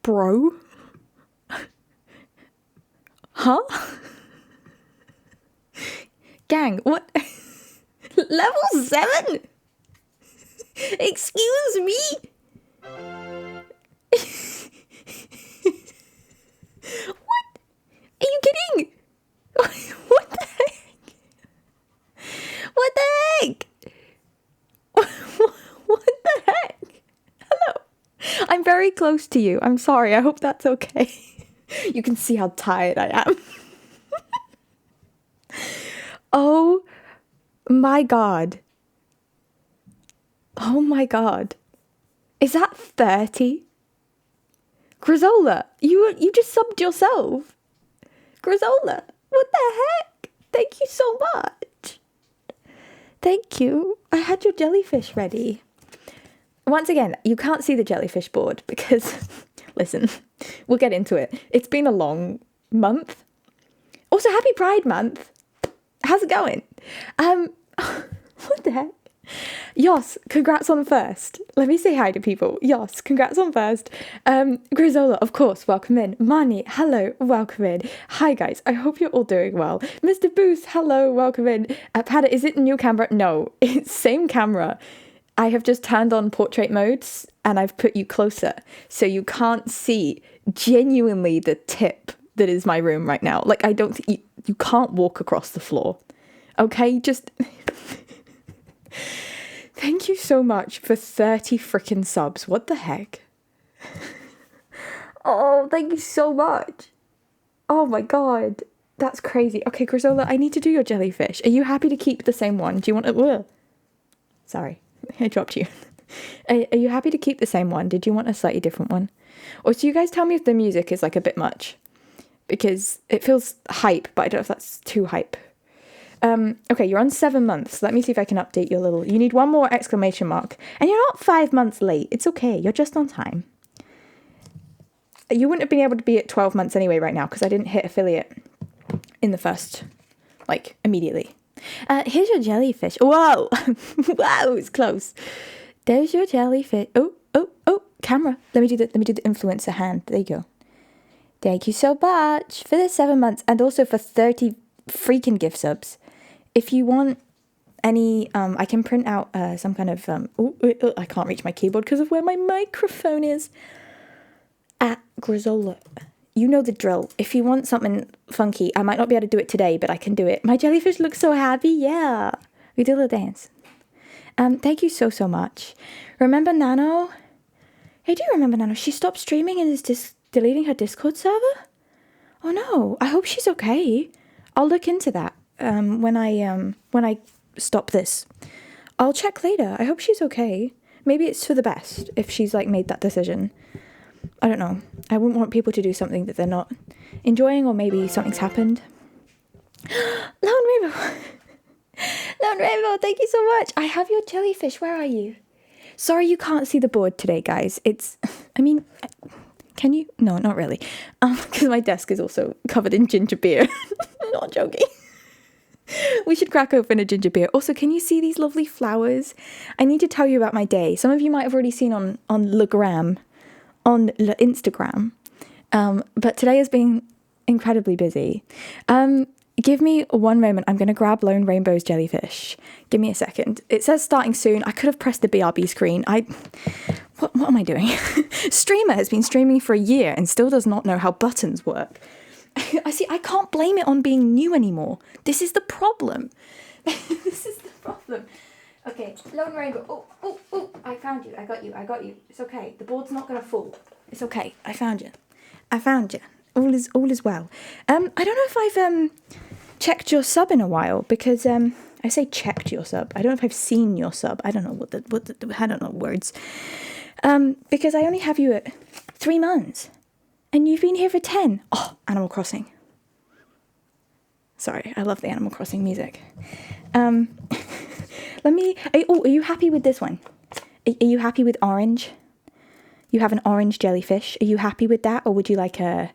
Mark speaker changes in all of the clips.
Speaker 1: Bro? Huh? Gang, what? Level 7? Excuse me? What? Are you kidding? What the heck? What the heck? What the heck? Hello. I'm very close to you. I'm sorry. I hope that's okay. You can see how tired I am. Oh my god. Oh my god. Is that 30? Grizola, you just subbed yourself. Grizola, what the heck? Thank you so much. Thank you. I had your jellyfish ready. Once again, you can't see the jellyfish board because, listen, we'll get into it. It's been a long month. Also, happy Pride Month. How's it going? What the heck? Yos, congrats on first. Let me say hi to people. Yos, congrats on first. Grizola, of course, welcome in. Mani, hello, welcome in. Hi guys, I hope you're all doing well. Mr. Booth, hello, welcome in. Pada, is it a new camera? No, it's same camera. I have just turned on portrait modes and I've put you closer so you can't see genuinely the tip that is my room right now. Like, I don't think you can't walk across the floor. Okay, just... Thank you so much for 30 freaking subs. What the heck? Oh, thank you so much. Oh my god. That's crazy. Okay, Grizola, I need to do your jellyfish. Are you happy to keep the same one? Do you want to... Sorry, I dropped you. Are you happy to keep the same one? Did you want a slightly different one? Or so you guys tell me if the music is like a bit much. Because it feels hype, but I don't know if that's too hype. Okay, you're on 7 months. Let me see if I can update your little... You need one more exclamation mark. And you're not 5 months late. It's okay. You're just on time. You wouldn't have been able to be at 12 months anyway right now because I didn't hit affiliate in the first, like, immediately. Here's your jellyfish. Whoa! Wow, it's close. There's your jellyfish. Oh, camera. Let me do the influencer hand. There you go. Thank you so much for the 7 months and also for 30 freaking gift subs. If you want any, I can print out some kind of, I can't reach my keyboard because of where my microphone is. At Grizola, you know the drill. If you want something funky, I might not be able to do it today, but I can do it. My jellyfish looks so happy, yeah. We did a little dance. Thank you so much. Remember Nano? I do remember Nano. She stopped streaming and is just deleting her Discord server? Oh no, I hope she's okay. I'll look into that when I stop this. I'll check later. I hope she's okay. Maybe it's for the best if she's like made that decision. I don't know. I wouldn't want people to do something that they're not enjoying, or maybe something's happened. Lone Rainbow! Lone Rainbow, thank you so much. I have your jellyfish. Where are you? Sorry you can't see the board today, guys. I mean, can you? No, not really. Because my desk is also covered in ginger beer. Not joking. We should crack open a ginger beer. Also, can you see these lovely flowers? I need to tell you about my day. Some of you might have already seen on Legram, on Instagram. But today has been incredibly busy. Give me one moment. I'm going to grab Lone Rainbow's jellyfish. Give me a second. It says starting soon. I could have pressed the BRB screen. What am I doing? Streamer has been streaming for a year and still does not know how buttons work. I can't blame it on being new anymore. This is the problem. This is the problem. Okay, Lone Rainbow. Oh, I found you. I got you. It's okay. The board's not going to fall. It's okay. I found you. All is well. I don't know if I've checked your sub in a while because I say checked your sub. I don't know if I've seen your sub. I don't know I don't know words. Because I only have you at 3 months. And you've been here for 10. Oh, Animal Crossing. Sorry, I love the Animal Crossing music. Are you happy with this one? Are you happy with orange? You have an orange jellyfish. Are you happy with that, or would you like a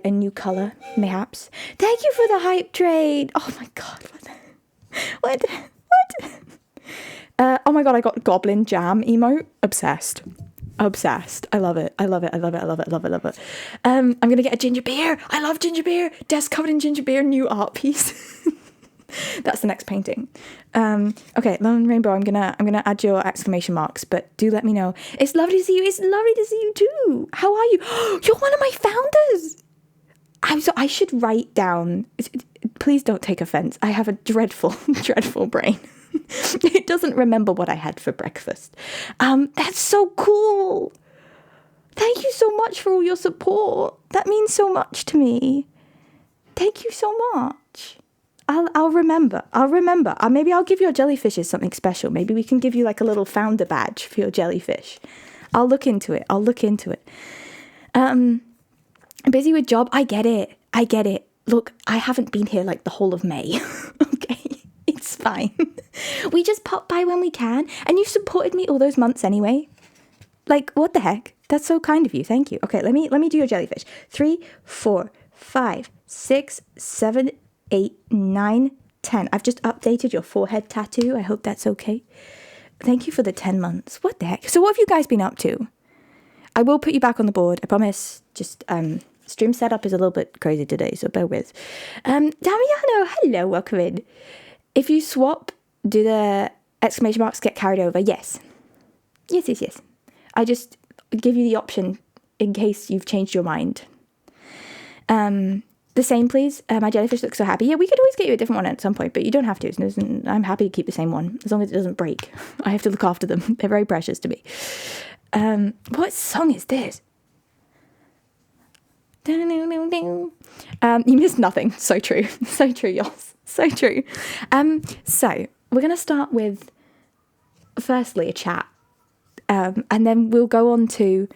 Speaker 1: new colour, mayhaps? Thank you for the hype trade. Oh my god, what? Oh my god, I got goblin jam emote. Obsessed. I love it. I'm gonna get a ginger beer. I love ginger beer. Desk covered in ginger beer, new art piece. That's the next painting. Okay, Lone Rainbow, I'm gonna add your exclamation marks, but do let me know. It's lovely to see you. It's lovely to see you too. How are you? You're one of my founders. I should write down. Please don't take offense. I have a dreadful brain. It doesn't remember what I had for breakfast. That's so cool. Thank you so much for all your support. That means so much to me. Thank you so much. I'll remember. Maybe I'll give your jellyfishes something special. Maybe we can give you like a little founder badge for your jellyfish. I'll look into it. Busy with job. I get it. Look, I haven't been here like the whole of May. Okay, it's fine. We just pop by when we can, and you supported me all those months anyway. Like, what the heck? That's so kind of you. Thank you. Okay, let me do your jellyfish. 3, 4, 5, 6, 7, 8, 9, 10. I've just updated your forehead tattoo. I hope that's okay. Thank you for the 10 months. What the heck? So what have you guys been up to? I will put you back on the board. I promise. Just, stream setup is a little bit crazy today, so bear with. Damiano, hello, welcome in. If you swap, do the exclamation marks get carried over? Yes. Yes. I just give you the option in case you've changed your mind. The same, please. My jellyfish looks so happy. Yeah, we could always get you a different one at some point, but you don't have to. I'm happy to keep the same one, as long as it doesn't break. I have to look after them. They're very precious to me. What song is this? You missed nothing. So true. So true, Yoss. So true. So we're going to start with, firstly, a chat. And then we'll go on to,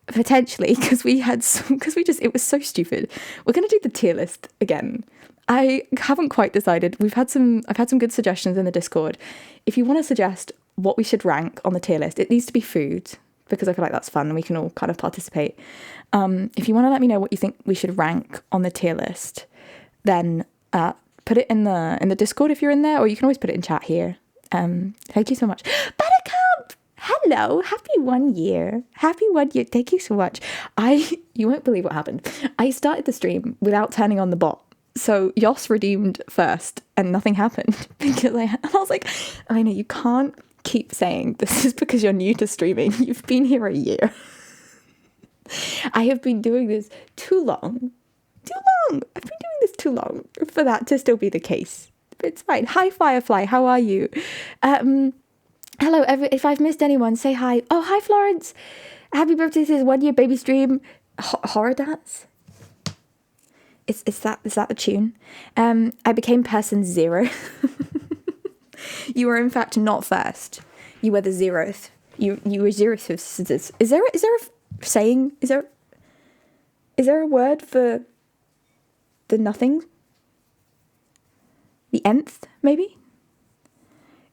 Speaker 1: potentially, it was so stupid. We're going to do the tier list again. I haven't quite decided. I've had some good suggestions in the Discord. If you want to suggest what we should rank on the tier list, it needs to be food, because I feel like that's fun and we can all kind of participate. If you want to let me know what you think we should rank on the tier list, then put it in the Discord if you're in there, or you can always put it in chat here. Thank you so much. Buttercup! Hello, happy 1 year. Happy 1 year. Thank you so much. You won't believe what happened. I started the stream without turning on the bot. So Yoss redeemed first and nothing happened because I was like, I know you can't keep saying this is because you're new to streaming. You've been here a year. I have been doing this too long. I've been doing this too long for that to still be the case. It's fine. Hi, Firefly. How are you? Hello. If I've missed anyone, say hi. Oh, hi, Florence. Happy birthday to this 1 year baby stream. Horror dance. Is that the tune? I became person 0. You were in fact not first. You were the 0th. You were 0th. Is there a saying? Is there a word for the nothing? The nth, maybe?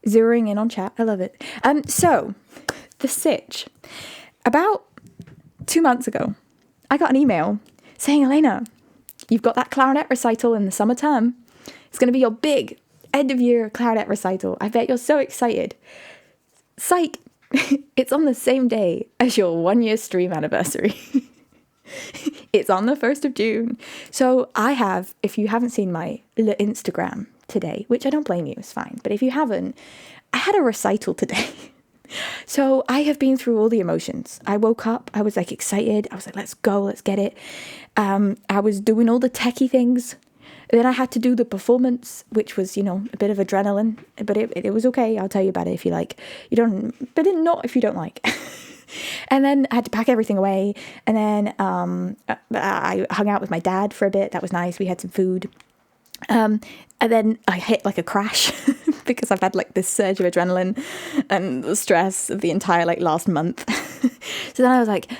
Speaker 1: Zeroing in on chat. I love it. So the sitch. About 2 months ago, I got an email saying, Elena, you've got that clarinet recital in the summer term. It's going to be your big end of year clarinet recital. I bet you're so excited. Psych. It's on the same day as your 1 year stream anniversary. It's on the 1st of June. So I have, if you haven't seen my Instagram today, which I don't blame you, it's fine. But if you haven't, I had a recital today. So I have been through all the emotions. I woke up, I was like excited. I was like, let's go, let's get it. I was doing all the techie things. Then I had to do the performance, which was, a bit of adrenaline, but it was okay. I'll tell you about it if you like. But not if you don't like. And then I had to pack everything away. And then I hung out with my dad for a bit. That was nice. We had some food. And then I hit like a crash because I've had like this surge of adrenaline and the stress of the entire like last month. So then I was like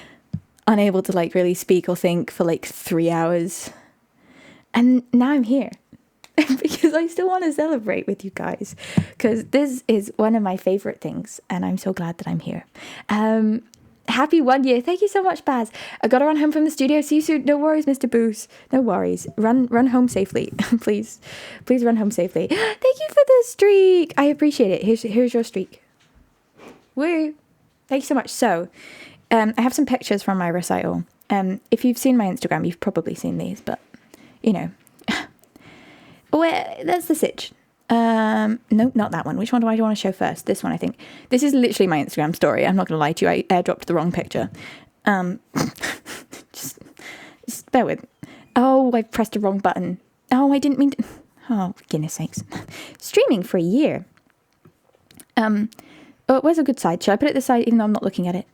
Speaker 1: unable to like really speak or think for like 3 hours. And now I'm here because I still want to celebrate with you guys because this is one of my favorite things and I'm so glad that I'm here. Happy 1 year. Thank you so much, Baz. I gotta run home from the studio. See you soon. No worries, Mr. Boos. No worries. Run home safely. Please run home safely. Thank you for the streak. I appreciate it. Here's your streak. Woo. Thank you so much. So, I have some pictures from my recital. If you've seen my Instagram, you've probably seen these, but, you know. That's the sitch. No, not that one. Which one do I want to show first? This one, I think. This is literally my Instagram story. I'm not going to lie to you. I airdropped the wrong picture. Just bear with. Oh, I pressed the wrong button. Oh, I didn't mean to. Oh, goodness sakes. Streaming for a year. Oh, where's a good side? Should I put it this side even though I'm not looking at it?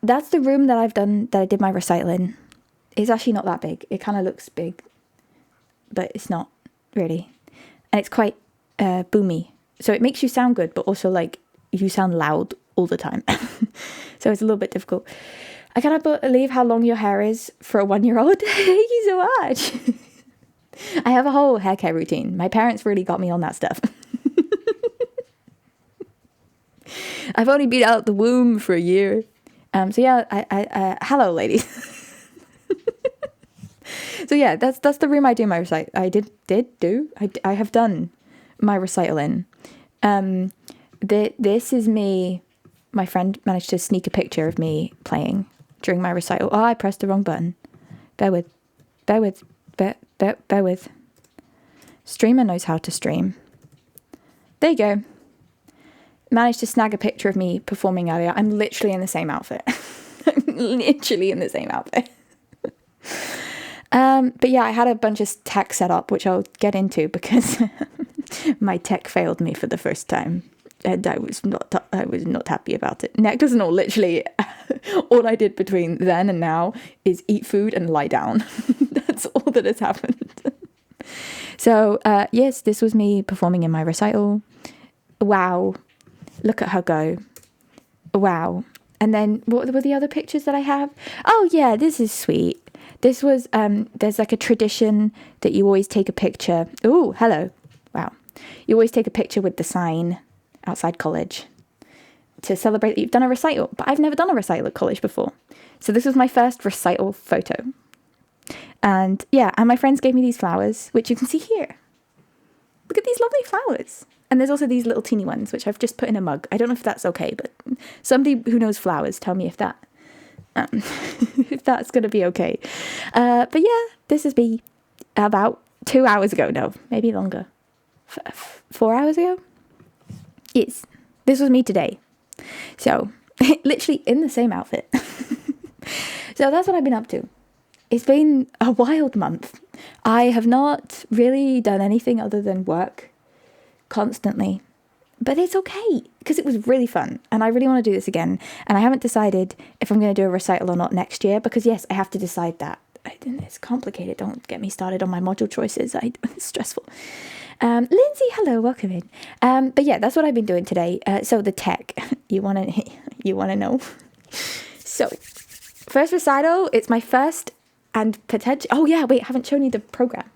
Speaker 1: That's the room that I did my recital in. It's actually not that big. It kind of looks big, but it's not really. And it's quite boomy. So it makes you sound good, but also like you sound loud all the time. So it's a little bit difficult. I cannot believe how long your hair is for a 1-year-old. Thank you so much. I have a whole hair care routine. My parents really got me on that stuff. I've only been out the womb for a year. So yeah, I hello ladies. So yeah, that's the room I do my recital. I have done my recital in. This is me. My friend managed to sneak a picture of me playing during my recital. Oh, I pressed the wrong button. Bear with. Streamer knows how to stream. There you go. Managed to snag a picture of me performing earlier. I'm literally in the same outfit. But yeah, I had a bunch of tech set up, which I'll get into because my tech failed me for the first time. And I was not happy about it. Neck doesn't all literally, all I did between then and now is eat food and lie down. That's all that has happened. So, yes, this was me performing in my recital. Wow. Look at her go. Wow. And then what were the other pictures that I have? Oh, yeah, this is sweet. This was, there's like a tradition that you always take a picture. Oh, hello. Wow. You always take a picture with the sign outside college to celebrate that you've done a recital. But I've never done a recital at college before. So this was my first recital photo. And yeah, and my friends gave me these flowers, which you can see here. Look at these lovely flowers. And there's also these little teeny ones, which I've just put in a mug. I don't know if that's okay, but somebody who knows flowers, tell me if that, if that's going to be okay. But yeah, this is me about 2 hours ago. No, maybe longer. 4 hours ago? Yes. This was me today. So, literally in the same outfit. So that's what I've been up to. It's been a wild month. I have not really done anything other than work constantly, but it's okay because it was really fun and I really want to do this again, and I haven't decided if I'm going to do a recital or not next year, because yes, I have to decide that. It's complicated. Don't get me started on my module choices. It's stressful. Lindsay, hello, welcome in. But yeah, that's what I've been doing today. So the tech, you want to know? So first recital, it's my first and potential. Oh yeah, wait, I haven't shown you the program.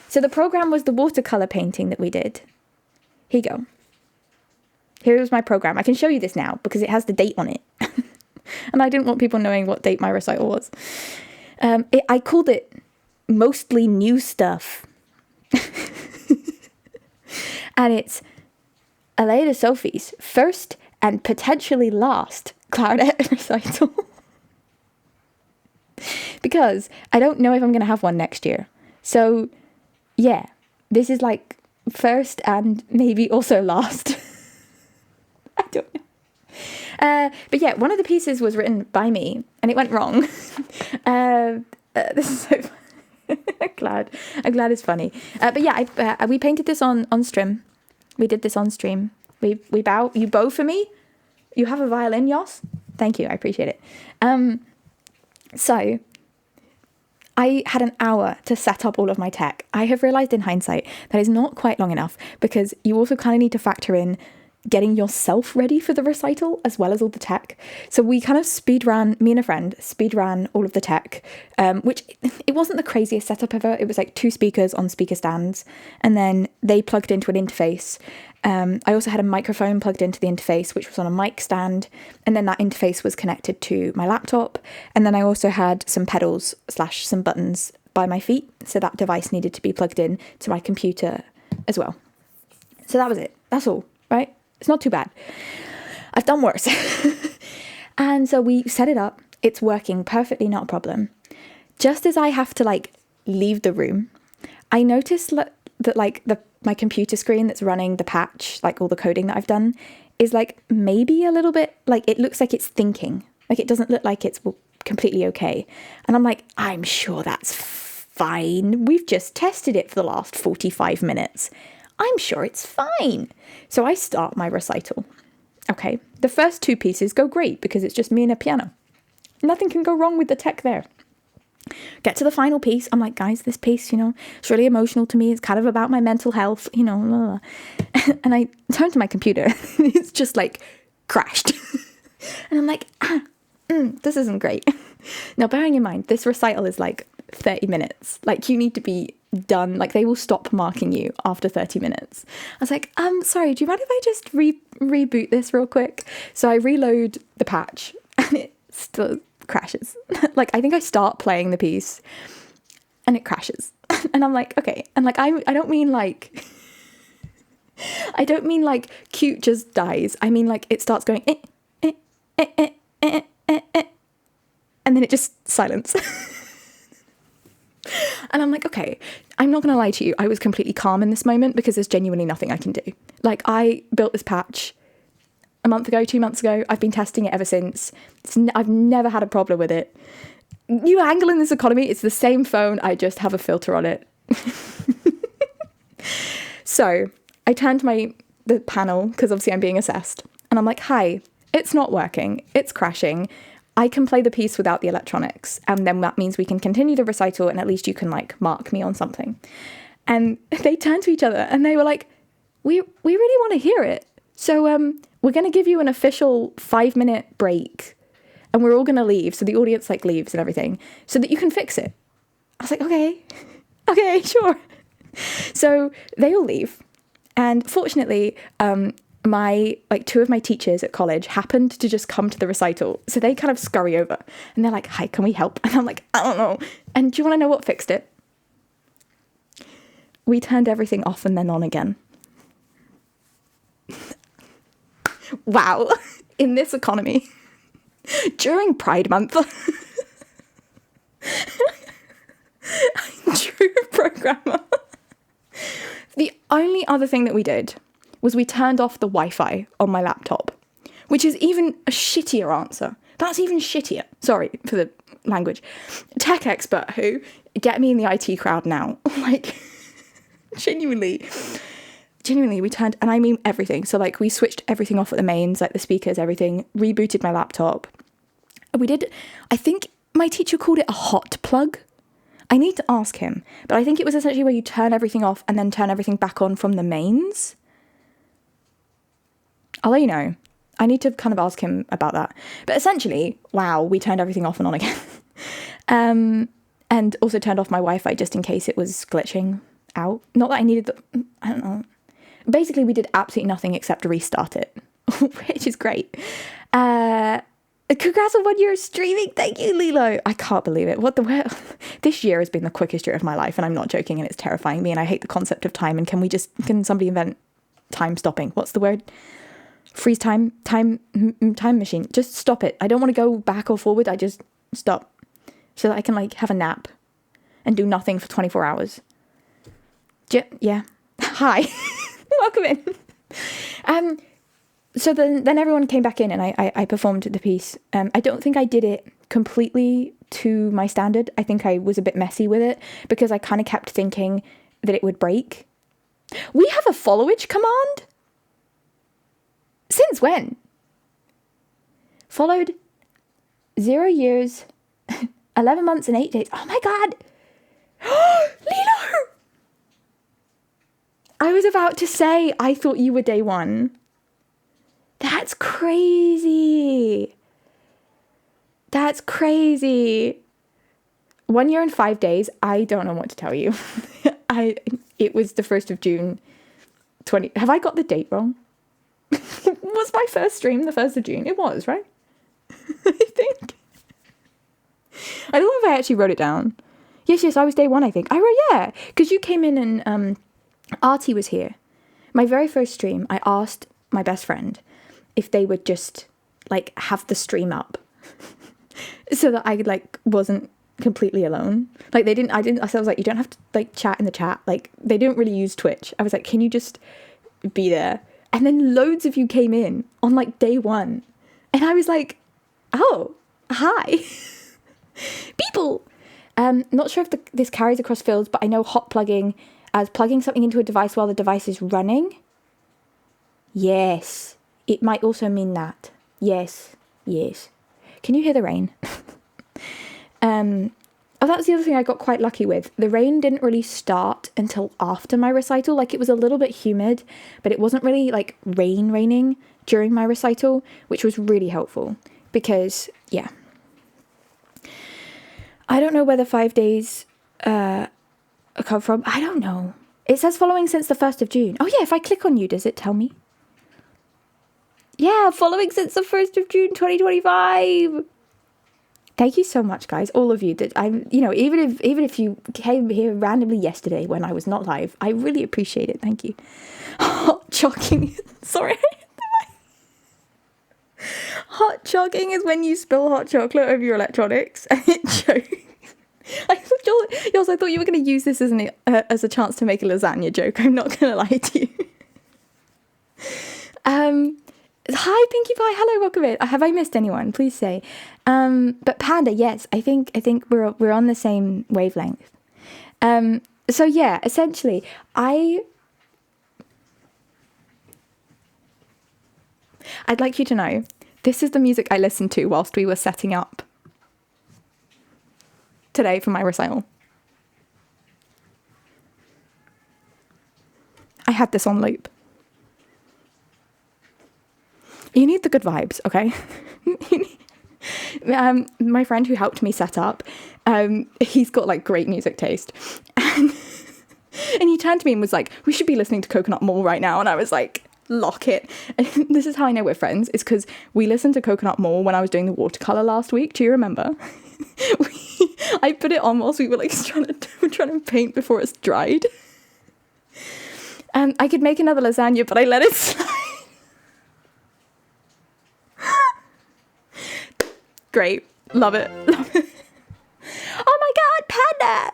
Speaker 1: So the program was the watercolor painting that we did. Here you go. Here's my program. I can show you this now because it has the date on it. And I didn't want people knowing what date my recital was. I called it Mostly New Stuff. And it's Aleda Sophie's first and potentially last clarinet recital. Because I don't know if I'm going to have one next year. So, yeah, this is like first and maybe also last. I don't know. But yeah, one of the pieces was written by me and it went wrong. This is so funny. I'm glad it's funny. But yeah, we painted this on stream. We did this on stream. We bow. You bow for me? You have a violin, Yoss? Thank you. I appreciate it. So I had an hour to set up all of my tech. I have realized in hindsight that is not quite long enough because you also kind of need to factor in getting yourself ready for the recital as well as all the tech. So we kind of me and a friend speed ran all of the tech, which it wasn't the craziest setup ever. It was like 2 speakers on speaker stands, and then they plugged into an interface. I also had a microphone plugged into the interface, which was on a mic stand, and then that interface was connected to my laptop. And then I also had some pedals / some buttons by my feet, so that device needed to be plugged in to my computer as well. So that was it. That's all, right? It's not too bad. I've done worse. And so we set it up. It's working perfectly, not a problem. Just as I have to like leave the room, I noticed that like my computer screen that's running the patch, like all the coding that I've done, is like maybe a little bit, like it looks like it's thinking. Like it doesn't look like it's completely okay. And I'm like, I'm sure that's fine. We've just tested it for the last 45 minutes. I'm sure it's fine. So I start my recital. Okay, the first 2 pieces go great because it's just me and a piano. Nothing can go wrong with the tech there. Get to the final piece. I'm like, guys, this piece, it's really emotional to me. It's kind of about my mental health, blah, blah. And I turn to my computer. It's just like crashed. And I'm like, this isn't great. Now, bearing in mind, this recital is like 30 minutes. Like you need to be done. Like they will stop marking you after 30 minutes. I was like, sorry, do you mind if I just reboot this real quick? So I reload the patch and it still crashes. Like I think I start playing the piece and it crashes. And I'm like, okay. And like I don't mean like cute just dies. I mean like it starts going and then it just silence. And I'm like, okay, I'm not going to lie to you. I was completely calm in this moment because there's genuinely nothing I can do. Like I built this patch a month ago, 2 months ago. I've been testing it ever since. I've never had a problem with it. New angle in this economy. It's the same phone. I just have a filter on it. So I turned to the panel because obviously I'm being assessed. And I'm like, hi, it's not working. It's crashing. I can play the piece without the electronics, and then that means we can continue the recital, and at least you can like mark me on something. And they turned to each other and they were like, we really want to hear it. So we're going to give you an official 5-minute break and we're all going to leave. So the audience like leaves and everything so that you can fix it. I was like, okay, sure. So they all leave. And fortunately, 2 of my teachers at college happened to just come to the recital. So they kind of scurry over and they're like, hi, can we help? And I'm like, I don't know. And do you want to know what fixed it? We turned everything off and then on again. Wow. In this economy, during Pride Month, true programmer. The only other thing that we did was we turned off the Wi-Fi on my laptop, which is even a shittier answer. That's even shittier. Sorry for the language. Tech expert who, get me in the IT crowd now. Like, genuinely, we turned, and I mean everything. So like we switched everything off at the mains, like the speakers, everything, rebooted my laptop. I think my teacher called it a hot plug. I need to ask him, but I think it was essentially where you turn everything off and then turn everything back on from the mains. I'll let you know. I need to kind of ask him about that. But essentially, wow, we turned everything off and on again. And also turned off my Wi-Fi just in case it was glitching out. Not that I needed I don't know. Basically, we did absolutely nothing except restart it, which is great. Congrats on 1 year of streaming. Thank you, Lilo. I can't believe it. This year has been the quickest year of my life, and I'm not joking, and it's terrifying me, and I hate the concept of time. And can somebody invent time stopping? What's the word? Freeze time machine. Just stop it. I don't want to go back or forward. I just stop so that I can like have a nap and do nothing for 24 hours. Yeah. Hi. Welcome in. So then everyone came back in and I performed the piece. I don't think I did it completely to my standard. I think I was a bit messy with it because I kind of kept thinking that it would break. We have a followage command? Since when? Followed 0 years, 11 months and 8 days. Oh my God. Lilo! I was about to say, I thought you were day one. That's crazy. That's crazy. 1 year and 5 days. I don't know what to tell you. It was the 1st of June 20. Have I got the date wrong? Was my first stream the 1st of June? It was, right? I think. I don't know if I actually wrote it down. Yes, I was day 1, I think. I wrote, yeah. Because you came in and Artie was here. My very first stream, I asked my best friend if they would just, like, have the stream up. So that I, like, wasn't completely alone. Like, I was like, you don't have to, like, chat in the chat. Like, they don't really use Twitch. I was like, can you just be there? And then loads of you came in on, like, day 1. And I was like, oh, hi. People. Not sure if this carries across fields, but I know hot plugging as plugging something into a device while the device is running. Yes. It might also mean that. Yes. Can you hear the rain? Oh, that's the other thing I got quite lucky with. The rain didn't really start until after my recital. Like, it was a little bit humid, but it wasn't really, like, raining during my recital, which was really helpful because, yeah. I don't know where the 5 days come from. I don't know. It says following since the 1st of June. Oh, yeah, if I click on you, does it tell me? Yeah, following since the 1st of June, 2025. Thank you so much, guys, all of you. That I'm, even if you came here randomly yesterday when I was not live, I really appreciate it. Thank you. Hot choking. Sorry. Hot choking is when you spill hot chocolate over your electronics and it chokes. I thought you were going to use this as a chance to make a lasagna joke. I'm not going to lie to you. Hi, Pinkie Pie. Hello, welcome in. Have I missed anyone? Please say. But Panda, yes, I think we're on the same wavelength. So yeah, essentially, I'd like you to know, this is the music I listened to whilst we were setting up today for my recital. I had this on loop. You need the good vibes, okay? My friend who helped me set up, he's got, like, great music taste. And he turned to me and was like, we should be listening to Coconut Mall right now. And I was like, lock it. And this is how I know we're friends, is because we listened to Coconut Mall when I was doing the watercolour last week. Do you remember? I put it on whilst we were, like, trying to paint before it's dried. I could make another lasagna, but I let it slide. Great. Love it. Oh my god,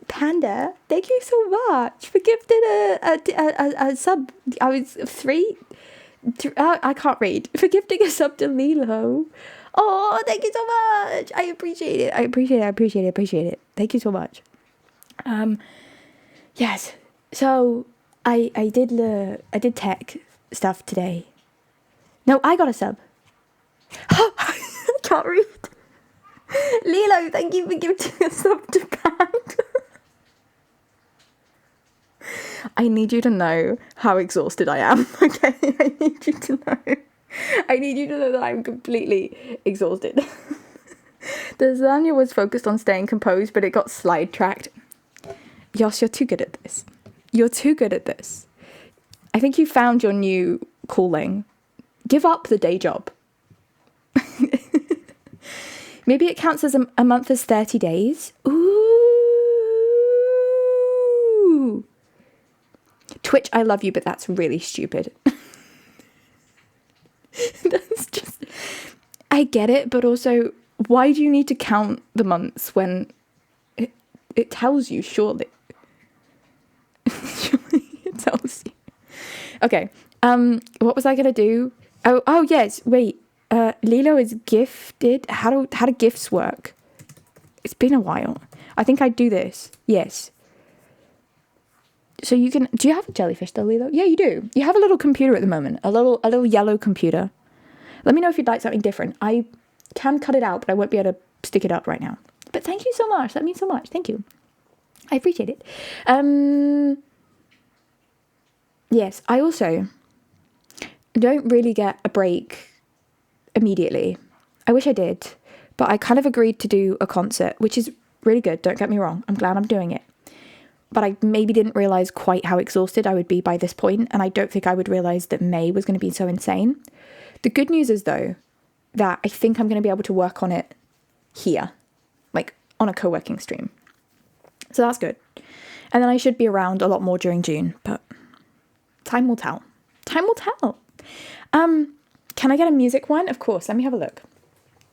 Speaker 1: Panda, thank you so much for gifting a sub. I was I can't read. For gifting a sub to Lilo. Oh, thank you so much. I appreciate it. Thank you so much. Yes. So I did tech stuff today. No, I got a sub. I can't read. Lilo, thank you for gifting a sub to Panda. I need you to know how exhausted I am, okay? I need you to know that I'm completely exhausted. The lasagna was focused on staying composed, but it got sidetracked. Yoss, you're too good at this. I think you found your new calling. Give up the day job. Maybe it counts as a month as 30 days. Ooh. Twitch, I love you, but that's really stupid. That's just... I get it, but also, why do you need to count the months when it tells you, surely? Surely it tells you. Okay, what was I going to do? Oh, yes, wait. Lilo is gifted. How do gifts work? It's been a while. I think I'd do this. Yes. So you can... Do you have a jellyfish though, Lilo? Yeah, you do. You have a little computer at the moment. A little yellow computer. Let me know if you'd like something different. I can cut it out, but I won't be able to stick it up right now. But thank you so much. That means so much. Thank you. I appreciate it. Yes, I also... don't really get a break immediately. I wish I did, but I kind of agreed to do a concert, which is really good, don't get me wrong. I'm glad I'm doing it. But I maybe didn't realise quite how exhausted I would be by this point, and I don't think I would realise that May was going to be so insane. The good news is, though, that I think I'm going to be able to work on it here, like on a co-working stream. So that's good. And then I should be around a lot more during June, but time will tell. Time will tell. Can I get a music one? Of course. Let me have a look.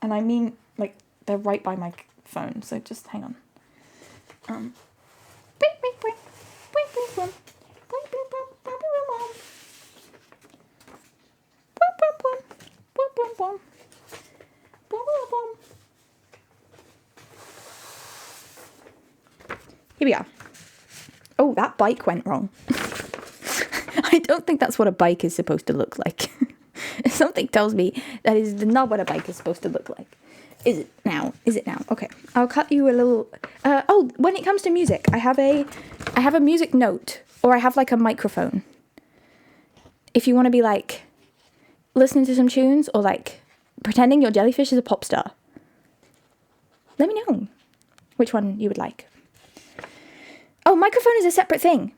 Speaker 1: And I mean, like, they're right by my phone, so just hang on. Here we are. Oh, that bike went wrong. I don't think that's what a bike is supposed to look like. Something tells me that is not what a bike is supposed to look like. Is it now? Is it now? Okay, I'll cut you a little. Oh, when it comes to music, I have a music note, or I have like a microphone. If you want to be like listening to some tunes, or like pretending your jellyfish is a pop star, let me know which one you would like. Oh, microphone is a separate thing.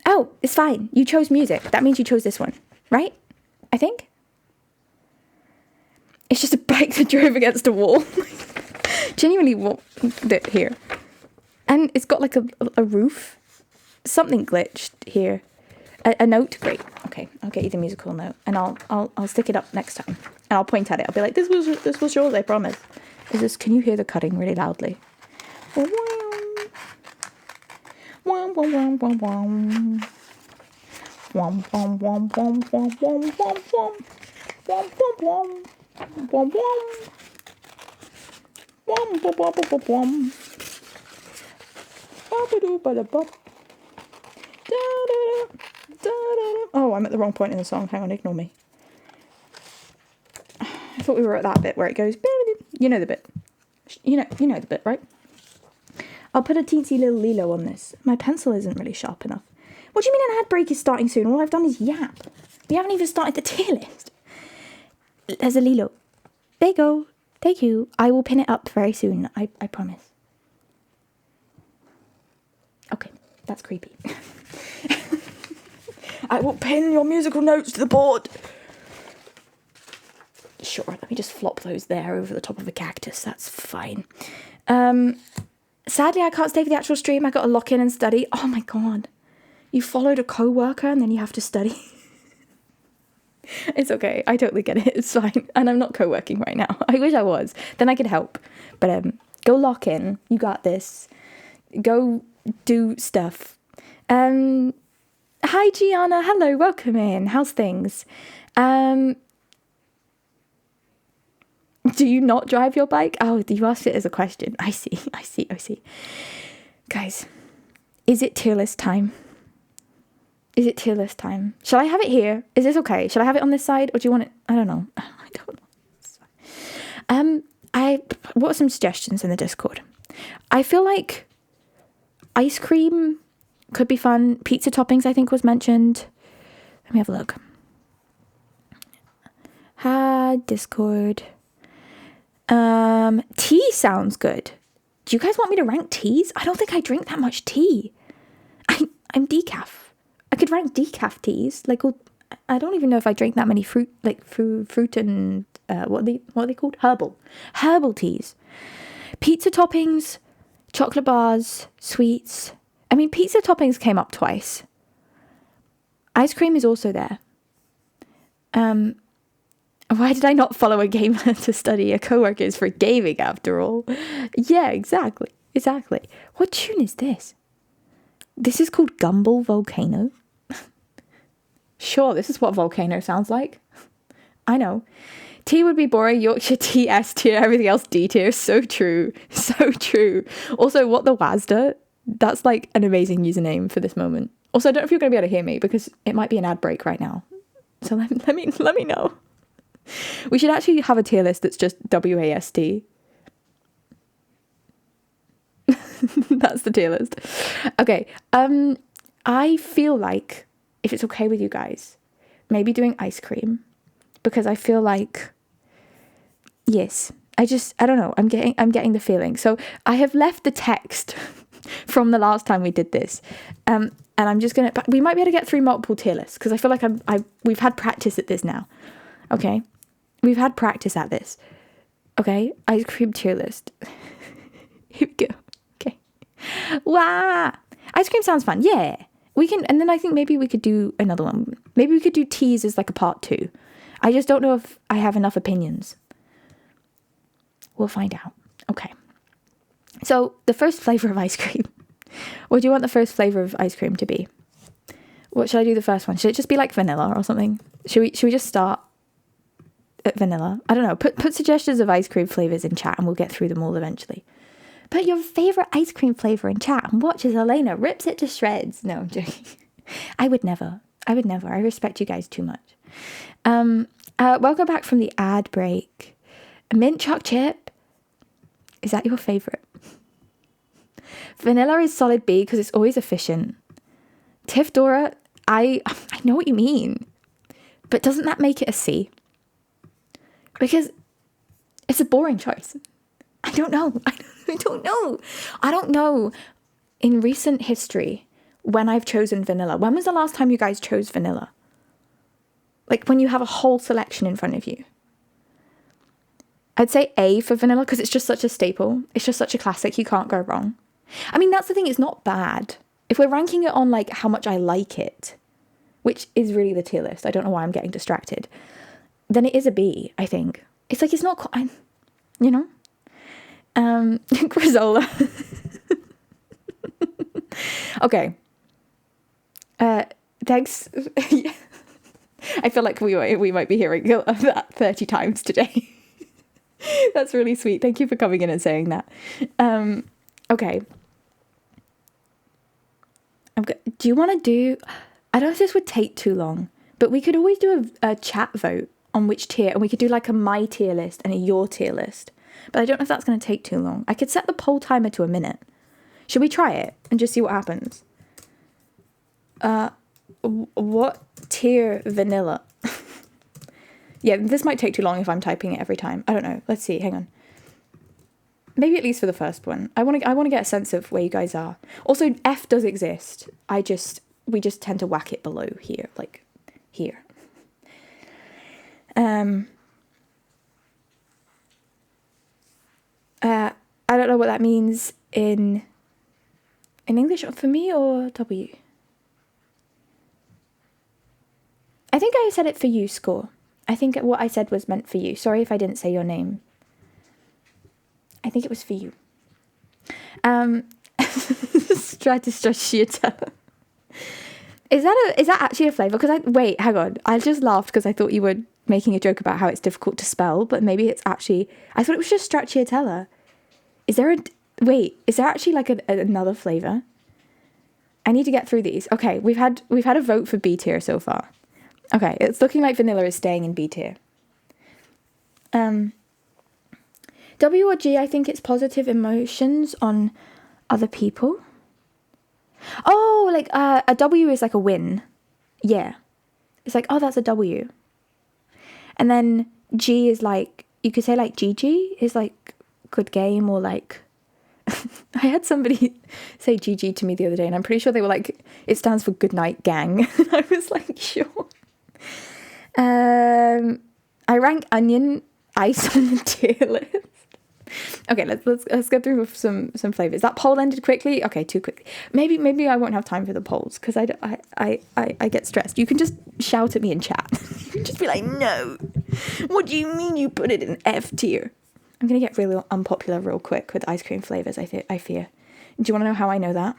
Speaker 1: Oh, it's fine. You chose music. That means you chose this one, right? I think. It's just a bike that drove against a wall. Genuinely walked it here. And it's got like a roof. Something glitched here. A note, great. Okay, I'll get you the musical note, and I'll stick it up next time, and I'll point at it. I'll be like, this was yours, I promise. Is this? Can you hear the cutting really loudly? Oh, I'm at the wrong point in the song. Hang on, ignore me. I thought we were at that bit where it goes. You know the bit. You know the bit, right? I'll put a teensy little Lilo on this. My pencil isn't really sharp enough. What do you mean an ad break is starting soon? All I've done is yap. We haven't even started the tier list. There's a Lilo. There you go. Thank you. I will pin it up very soon. I promise. Okay, that's creepy. I will pin your musical notes to the board. Sure, let me just flop those there over the top of a cactus. That's fine. Sadly, I can't stay for the actual stream. I got to lock in and study. Oh my god. You followed a co-worker and then you have to study. It's okay. I totally get it. It's fine. And I'm not co-working right now. I wish I was. Then I could help. But go lock in. You got this. Go do stuff. Hi, Gianna. Hello. Welcome in. How's things? Do you not drive your bike? Oh, you asked it as a question. I see. Guys, is it tier list time? Is it tier list time? Shall I have it here? Is this okay? Shall I have it on this side, or do you want it? I don't know. What are some suggestions in the Discord? I feel like ice cream could be fun. Pizza toppings, I think, was mentioned. Let me have a look. Discord. Tea sounds good. Do you guys want me to rank teas? I don't think I drink that much tea. I'm decaf. I could rank decaf teas. Like, I don't even know if I drink that many fruit and what are they called? Herbal teas. Pizza toppings, chocolate bars, sweets. I mean, pizza toppings came up twice. Ice cream is also there. Why did I not follow a gamer to study? A coworker is for gaming, after all. Yeah, exactly. What tune is this? This is called Gumball Volcano. Sure, this is what Volcano sounds like. I know. Tea would be boring. Yorkshire tea S tier, everything else D tier. So true. Also, what the Wazda? That's like an amazing username for this moment. Also, I don't know if you're going to be able to hear me because it might be an ad break right now. So let me know. We should actually have a tier list that's just WASD. That's the tier list. Okay. I feel like, if it's okay with you guys, maybe doing ice cream, because I feel like, yes, I don't know. I'm getting the feeling. So I have left the text from the last time we did this. And I'm just going to, we might be able to get through multiple tier lists, because I feel like we've had practice at this now. Okay. We've had practice at this. Okay. Ice cream tier list. Here we go. Okay. Wow. Ice cream sounds fun. Yeah. We can, and then I think maybe we could do another one. Maybe we could do teas as like a part 2. I just don't know if I have enough opinions. We'll find out. Okay. So the first flavour of ice cream. What do you want the first flavour of ice cream to be? What should I do the first one? Should it just be like vanilla or something? Should we just start at vanilla? I don't know. Put suggestions of ice cream flavours in chat and we'll get through them all eventually. Put your favourite ice cream flavour in chat and watch as Elena rips it to shreds. No, I'm joking. I would never. I respect you guys too much. Welcome back from the ad break. Mint choc chip. Is that your favourite? Vanilla is solid B because it's always efficient. Tiff Dora, I know what you mean. But doesn't that make it a C? Because it's a boring choice. I don't know. I don't know in recent history when I've chosen vanilla. When was the last time you guys chose vanilla? Like when you have a whole selection in front of you. I'd say A for vanilla because it's just such a staple. It's just such a classic. You can't go wrong. I mean, that's the thing. It's not bad. If we're ranking it on like how much I like it, which is really the tier list. I don't know why I'm getting distracted. Then it is a B, I think. It's like, it's not, you know? Grisola. Okay. Thanks. I feel like we might be hearing that 30 times today. That's really sweet. Thank you for coming in and saying that. Okay. Do you want to do... I don't know if this would take too long, but we could always do a chat vote on which tier, and we could do like a my tier list and a your tier list. But I don't know if that's going to take too long. I could set the poll timer to a minute. Should we try it and just see what happens? What tier vanilla? Yeah, this might take too long if I'm typing it every time. I don't know. Let's see. Hang on. Maybe at least for the first one. I want to get a sense of where you guys are. Also, F does exist. We just tend to whack it below here, like here. I don't know what that means in English for me or W. I think I said it for you, Score. I think what I said was meant for you. Sorry if I didn't say your name. I think it was for you. Stratistratiata. Is that actually a flavour? Because wait, hang on. I just laughed because I thought you were making a joke about how it's difficult to spell, but maybe it's actually... I thought it was just stracciatella. Is there actually like another flavour? I need to get through these. Okay, we've had a vote for B tier so far. Okay, it's looking like vanilla is staying in B tier. W or G, I think it's positive emotions on other people. Oh, like a W is like a win. Yeah. It's like, oh, that's a W. And then G is like, you could say like GG is like good game, or like... I had somebody say GG to me the other day, and I'm pretty sure they were like, it stands for good night gang. I was like, sure. I rank onion ice on the tier list. Okay, let's go through some flavors. That poll ended quickly. Okay, too quickly. Maybe I won't have time for the polls because I get stressed. You can just shout at me in chat. You can just be like, no. What do you mean you put it in F tier? I'm gonna get really unpopular real quick with ice cream flavors. I fear. Do you want to know how I know that?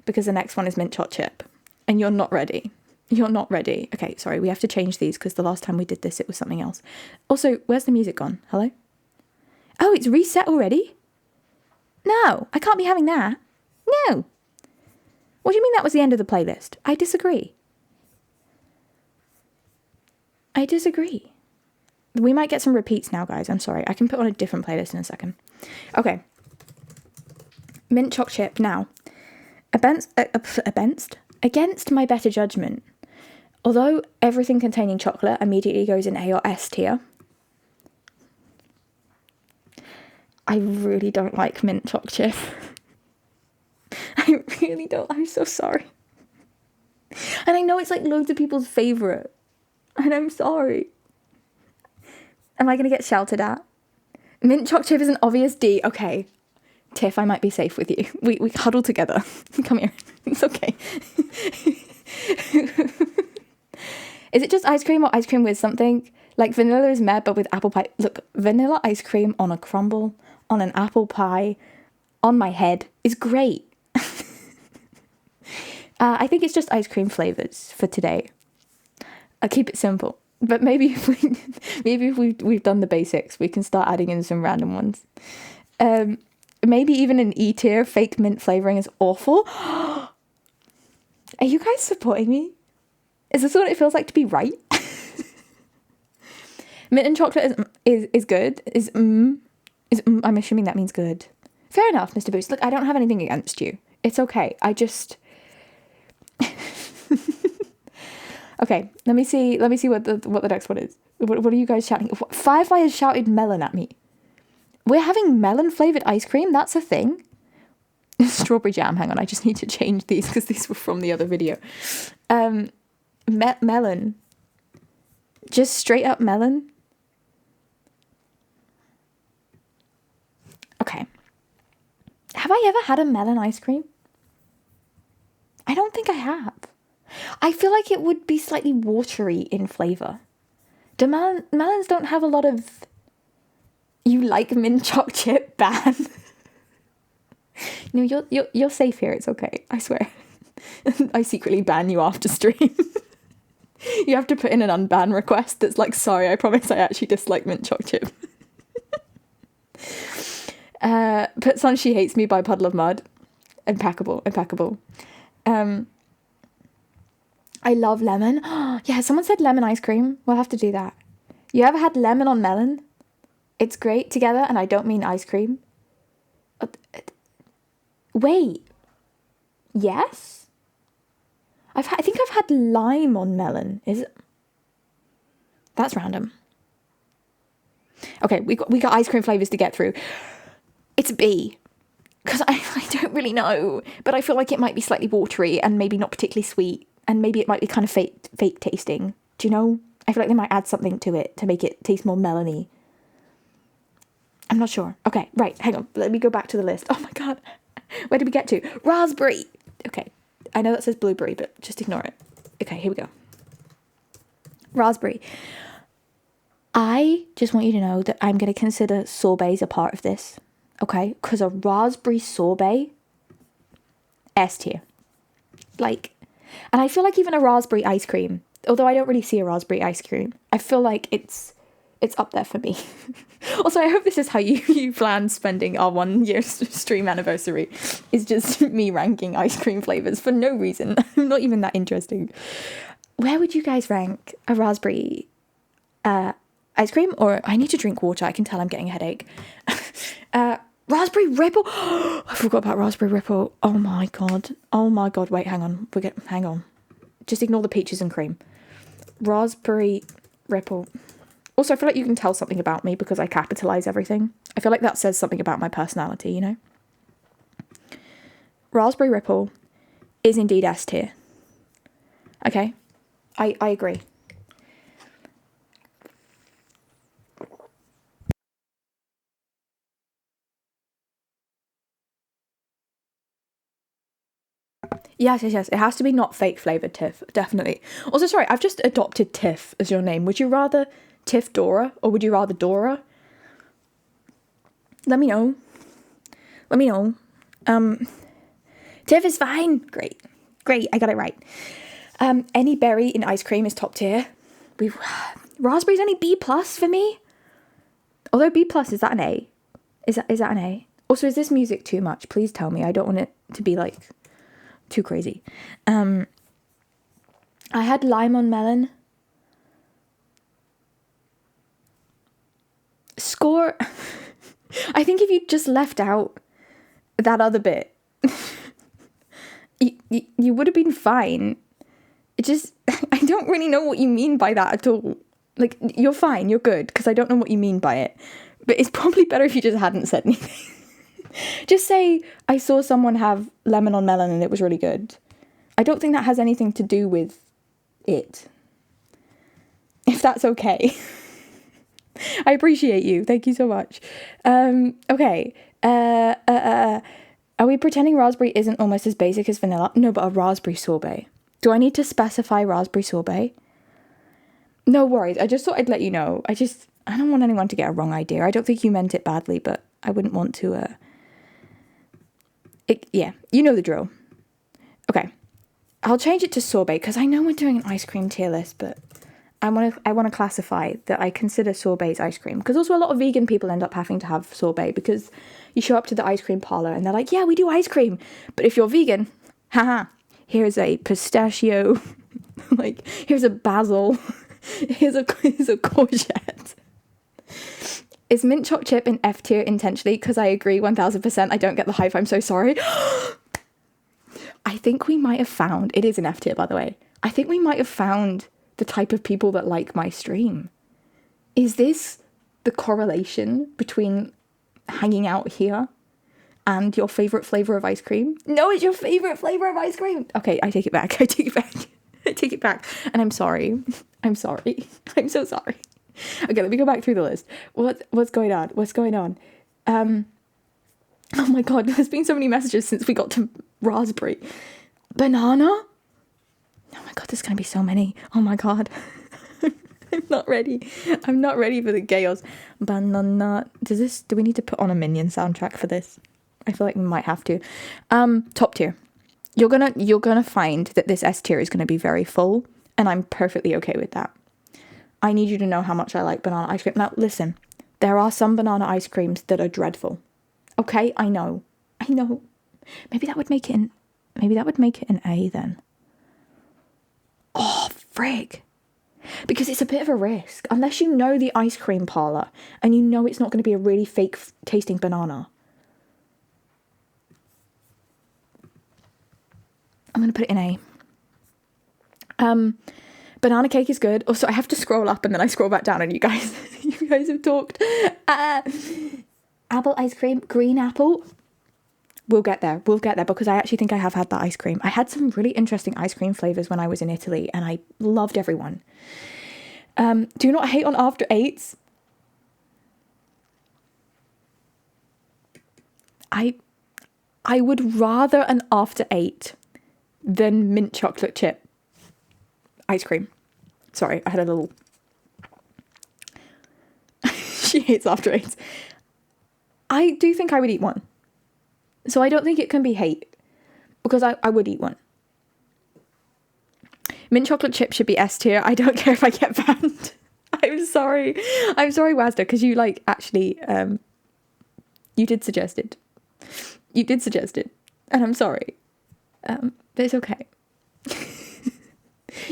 Speaker 1: Because the next one is mint choc chip, and you're not ready. You're not ready. Okay, sorry. We have to change these because the last time we did this, it was something else. Also, where's the music gone? Hello? Oh, it's reset already? No, I can't be having that. No. What do you mean that was the end of the playlist? I disagree. We might get some repeats now, guys. I'm sorry. I can put on a different playlist in a second. Okay. Mint choc chip now. Against my better judgment. Although everything containing chocolate immediately goes in A or S tier, I really don't like mint choc chip. I really don't. I'm so sorry. And I know it's like loads of people's favourite. And I'm sorry. Am I going to get shouted at? Mint choc chip is an obvious D. Okay. Tiff, I might be safe with you. We huddle together. Come here. It's okay. Is it just ice cream or ice cream with something? Like vanilla is meh, but with apple pie. Look, vanilla ice cream on a crumble, on an apple pie, on my head is great. I think it's just ice cream flavours for today. I'll keep it simple. But maybe if we've done the basics, we can start adding in some random ones. Maybe even an E tier. Fake mint flavouring is awful. Are you guys supporting me? Is this what it feels like to be right? Mint and chocolate is good. I'm assuming that means good. Fair enough, Mr. Boost. Look, I don't have anything against you. It's okay. I just... Okay, let me see what the next one is. What are you guys shouting? Firefly has shouted melon at me. We're having melon flavoured ice cream? That's a thing? Strawberry jam. Hang on, I just need to change these because these were from the other video. Melon. Just straight up melon. Okay. Have I ever had a melon ice cream? I don't think I have. I feel like it would be slightly watery in flavour. Do melons don't have a lot of... You like mint choc chip ban? No, you're safe here. It's okay. I swear. I secretly ban you after stream. You have to put in an unban request that's like, sorry, I promise I actually dislike mint choc chip. Puts on She Hates Me by Puddle of Mud. Impeccable. I love lemon. Yeah, someone said lemon ice cream. We'll have to do that. You ever had lemon on melon? It's great together, and I don't mean ice cream. Wait. Yes? I think I've had lime on melon. Is it? That's random. Okay, we got ice cream flavours to get through. It's a B. Because I don't really know. But I feel like it might be slightly watery and maybe not particularly sweet. And maybe it might be kind of fake tasting. Do you know? I feel like they might add something to it to make it taste more melony. I'm not sure. Okay, right, hang on. Let me go back to the list. Oh my god. Where did we get to? Raspberry. Okay, I know that says blueberry, but just ignore it. Okay, here we go. Raspberry. I just want you to know that I'm going to consider sorbets a part of this. Okay? Because a raspberry sorbet, S tier. Like... And I feel like even a raspberry ice cream, although I don't really see a raspberry ice cream, I feel like it's up there for me. Also, I hope this is how you plan spending our 1 year stream anniversary, is just me ranking ice cream flavours for no reason. I'm not even that interesting. Where would you guys rank a raspberry ice cream? Or I need to drink water. I can tell I'm getting a headache. Raspberry Ripple. I forgot about Raspberry Ripple. Oh my god. Wait, hang on. Hang on. Just ignore the peaches and cream. Raspberry Ripple. Also, I feel like you can tell something about me because I capitalize everything. I feel like that says something about my personality, you know? Raspberry Ripple is indeed S tier. Okay? I agree. Yes. It has to be not fake flavoured Tiff, definitely. Also, sorry, I've just adopted Tiff as your name. Would you rather Tiff Dora or would you rather Dora? Let me know. Tiff is fine. Great, I got it right. Any berry in ice cream is top tier. Raspberry's only B+ for me. Although B+, is that an A? Is that an A? Also, is this music too much? Please tell me. I don't want it to be like too crazy. I had lime on melon. Score. I think if you just left out that other bit, you would have been fine. It just I don't really know what you mean by that at all. Like, you're fine, you're good, because I don't know what you mean by it. But it's probably better if you just hadn't said anything. Just say, I saw someone have lemon on melon and it was really good. I don't think that has anything to do with it. If that's okay. I appreciate you. Thank you so much. Okay. Are we pretending raspberry isn't almost as basic as vanilla? No, but a raspberry sorbet. Do I need to specify raspberry sorbet? No worries. I just thought I'd let you know. I don't want anyone to get a wrong idea. I don't think you meant it badly, but I wouldn't want to, yeah, you know the drill. Okay. I'll change it to sorbet because I know we're doing an ice cream tier list, but I want to classify that I consider sorbets ice cream, because also a lot of vegan people end up having to have sorbet because you show up to the ice cream parlor and they're like, yeah, we do ice cream. But if you're vegan, haha, here's a pistachio, like here's a basil, here's a courgette. Is mint choc chip in F tier intentionally? Because I agree 1000%. I don't get the hype. I'm so sorry. I think we might have found, it is an F tier by the way. I think we might have found the type of people that like my stream. Is this the correlation between hanging out here and your favorite flavor of ice cream? No, it's your favorite flavor of ice cream. Okay, I take it back. I take it back. And I'm sorry. I'm sorry. I'm so sorry. Okay, let me go back through the list. What's going on? What's going on? Oh my god, there's been so many messages since we got to raspberry. Banana? Oh my god, there's gonna be so many. Oh my god. I'm not ready. I'm not ready for the chaos. Banana. Do we need to put on a Minion soundtrack for this? I feel like we might have to. Top tier. You're gonna find that this S tier is gonna be very full, and I'm perfectly okay with that. I need you to know how much I like banana ice cream. Now, listen, there are some banana ice creams that are dreadful. Okay, I know. Maybe that would make it an A then. Oh, frig. Because it's a bit of a risk. Unless you know the ice cream parlor and you know it's not going to be a really fake tasting banana. I'm going to put it in A. Banana cake is good. Also, I have to scroll up and then I scroll back down and you guys have talked. Apple ice cream, green apple. We'll get there because I actually think I have had that ice cream. I had some really interesting ice cream flavors when I was in Italy and I loved everyone. Do not hate on after eights. I would rather an after eight than mint chocolate chip ice cream. Sorry, I had a little... She hates after eights. I do think I would eat one. So I don't think it can be hate. Because I would eat one. Mint chocolate chip should be S tier. I don't care if I get banned. I'm sorry. Wazda, because you actually... you did suggest it. And I'm sorry. But it's okay.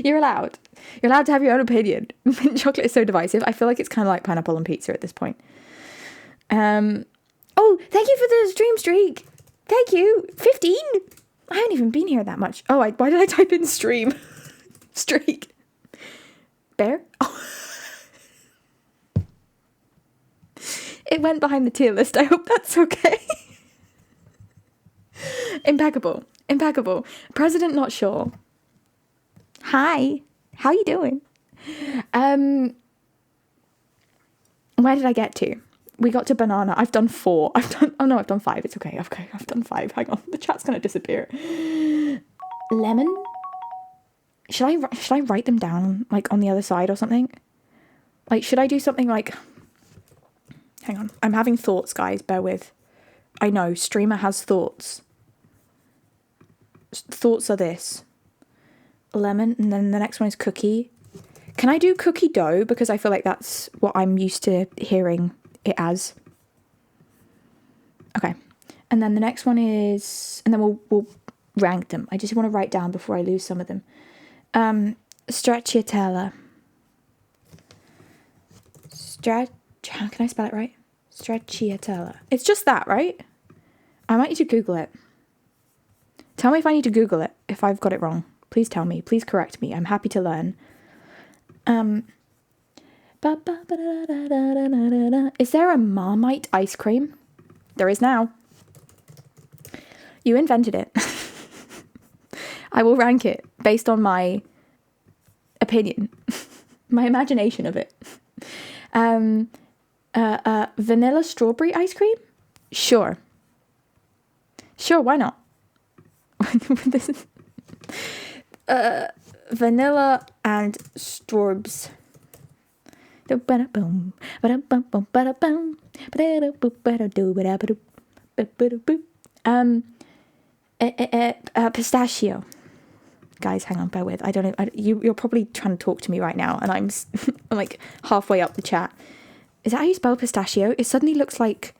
Speaker 1: You're allowed to have your own opinion. Mint chocolate is so divisive. I feel like it's kind of like pineapple on pizza at this point. Oh, thank you for the stream streak. Thank you. 15? I haven't even been here that much. Oh, why did I type in stream? Streak. Bear? Oh. It went behind the tier list. I hope that's okay. Impeccable. President not sure. Hi. How you doing? Where did I get to? We got to banana. I've done 4. I've done 5. It's okay. I've done 5. Hang on. The chat's going to disappear. Lemon? Should I write them down on the other side or something? Should I do something hang on. I'm having thoughts, guys. Bear with. I know. Streamer has thoughts. Thoughts are this. Lemon, and then the next one is cookie. Can I do cookie dough? Because I feel like that's what I'm used to hearing it as. Okay. And then the next one is... And then we'll rank them. I just want to write down before I lose some of them. Stracciatella. Can I spell it right? Stracciatella. It's just that, right? I might need to Google it. Tell me if I need to Google it, if I've got it wrong, Please tell me. Please correct me. I'm happy to learn. Is there a Marmite ice cream? There is now. You invented it. I will rank it based on my opinion, my imagination of it. Vanilla strawberry ice cream? Sure. Sure, why not? This is vanilla and straws. Pistachio. Guys, hang on, bear with. I don't know. You're probably trying to talk to me right now, and I'm like halfway up the chat. Is that how you spell pistachio? It suddenly looks like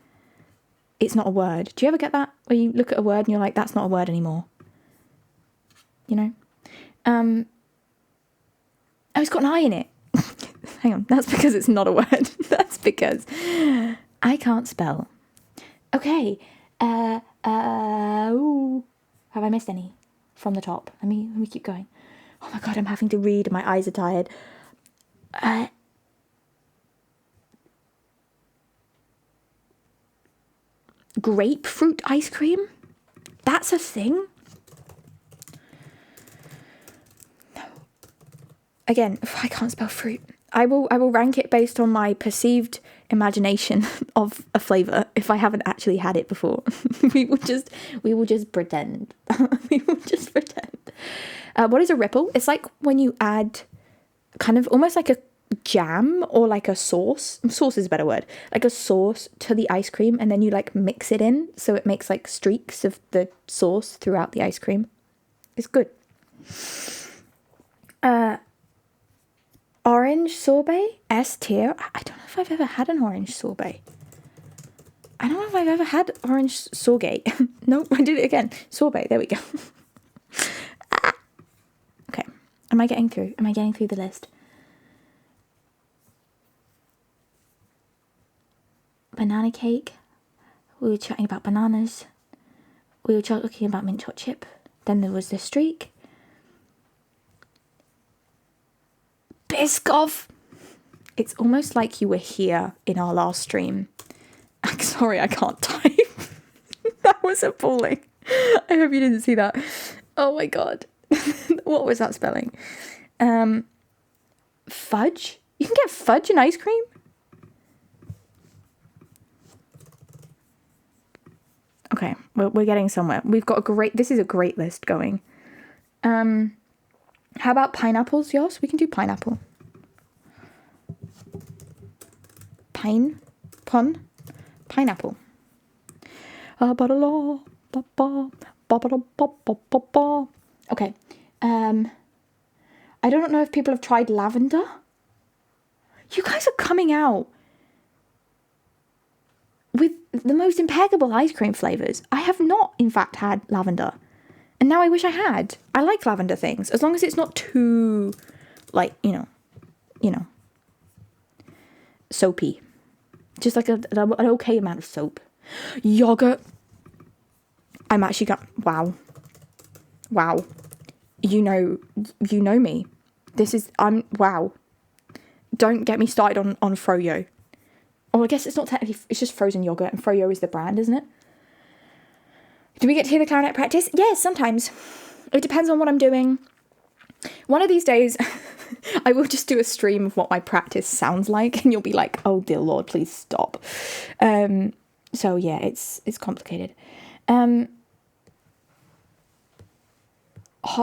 Speaker 1: it's not a word. Do you ever get that? Where you look at a word and you're like, that's not a word anymore. You know? Oh, it's got an I in it. Hang on. That's because it's not a word. That's because I can't spell. Okay. Ooh. Have I missed any from the top? Let me keep going. Oh my God, I'm having to read. My eyes are tired. Grapefruit ice cream? That's a thing? No. Again, I can't spell fruit. I will rank it based on my perceived imagination of a flavour if I haven't actually had it before. we will just pretend. We will just pretend. What is a ripple? It's like when you add kind of almost like a jam or like a sauce. Sauce is a better word. Like a sauce to the ice cream, and then you like mix it in so it makes like streaks of the sauce throughout the ice cream. It's good. Orange sorbet, S tier. I don't know if I've ever had an orange sorbet. I don't know if I've ever had orange sorbet. Nope, I did it again. Sorbet, there we go. Okay, am I getting through? Am I getting through the list? Banana cake. We were chatting about bananas. We were talking about mint chocolate chip. Then there was the streak. Biscoff. It's almost like you were here in our last stream. I'm sorry, I can't type. That was appalling. I hope you didn't see that. Oh my God. What was that spelling? Fudge? You can get fudge in ice cream? Okay, we're getting somewhere. We've got this is a great list going. How about pineapples, Yoss? We can do pineapple. Pineapple. Okay. I don't know if people have tried lavender. You guys are coming out with the most impeccable ice cream flavours. I have not, in fact, had lavender. And now I wish I had. I like lavender things, as long as it's not too, like, you know, soapy. Just like an okay amount of soap. Yogurt. I'm actually wow. You know me. Wow. Don't get me started on Froyo. Oh, I guess it's not technically, it's just frozen yogurt, and Froyo is the brand, isn't it? Do we get to hear the clarinet practice? Yes, sometimes. It depends on what I'm doing. One of these days, I will just do a stream of what my practice sounds like, and you'll be like, oh dear Lord, please stop. So yeah, it's complicated. Hot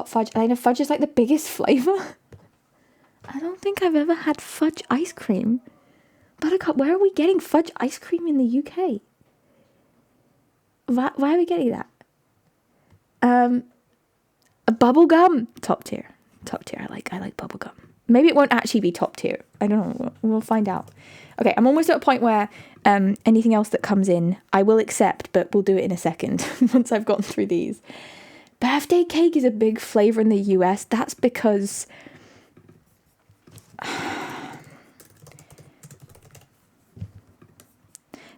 Speaker 1: fudge. Elena, fudge is like the biggest flavour. I don't think I've ever had fudge ice cream. Buttercup, where are we getting fudge ice cream in the UK? Why are we getting that? A bubble gum. Top tier. I like bubble gum. Maybe it won't actually be top tier. I don't know. We'll find out. Okay, I'm almost at a point where anything else that comes in, I will accept, but we'll do it in a second once I've gotten through these. Birthday cake is a big flavour in the US. That's because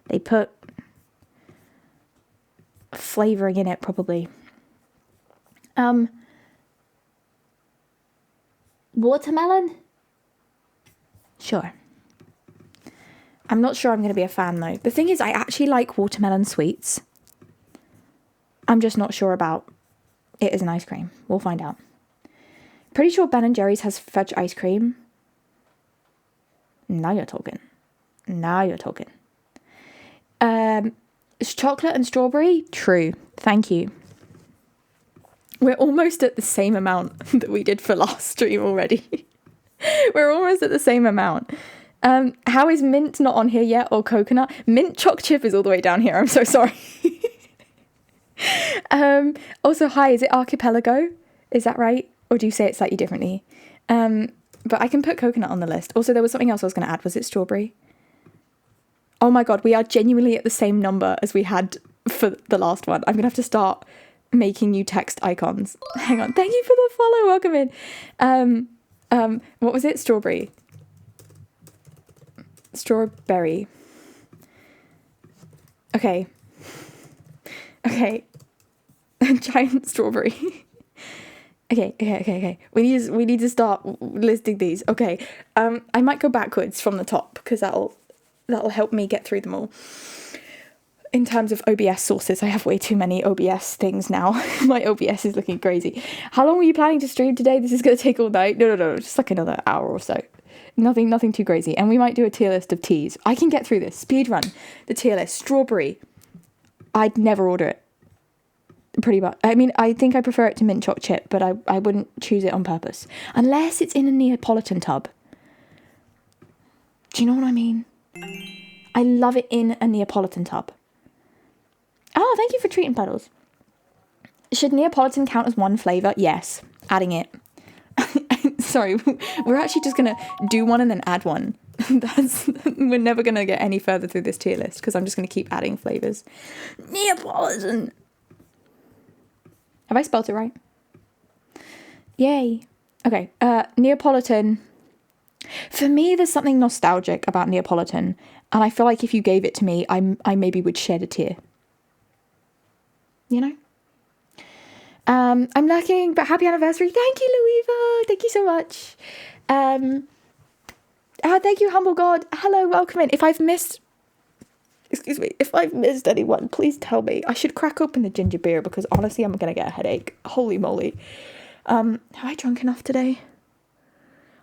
Speaker 1: they put flavouring in it, probably. Watermelon? Sure. I'm not sure I'm going to be a fan though. The thing is, I actually like watermelon sweets. I'm just not sure about it as an ice cream. We'll find out. Pretty sure Ben & Jerry's has fudge ice cream. Now you're talking. Now you're talking. It's chocolate and strawberry? True. Thank you. We're almost at the same amount that we did for last stream already. We're almost at the same amount. How is mint not on here yet, or coconut? Mint choc chip is all the way down here. I'm so sorry. Also, hi, is it archipelago? Is that right? Or do you say it slightly differently? But I can put coconut on the list. Also, there was something else I was going to add. Was it strawberry? Oh my God, we are genuinely at the same number as we had for the last one. I'm going to have to start making new text icons. Hang on. Thank you for the follow. Welcome in. What was it? Strawberry. Strawberry. Okay. Giant strawberry. Okay. We need to start listing these. Okay. I might go backwards from the top because that'll help me get through them all. In terms of OBS sources, I have way too many OBS things now. My OBS is looking crazy. How long were you planning to stream today? This is going to take all night. No, just like another hour or so. Nothing too crazy. And we might do a tier list of teas. I can get through this. Speed run. The tier list. Strawberry. I'd never order it. Pretty much. I mean, I think I prefer it to mint choc chip, but I wouldn't choose it on purpose. Unless it's in a Neapolitan tub. Do you know what I mean? I love it in a Neapolitan tub. Oh, thank you for treating puddles. Should Neapolitan count as one flavour? Yes. Adding it. Sorry, we're actually just going to do one and then add one. We're never going to get any further through this tier list because I'm just going to keep adding flavours. Neapolitan. Have I spelled it right? Yay. Okay, Neapolitan. For me, there's something nostalgic about Neapolitan. And I feel like if you gave it to me, I maybe would shed a tear. You know? I'm lacking, but happy anniversary. Thank you, Louisa. Thank you so much. Thank you, humble God. Hello, welcome in. If I've missed anyone, please tell me. I should crack open the ginger beer because honestly, I'm going to get a headache. Holy moly. Have I drunk enough today?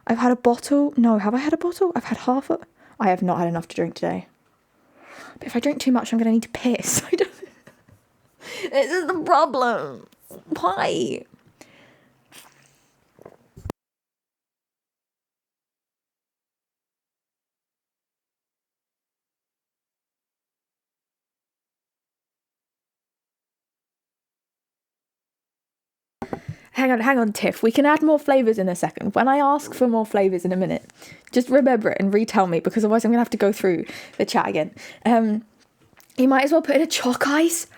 Speaker 1: I've had a bottle. No, have I had a bottle? I've had half a... I have not had enough to drink today. But if I drink too much, I'm going to need to piss. I don't... This is the problem. Why? Hang on, Tiff. We can add more flavours in a second. When I ask for more flavours in a minute, just remember it and retell me because otherwise I'm going to have to go through the chat again. You might as well put in a chalk ice.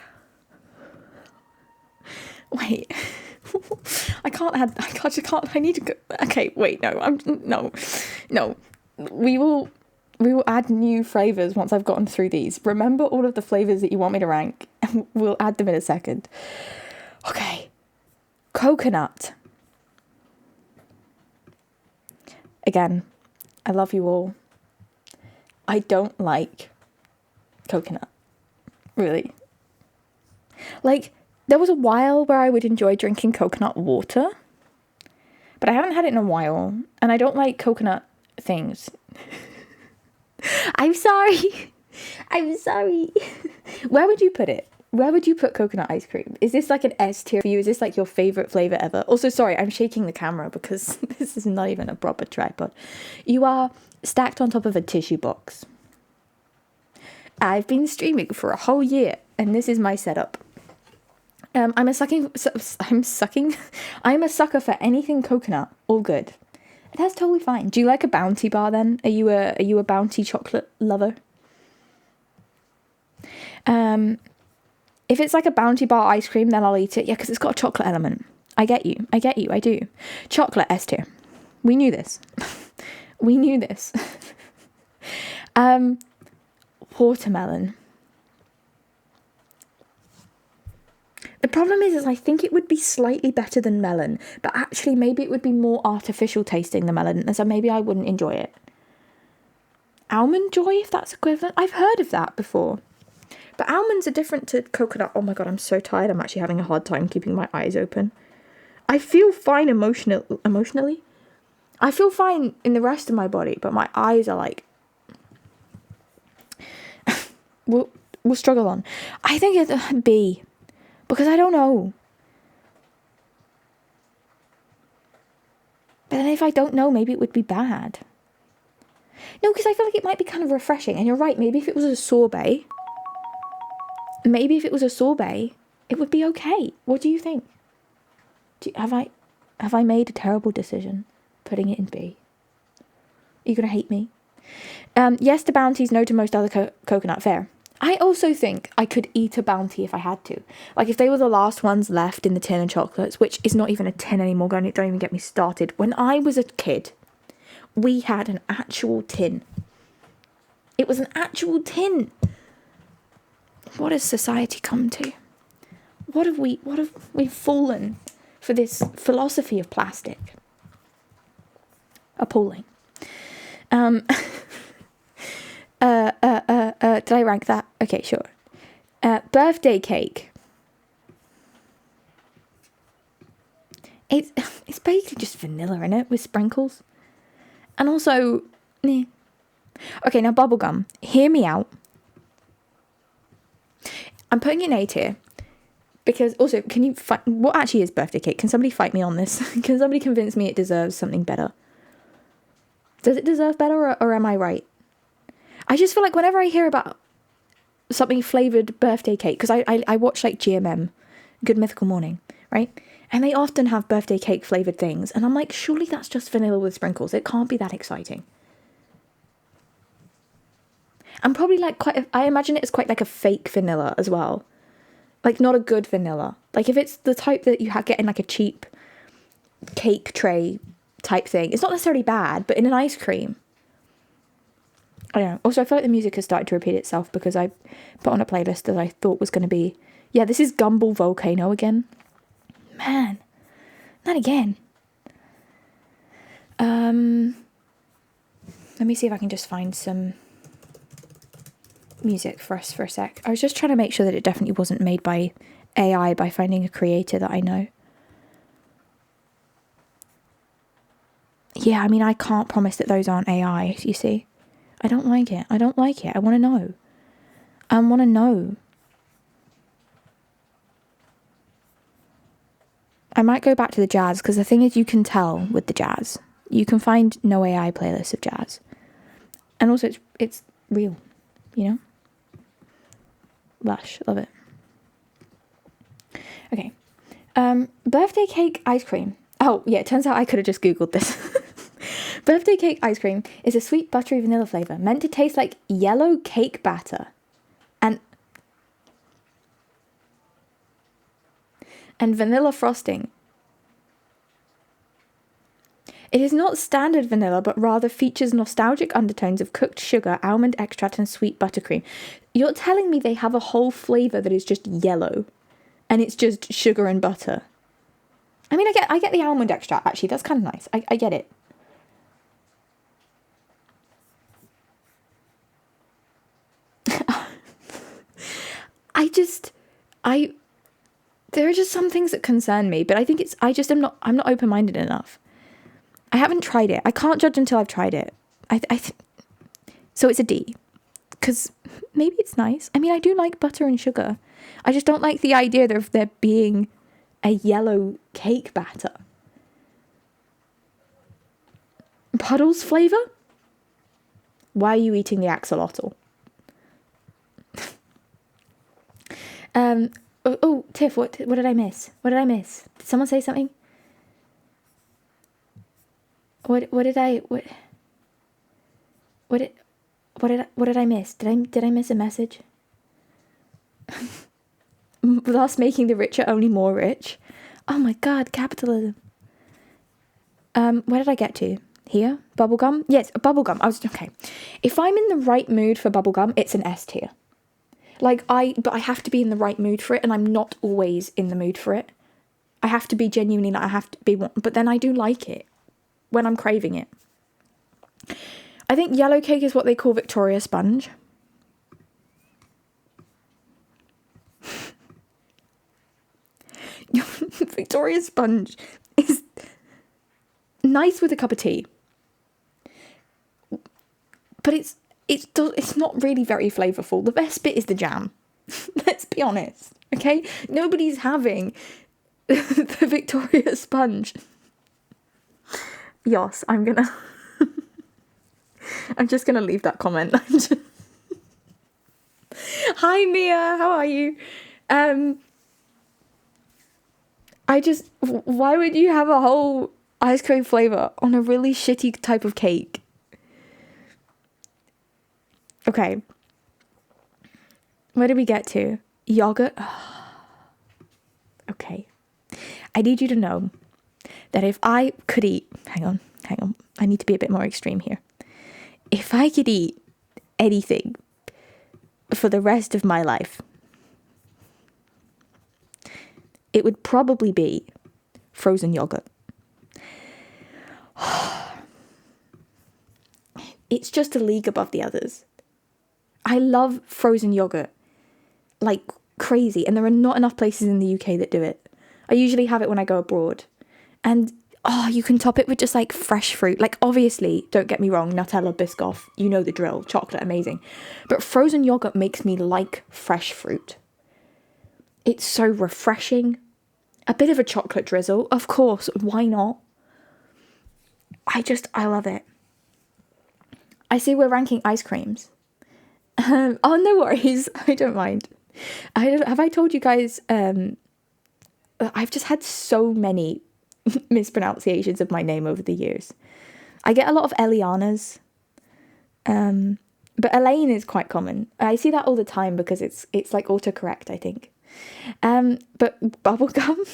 Speaker 1: Wait. I need to go. Okay, wait, no. We will add new flavours once I've gotten through these. Remember all of the flavours that you want me to rank, and we'll add them in a second. Okay. Coconut. Again, I love you all. I don't like coconut. Really. Like, there was a while where I would enjoy drinking coconut water, but I haven't had it in a while, and I don't like coconut things. I'm sorry. Where would you put it? Where would you put coconut ice cream? Is this like an S tier for you? Is this like your favourite flavour ever? Also, sorry, I'm shaking the camera because this is not even a proper tripod. You are stacked on top of a tissue box. I've been streaming for a whole year, and this is my setup. I'm a sucker for anything coconut. All good. That's totally fine. Do you like a Bounty bar then? Are you a Bounty chocolate lover? If it's like a Bounty bar ice cream, then I'll eat it. Yeah, because it's got a chocolate element. I get you. I do. Chocolate S tier. We knew this. Watermelon. problem is I think it would be slightly better than melon, but actually maybe it would be more artificial tasting than melon, and so maybe I wouldn't enjoy it. Almond Joy, if that's equivalent. I've heard of that before. But almonds are different to coconut. Oh my god, I'm so tired. I'm actually having a hard time keeping my eyes open. I feel fine emotionally. I feel fine in the rest of my body, but my eyes are like... we'll struggle on. I think it's a B. Because I don't know. But then if I don't know, maybe it would be bad. No, because I feel like it might be kind of refreshing. And you're right, maybe if it was a sorbet... Maybe if it was a sorbet, it would be okay. What do you think? Have I made a terrible decision putting it in B? Are you going to hate me? Yes to bounties, no to most other coconut. Fair. I also think I could eat a bounty if I had to. Like if they were the last ones left in the tin of chocolates, which is not even a tin anymore. Don't even get me started. When I was a kid, we had an actual tin. It was an actual tin. What has society come to? What have we fallen for this philosophy of plastic? Appalling. Did I rank that? Okay, sure. Birthday cake. It's basically just vanilla in it with sprinkles. And also, okay, now bubblegum. Hear me out. I'm putting it in A tier because also, can you fight? What actually is birthday cake? Can somebody fight me on this? Can somebody convince me it deserves something better? Does it deserve better or am I right? I just feel like whenever I hear about something flavoured birthday cake, because I watch like GMM, Good Mythical Morning, right? And they often have birthday cake flavoured things. And I'm like, surely that's just vanilla with sprinkles. It can't be that exciting. And probably like I imagine it as quite like a fake vanilla as well. Like not a good vanilla. Like if it's the type that you get in like a cheap cake tray type thing. It's not necessarily bad, but in an ice cream. I don't know. Also, I feel like the music has started to repeat itself because I put on a playlist that I thought was going to be... Yeah, this is Gumball Volcano again. Man. Not again. Let me see if I can just find some music for us for a sec. I was just trying to make sure that it definitely wasn't made by AI by finding a creator that I know. Yeah, I mean, I can't promise that those aren't AI, you see. I don't like it. I don't like it. I want to know. I want to know. I might go back to the jazz, because the thing is you can tell with the jazz. You can find no AI playlists of jazz. And also it's real, you know? Lush. Love it. Okay. Birthday cake ice cream. Oh, yeah, it turns out I could have just Googled this. Birthday cake ice cream is a sweet buttery vanilla flavour meant to taste like yellow cake batter and vanilla frosting. It is not standard vanilla, but rather features nostalgic undertones of cooked sugar, almond extract, and sweet buttercream. You're telling me they have a whole flavour that is just yellow, and it's just sugar and butter. I mean, I get the almond extract, actually. That's kind of nice. I get it. There are just some things that concern me, but I think I'm not open-minded enough. I haven't tried it. I can't judge until I've tried it. So it's a D. Because maybe it's nice. I mean, I do like butter and sugar. I just don't like the idea of there being a yellow cake batter. Puddles flavour? Why are you eating the axolotl? Oh, Tiff, what did I miss? What did I miss? Did someone say something? What did I miss? Did I miss a message? Thus making the richer only more rich. Oh my god, capitalism. Where did I get to? Here? Bubblegum? Yes, bubblegum. Okay. If I'm in the right mood for bubblegum, it's an S tier. But I have to be in the right mood for it, and I'm not always in the mood for it. I have to be genuinely, like, I have to be, but then I do like it when I'm craving it. I think yellow cake is what they call Victoria sponge. Victoria sponge is nice with a cup of tea, but it's not really very flavourful. The best bit is the jam. Let's be honest, okay? Nobody's having the Victoria sponge. Yes, I'm just gonna leave that comment. Hi Mia, how are you? Why would you have a whole ice cream flavour on a really shitty type of cake? Okay. Where did we get to? Yogurt? Okay. I need you to know that if I could eat... Hang on. I need to be a bit more extreme here. If I could eat anything for the rest of my life, it would probably be frozen yogurt. It's just a league above the others. I love frozen yogurt like crazy, and there are not enough places in the UK that do it. I usually have it when I go abroad. And you can top it with just like fresh fruit. Like, obviously, don't get me wrong, Nutella, Biscoff, you know the drill, chocolate, amazing. But frozen yogurt makes me like fresh fruit. It's so refreshing. A bit of a chocolate drizzle, of course, why not? I love it. I see we're ranking ice creams. Oh, no worries, I don't mind. Have I told you guys, I've just had so many mispronunciations of my name over the years. I get a lot of Elianas, but Elaine is quite common. I see that all the time because it's like autocorrect, I think. But bubblegum,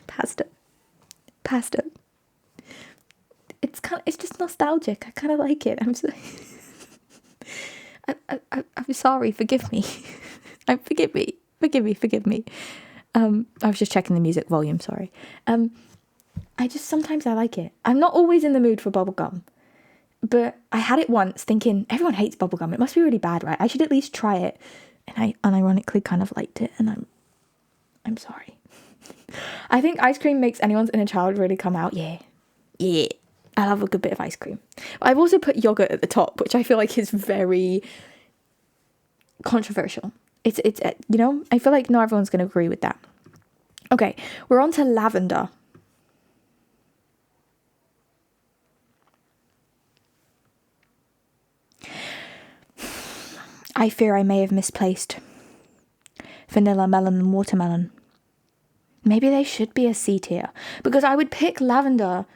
Speaker 1: pasta. It's just nostalgic. I kind of like it. I'm sorry. Forgive me. Forgive me. I was just checking the music volume. Sorry. Sometimes I like it. I'm not always in the mood for bubblegum. But I had it once thinking, everyone hates bubblegum. It must be really bad, right? I should at least try it. And I unironically kind of liked it. And I'm sorry. I think ice cream makes anyone's inner child really come out. Yeah. I love a good bit of ice cream. I've also put yogurt at the top, which I feel like is very controversial. It's I feel like not everyone's going to agree with that. Okay, we're on to lavender. I fear I may have misplaced vanilla, melon, and watermelon. Maybe they should be a C tier, because I would pick lavender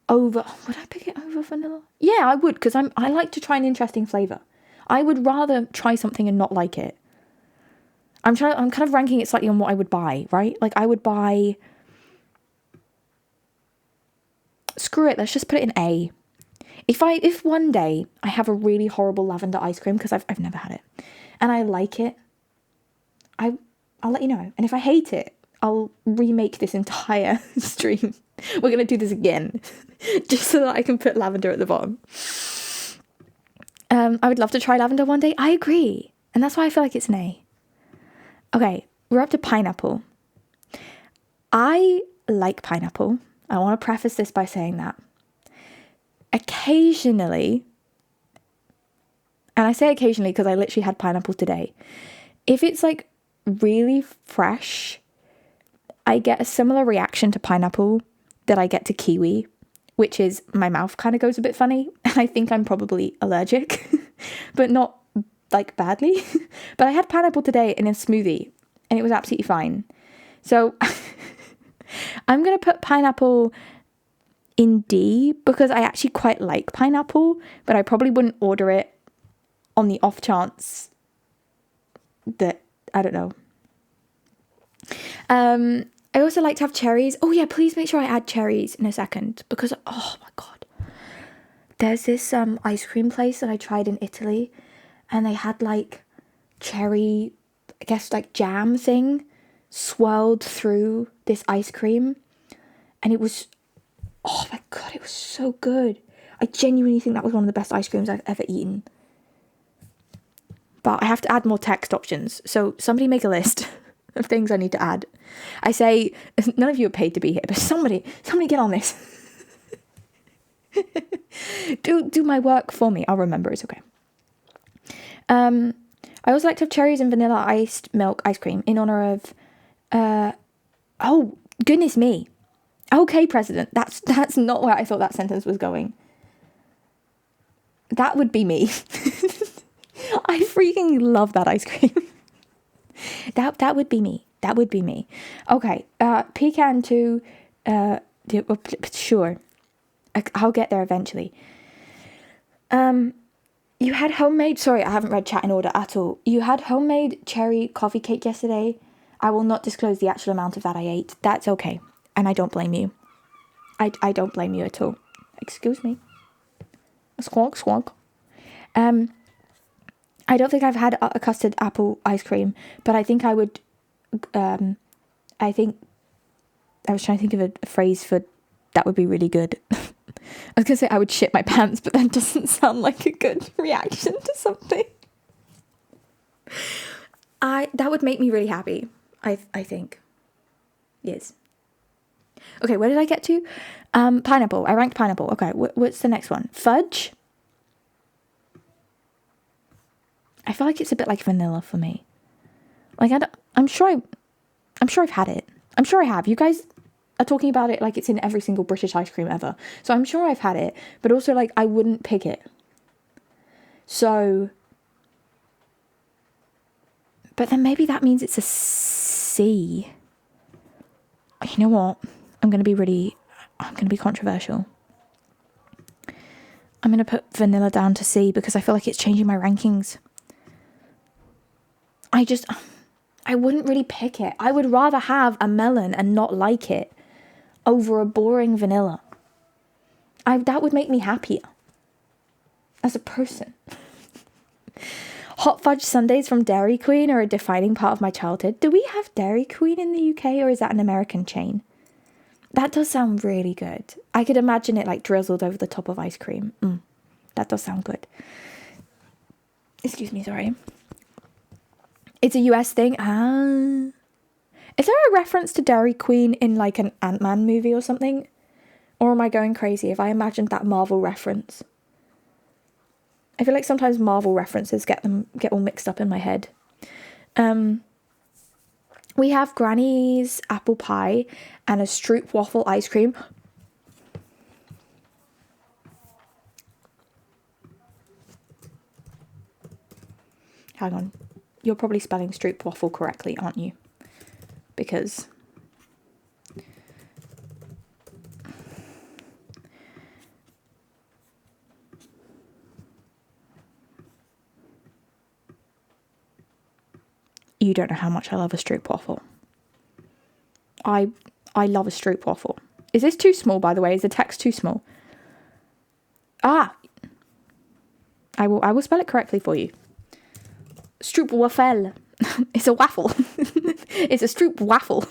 Speaker 1: over... Would I pick it over vanilla? Yeah, I would, because I like to try an interesting flavour. I would rather try something and not like it. I'm kind of ranking it slightly on what I would buy, right? Like, I would buy... Screw it, let's just put it in A. If one day I have a really horrible lavender ice cream, because I've never had it, and I like it, I'll let you know. And if I hate it, I'll remake this entire stream. We're going to do this again, just so that I can put lavender at the bottom. I would love to try lavender one day. I agree. And that's why I feel like it's an A. Okay, we're up to pineapple. I like pineapple. I want to preface this by saying that. Occasionally, and I say occasionally because I literally had pineapple today, if it's like really fresh, I get a similar reaction to pineapple that I get to kiwi, which is my mouth kind of goes a bit funny, and I think I'm probably allergic, but not like badly. But I had pineapple today in a smoothie, and it was absolutely fine. So I'm going to put pineapple in D, because I actually quite like pineapple, but I probably wouldn't order it on the off chance that, I don't know. I also like to have cherries. Oh yeah, please make sure I add cherries in a second, because oh my god, there's this ice cream place that I tried in Italy, and they had like cherry, I guess like jam thing swirled through this ice cream, and it was, oh my god, it was so good. I genuinely think that was one of the best ice creams I've ever eaten. But I have to add more text options, so somebody make a list of things I need to add. I say, none of you are paid to be here, but somebody get on this. do my work for me. I'll remember, it's okay. I also like to have cherries and vanilla iced milk ice cream in honor of, oh, goodness me. Okay, President, that's not where I thought that sentence was going. That would be me. I freaking love that ice cream. That would be me. That would be me. Okay, pecan to, sure. I'll get there eventually. You had homemade... Sorry, I haven't read chat in order at all. You had homemade cherry coffee cake yesterday. I will not disclose the actual amount of that I ate. That's okay. And I don't blame you. I don't blame you at all. Excuse me. Squawk, squawk. I don't think I've had a custard apple ice cream, but I think I would... I think... I was trying to think of a phrase for that would be really good. I was going to say I would shit my pants, but that doesn't sound like a good reaction to something. That would make me really happy, I think. Yes. Okay, where did I get to? Pineapple. I ranked pineapple. Okay, what's the next one? Fudge? I feel like it's a bit like vanilla for me. Like, I'm sure I've had it. I'm sure I have. You guys are talking about it like it's in every single British ice cream ever. So I'm sure I've had it, but also like I wouldn't pick it. So, but then maybe that means it's a C. You know what? I'm going to be controversial. I'm going to put vanilla down to C because I feel like it's changing my rankings. I wouldn't really pick it. I would rather have a melon and not like it over a boring vanilla. That would make me happier as a person. Hot fudge sundaes from Dairy Queen are a defining part of my childhood. Do we have Dairy Queen in the UK, or is that an American chain? That does sound really good. I could imagine it like drizzled over the top of ice cream. That does sound good. Excuse me, sorry. It's a US thing. Is there a reference to Dairy Queen in like an Ant-Man movie or something? Or am I going crazy if I imagined that Marvel reference? I feel like sometimes Marvel references get all mixed up in my head. We have Granny's apple pie and a Stroop waffle ice cream. Hang on. You're probably spelling Stroop waffle correctly, aren't you? Because you don't know how much I love a Stroop waffle. I love a Stroop waffle. Is this too small, by the way? Is the text too small? I will spell it correctly for you. Stroop waffle. It's a waffle. It's a Stroop waffle.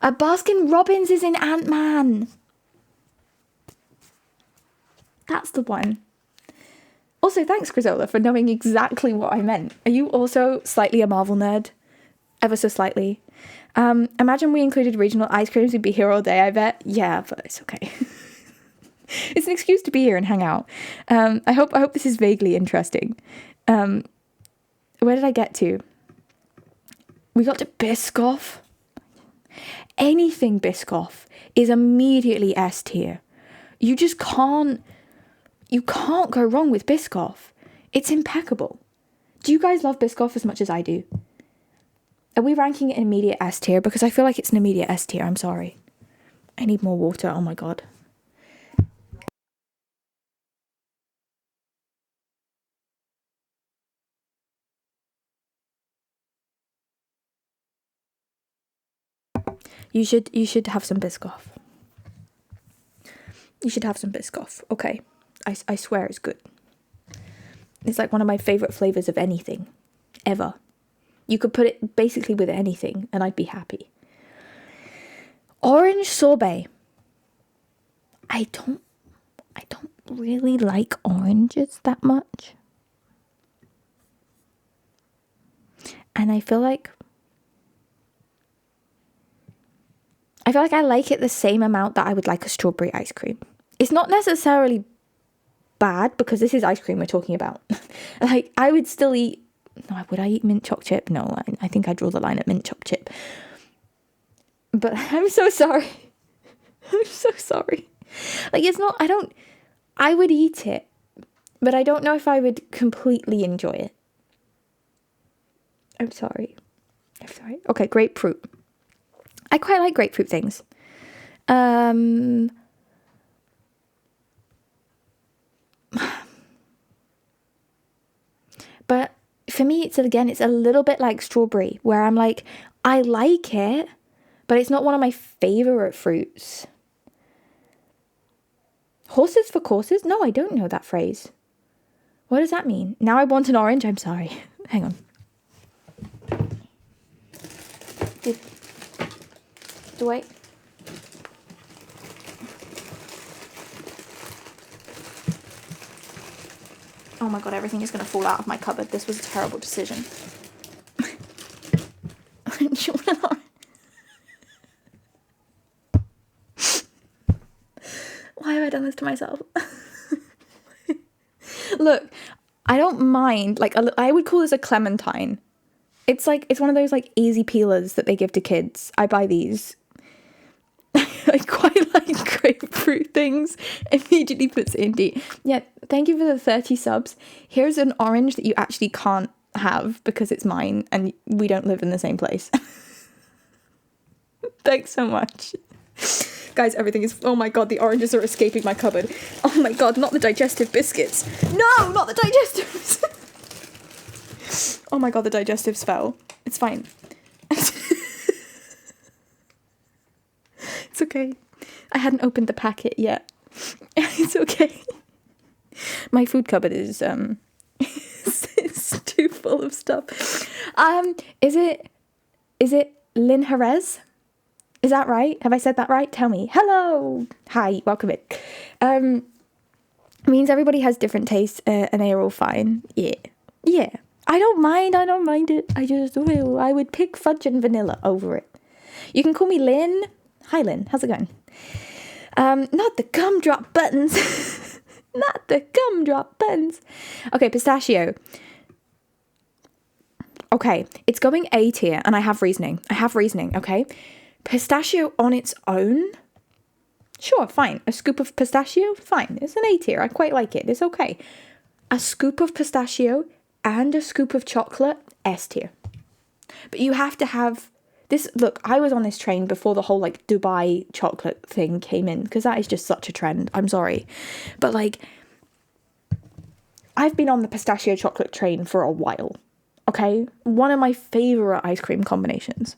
Speaker 1: A Baskin Robbins is in Ant-Man. That's the one. Also, thanks, Grisola, for knowing exactly what I meant. Are you also slightly a Marvel nerd? Ever so slightly. Imagine we included regional ice creams. We'd be here all day, I bet. Yeah, but it's okay. It's an excuse to be here and hang out. I hope this is vaguely interesting. Where did I get to? We got to Biscoff. Anything Biscoff is immediately S tier. You just can't go wrong with Biscoff. It's impeccable. Do you guys love Biscoff as much as I do? Are we ranking it in immediate S tier? Because I feel like it's an immediate S tier. I'm sorry. I need more water. Oh my god. You should have some Biscoff. You should have some Biscoff. Okay. I swear it's good. It's like one of my favourite flavours of anything. Ever. You could put it basically with anything and I'd be happy. Orange sorbet. I don't really like oranges that much. And I feel like I like it the same amount that I would like a strawberry ice cream. It's not necessarily bad because this is ice cream we're talking about. Like, I would still eat... No, would I eat mint choc chip? No, I think I draw the line at mint choc chip. But I'm so sorry. I'm so sorry. Like, it's not... I would eat it, but I don't know if I would completely enjoy it. I'm sorry. Okay, grapefruit. I quite like grapefruit things. But for me, it's a little bit like strawberry, where I'm like, I like it, but it's not one of my favourite fruits. Horses for courses? No, I don't know that phrase. What does that mean? Now I want an orange. I'm sorry. Hang on. Do I... Oh my god, everything is going to fall out of my cupboard. This was a terrible decision. Why have I done this to myself? Look, I don't mind. Like, I would call this a clementine. It's one of those like easy peelers that they give to kids. I buy these. I quite like grapefruit things. Immediately puts Indy. Yeah, thank you for the 30 subs. Here's an orange that you actually can't have because it's mine and we don't live in the same place. Thanks so much. Guys, everything is... Oh my god, the oranges are escaping my cupboard. Oh my god, not the digestive biscuits. No, not the digestives. Oh my god, the digestives fell. It's fine. It's okay. I hadn't opened the packet yet. It's okay. My food cupboard is it's too full of stuff. Is it Lynn Jerez? Is that right? Have I said that right? Tell me. Hello. Hi, welcome in. Means everybody has different tastes and they are all fine. Yeah. I don't mind it. I would pick fudge and vanilla over it. You can call me Lynn. Hi Lynn, how's it going? Not the gumdrop buttons. Not the gumdrop buttons. Okay, pistachio. Okay, it's going A tier and I have reasoning, okay? Pistachio on its own, sure, fine. A scoop of pistachio, fine. It's an A tier, I quite like it, it's okay. A scoop of pistachio and a scoop of chocolate, S tier. But you have to have this. Look, I was on this train before the whole like Dubai chocolate thing came in because that is just such a trend. I'm sorry. But like, I've been on the pistachio chocolate train for a while. Okay? One of my favourite ice cream combinations.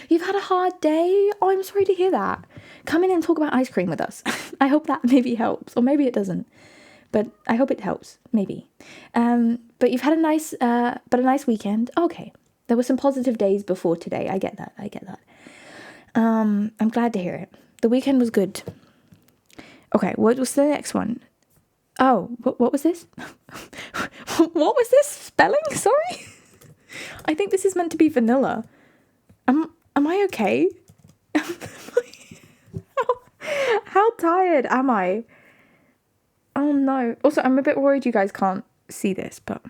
Speaker 1: You've had a hard day? Oh, I'm sorry to hear that. Come in and talk about ice cream with us. I hope that maybe helps. Or maybe it doesn't. But I hope it helps. Maybe. But you've had a nice weekend. Okay. There were some positive days before today. I get that. I'm glad to hear it. The weekend was good. Okay, what was the next one? Oh, what was this? What was this spelling? Sorry? I think this is meant to be vanilla. Am I okay? How tired am I? Oh no. Also, I'm a bit worried you guys can't see this, but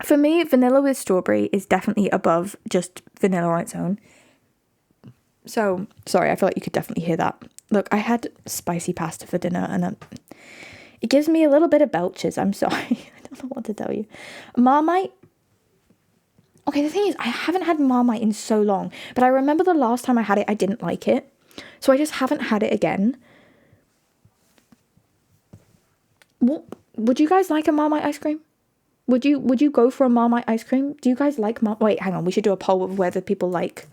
Speaker 1: for me, vanilla with strawberry is definitely above just vanilla on its own. So, sorry, I feel like you could definitely hear that. Look, I had spicy pasta for dinner and it gives me a little bit of belches. I'm sorry. I don't know what to tell you. Marmite. Okay, the thing is, I haven't had Marmite in so long, but I remember the last time I had it, I didn't like it. So I just haven't had it again. What would you guys like a Marmite ice cream? Would you go for a Marmite ice cream? Do you guys like Wait, hang on. We should do a poll of whether people like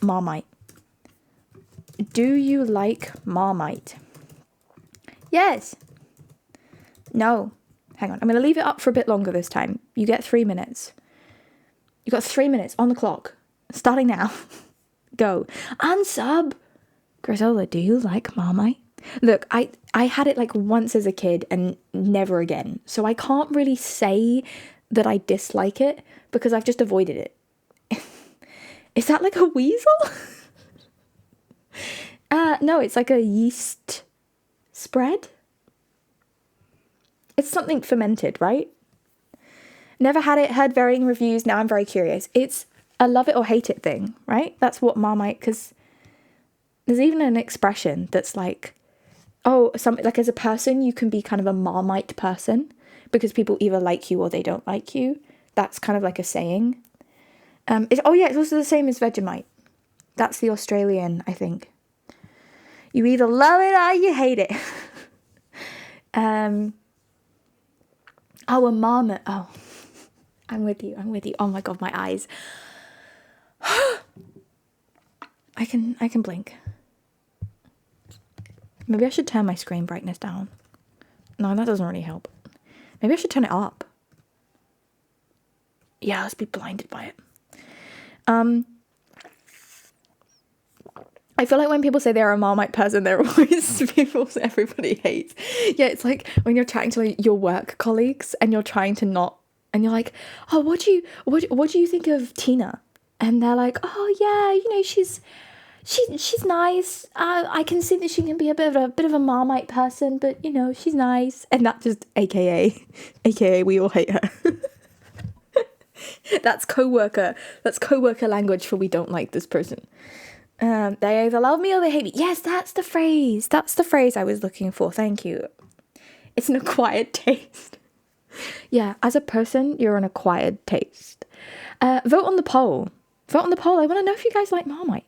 Speaker 1: Marmite. Do you like Marmite? Yes. No. Hang on. I'm going to leave it up for a bit longer this time. You get 3 minutes. You got 3 minutes on the clock. Starting now. Go. Unsub. Griselda, do you like Marmite? Look, I had it like once as a kid and never again. So I can't really say that I dislike it because I've just avoided it. Is that like a weasel? No, it's like a yeast spread. It's something fermented, right? Never had it, heard varying reviews. Now I'm very curious. It's a love it or hate it thing, right? That's what Marmite, because there's even an expression that's like, oh, like as a person, you can be kind of a Marmite person because people either like you or they don't like you. That's kind of like a saying. It's also the same as Vegemite. That's the Australian, I think. You either love it or you hate it. Oh, a marmot. Oh, I'm with you. Oh my God, my eyes. I can blink. Maybe I should turn my screen brightness down. No, that doesn't really help. Maybe I should turn it up. Yeah, let's be blinded by it. I feel like when people say they're a Marmite person, they're always people everybody hates. Yeah, it's like when you're chatting to like your work colleagues and you're trying to not, and you're like, oh, what do you think of Tina? And they're like, oh yeah, she's nice. I can see that she can be a bit of a Marmite person, but she's nice. And that just AKA we all hate her. That's coworker language for we don't like this person. They either love me or they hate me. Yes, that's the phrase I was looking for. Thank you. It's an acquired taste. Yeah, as a person, you're an acquired taste. Vote on the poll. I want to know if you guys like Marmite.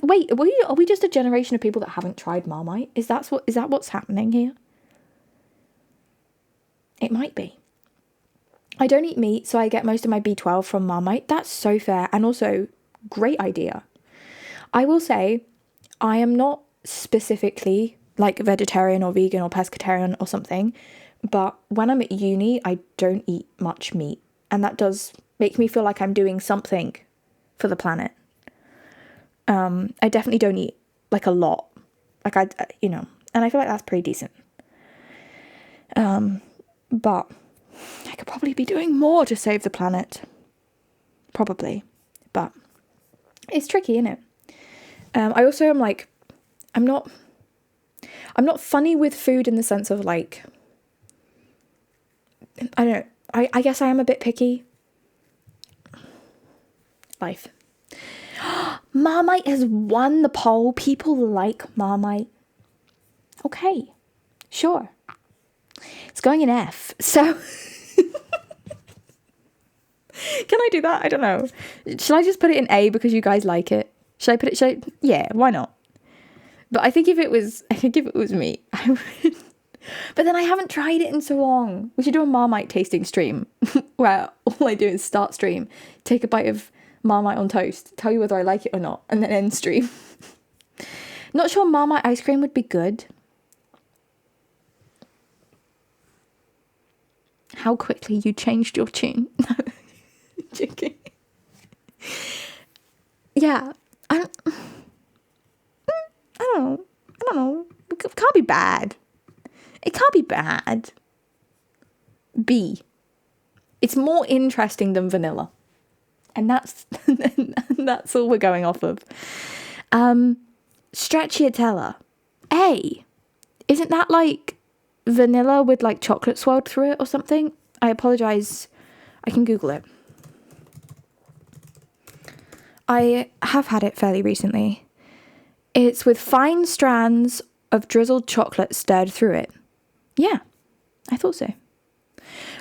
Speaker 1: Wait, are we just a generation of people that haven't tried Marmite? Is that what's happening here? It might be. I don't eat meat, so I get most of my B12 from Marmite. That's so fair. And also, great idea. I will say, I am not specifically like vegetarian or vegan or pescatarian or something, but when I'm at uni, I don't eat much meat. And that does make me feel like I'm doing something for the planet. I definitely don't eat like a lot. Like and I feel like that's pretty decent. But I could probably be doing more to save the planet. Probably. But it's tricky, isn't it? I also am like, I'm not funny with food in the sense of like, I don't know, I guess I am a bit picky. Life. Marmite has won the poll. People like Marmite. Okay, sure. It's going in F. So, can I do that? I don't know. Should I just put it in A because you guys like it? Yeah, why not? But I think if it was me, I would. But then I haven't tried it in so long. We should do a Marmite tasting stream where all I do is start stream, take a bite of Marmite on toast, tell you whether I like it or not, and then end stream. Not sure Marmite ice cream would be good. How quickly you changed your tune. Joking. Yeah. I don't know. It can't be bad. It can't be bad. B. It's more interesting than vanilla. And that's all we're going off of. Stracciatella. A. Isn't that like vanilla with like chocolate swirled through it or something? I apologise. I can Google it. I have had it fairly recently. It's with fine strands of drizzled chocolate stirred through it. Yeah, I thought so.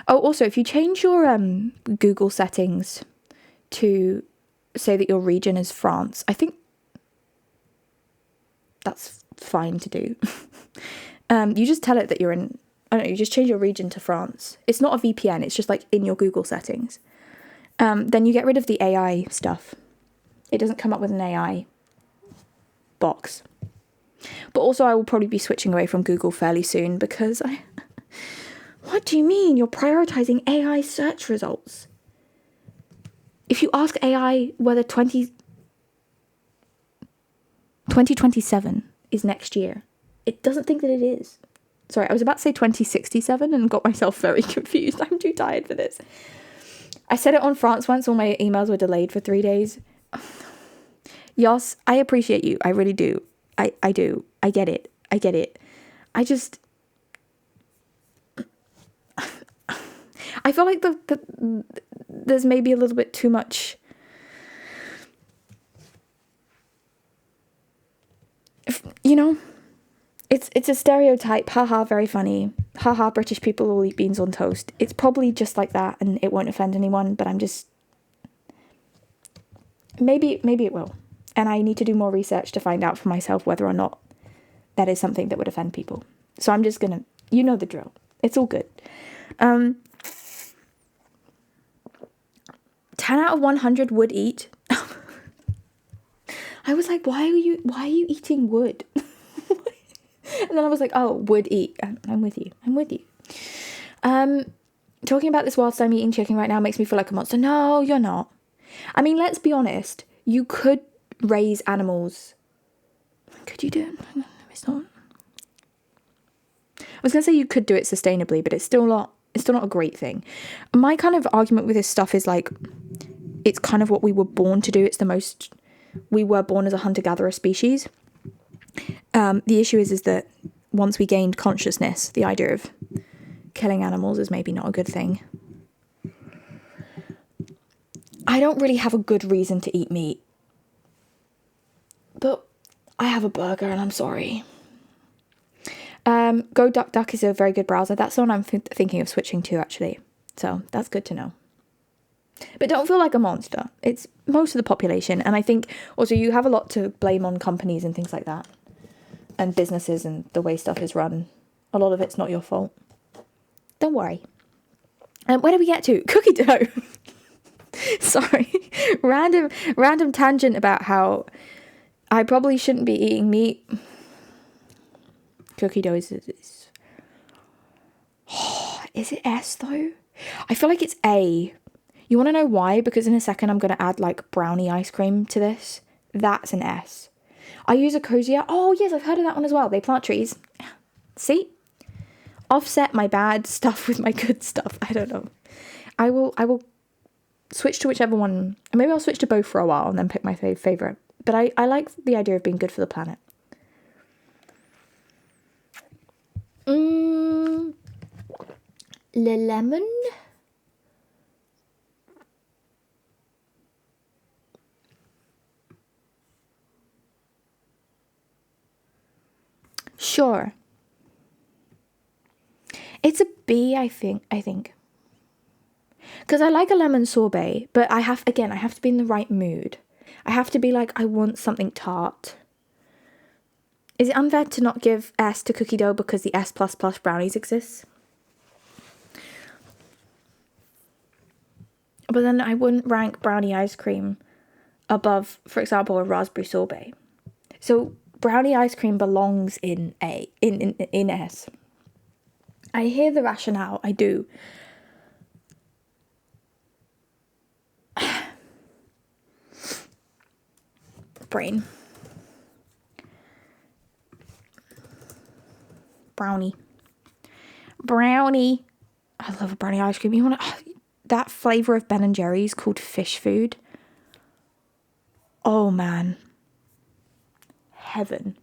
Speaker 1: Oh, also, if you change your Google settings to say that your region is France, I think that's fine to do. You just tell it that you're in, I don't know, you just change your region to France. It's not a VPN, it's just like in your Google settings. Then you get rid of the AI stuff. It doesn't come up with an AI box. But also I will probably be switching away from Google fairly soon because what do you mean you're prioritizing AI search results? If you ask AI whether 2027 is next year, it doesn't think that it is. Sorry, I was about to say 2067 and got myself very confused. I'm too tired for this. I said it on France once, all my emails were delayed for 3 days. Yos, I appreciate you. I really do. I do. I get it. I just... I feel like there's maybe a little bit too much... You know? It's a stereotype. Haha, very funny. Haha, British people will eat beans on toast. It's probably just like that and it won't offend anyone, but I'm just... Maybe it will. And I need to do more research to find out for myself whether or not that is something that would offend people. So I'm just gonna... You know the drill. It's all good. 10 out of 100 would eat. I was like, why are you eating wood? And then I was like, oh, would eat. I'm with you. Talking about this whilst I'm eating chicken right now makes me feel like a monster. No, you're not. I mean, let's be honest. You could raise animals. Could you do it? It's not. I was going to say you could do it sustainably, but it's still not a great thing. My kind of argument with this stuff is like, it's kind of what we were born to do. We were born as a hunter-gatherer species. The issue is that once we gained consciousness, the idea of killing animals is maybe not a good thing. I don't really have a good reason to eat meat. But I have a burger and I'm sorry. Go Duck Duck is a very good browser. That's the one I'm thinking of switching to, actually. So that's good to know. But don't feel like a monster. It's most of the population. And I think also you have a lot to blame on companies and things like that. And businesses and the way stuff is run. A lot of it's not your fault. Don't worry. Where did we get to? Cookie dough. Sorry. Random tangent about how I probably shouldn't be eating meat. Cookie dough is is it S though? I feel like it's A. You want to know why? Because in a second I'm going to add like brownie ice cream to this. That's an S. I use Ecosia. Oh yes, I've heard of that one as well. They plant trees. See? Offset my bad stuff with my good stuff. I don't know. I will switch to whichever one. Maybe I'll switch to both for a while and then pick my favourite. But I like the idea of being good for the planet. Le lemon? Sure. It's a B, I think. Because I like a lemon sorbet, but I have to be in the right mood. I have to be like, I want something tart. Is it unfair to not give S to cookie dough because the S++ brownies exists? But then I wouldn't rank brownie ice cream above, for example, a raspberry sorbet. So brownie ice cream belongs in in S. I hear the rationale, I do. Brain. Brownie. I love a brownie ice cream. You want that flavour of Ben & Jerry's called fish food. Oh man. Heaven.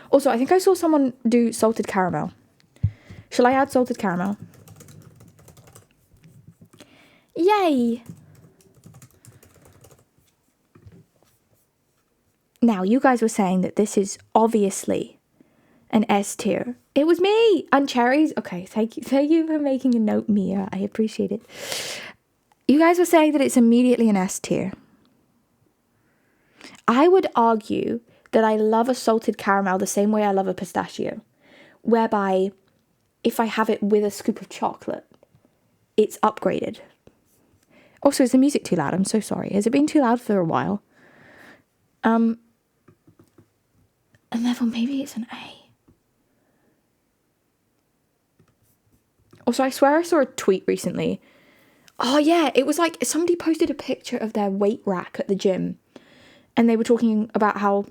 Speaker 1: Also, I think I saw someone do salted caramel. Shall I add salted caramel? Yay! Now, you guys were saying that this is obviously an S tier. It was me! And cherries? Okay, thank you. Thank you for making a note, Mia. I appreciate it. You guys were saying that it's immediately an S tier. I would argue that I love a salted caramel the same way I love a pistachio. Whereby, if I have it with a scoop of chocolate, it's upgraded. Also, is the music too loud? I'm so sorry. Has it been too loud for a while? And therefore maybe it's an A. Also, I swear I saw a tweet recently. Oh yeah, it was like somebody posted a picture of their weight rack at the gym. And they were talking about how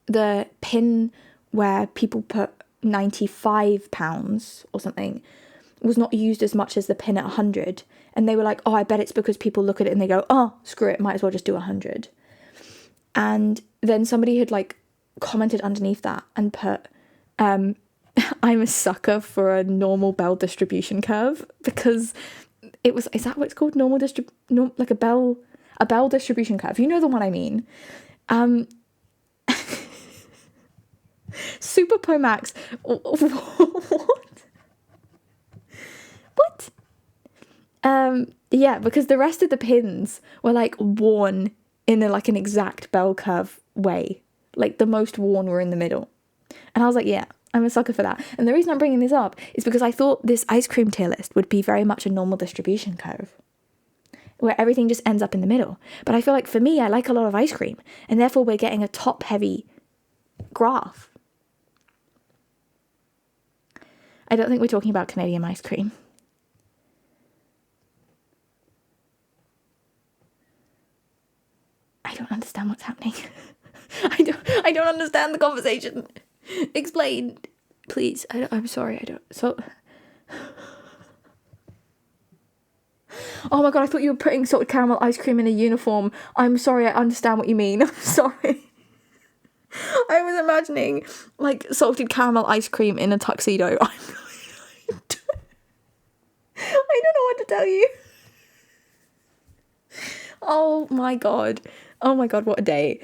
Speaker 1: the pin where people put 95 pounds or something was not used as much as the pin at 100. And they were like, oh, I bet it's because people look at it and they go, oh, screw it, might as well just do 100. And then somebody had like commented underneath that and put, I'm a sucker for a normal bell distribution curve, because it was, is that what it's called? Like a bell distribution curve. You know the one I mean. Super Pomax. What? Yeah, because the rest of the pins were like worn in like an exact bell curve way. Like the most worn were in the middle. And I was like, yeah, I'm a sucker for that. And the reason I'm bringing this up is because I thought this ice cream tier list would be very much a normal distribution curve, where everything just ends up in the middle. But I feel like for me, I like a lot of ice cream, and therefore we're getting a top-heavy graph. I don't think we're talking about Canadian ice cream. I don't understand what's happening. I don't understand the conversation. Explain, please. I'm sorry. So. Oh my god, I thought you were putting salted caramel ice cream in a uniform. I'm sorry, I understand what you mean. I'm sorry. I was imagining like salted caramel ice cream in a tuxedo. I don't know what to tell you. Oh my god, what a day.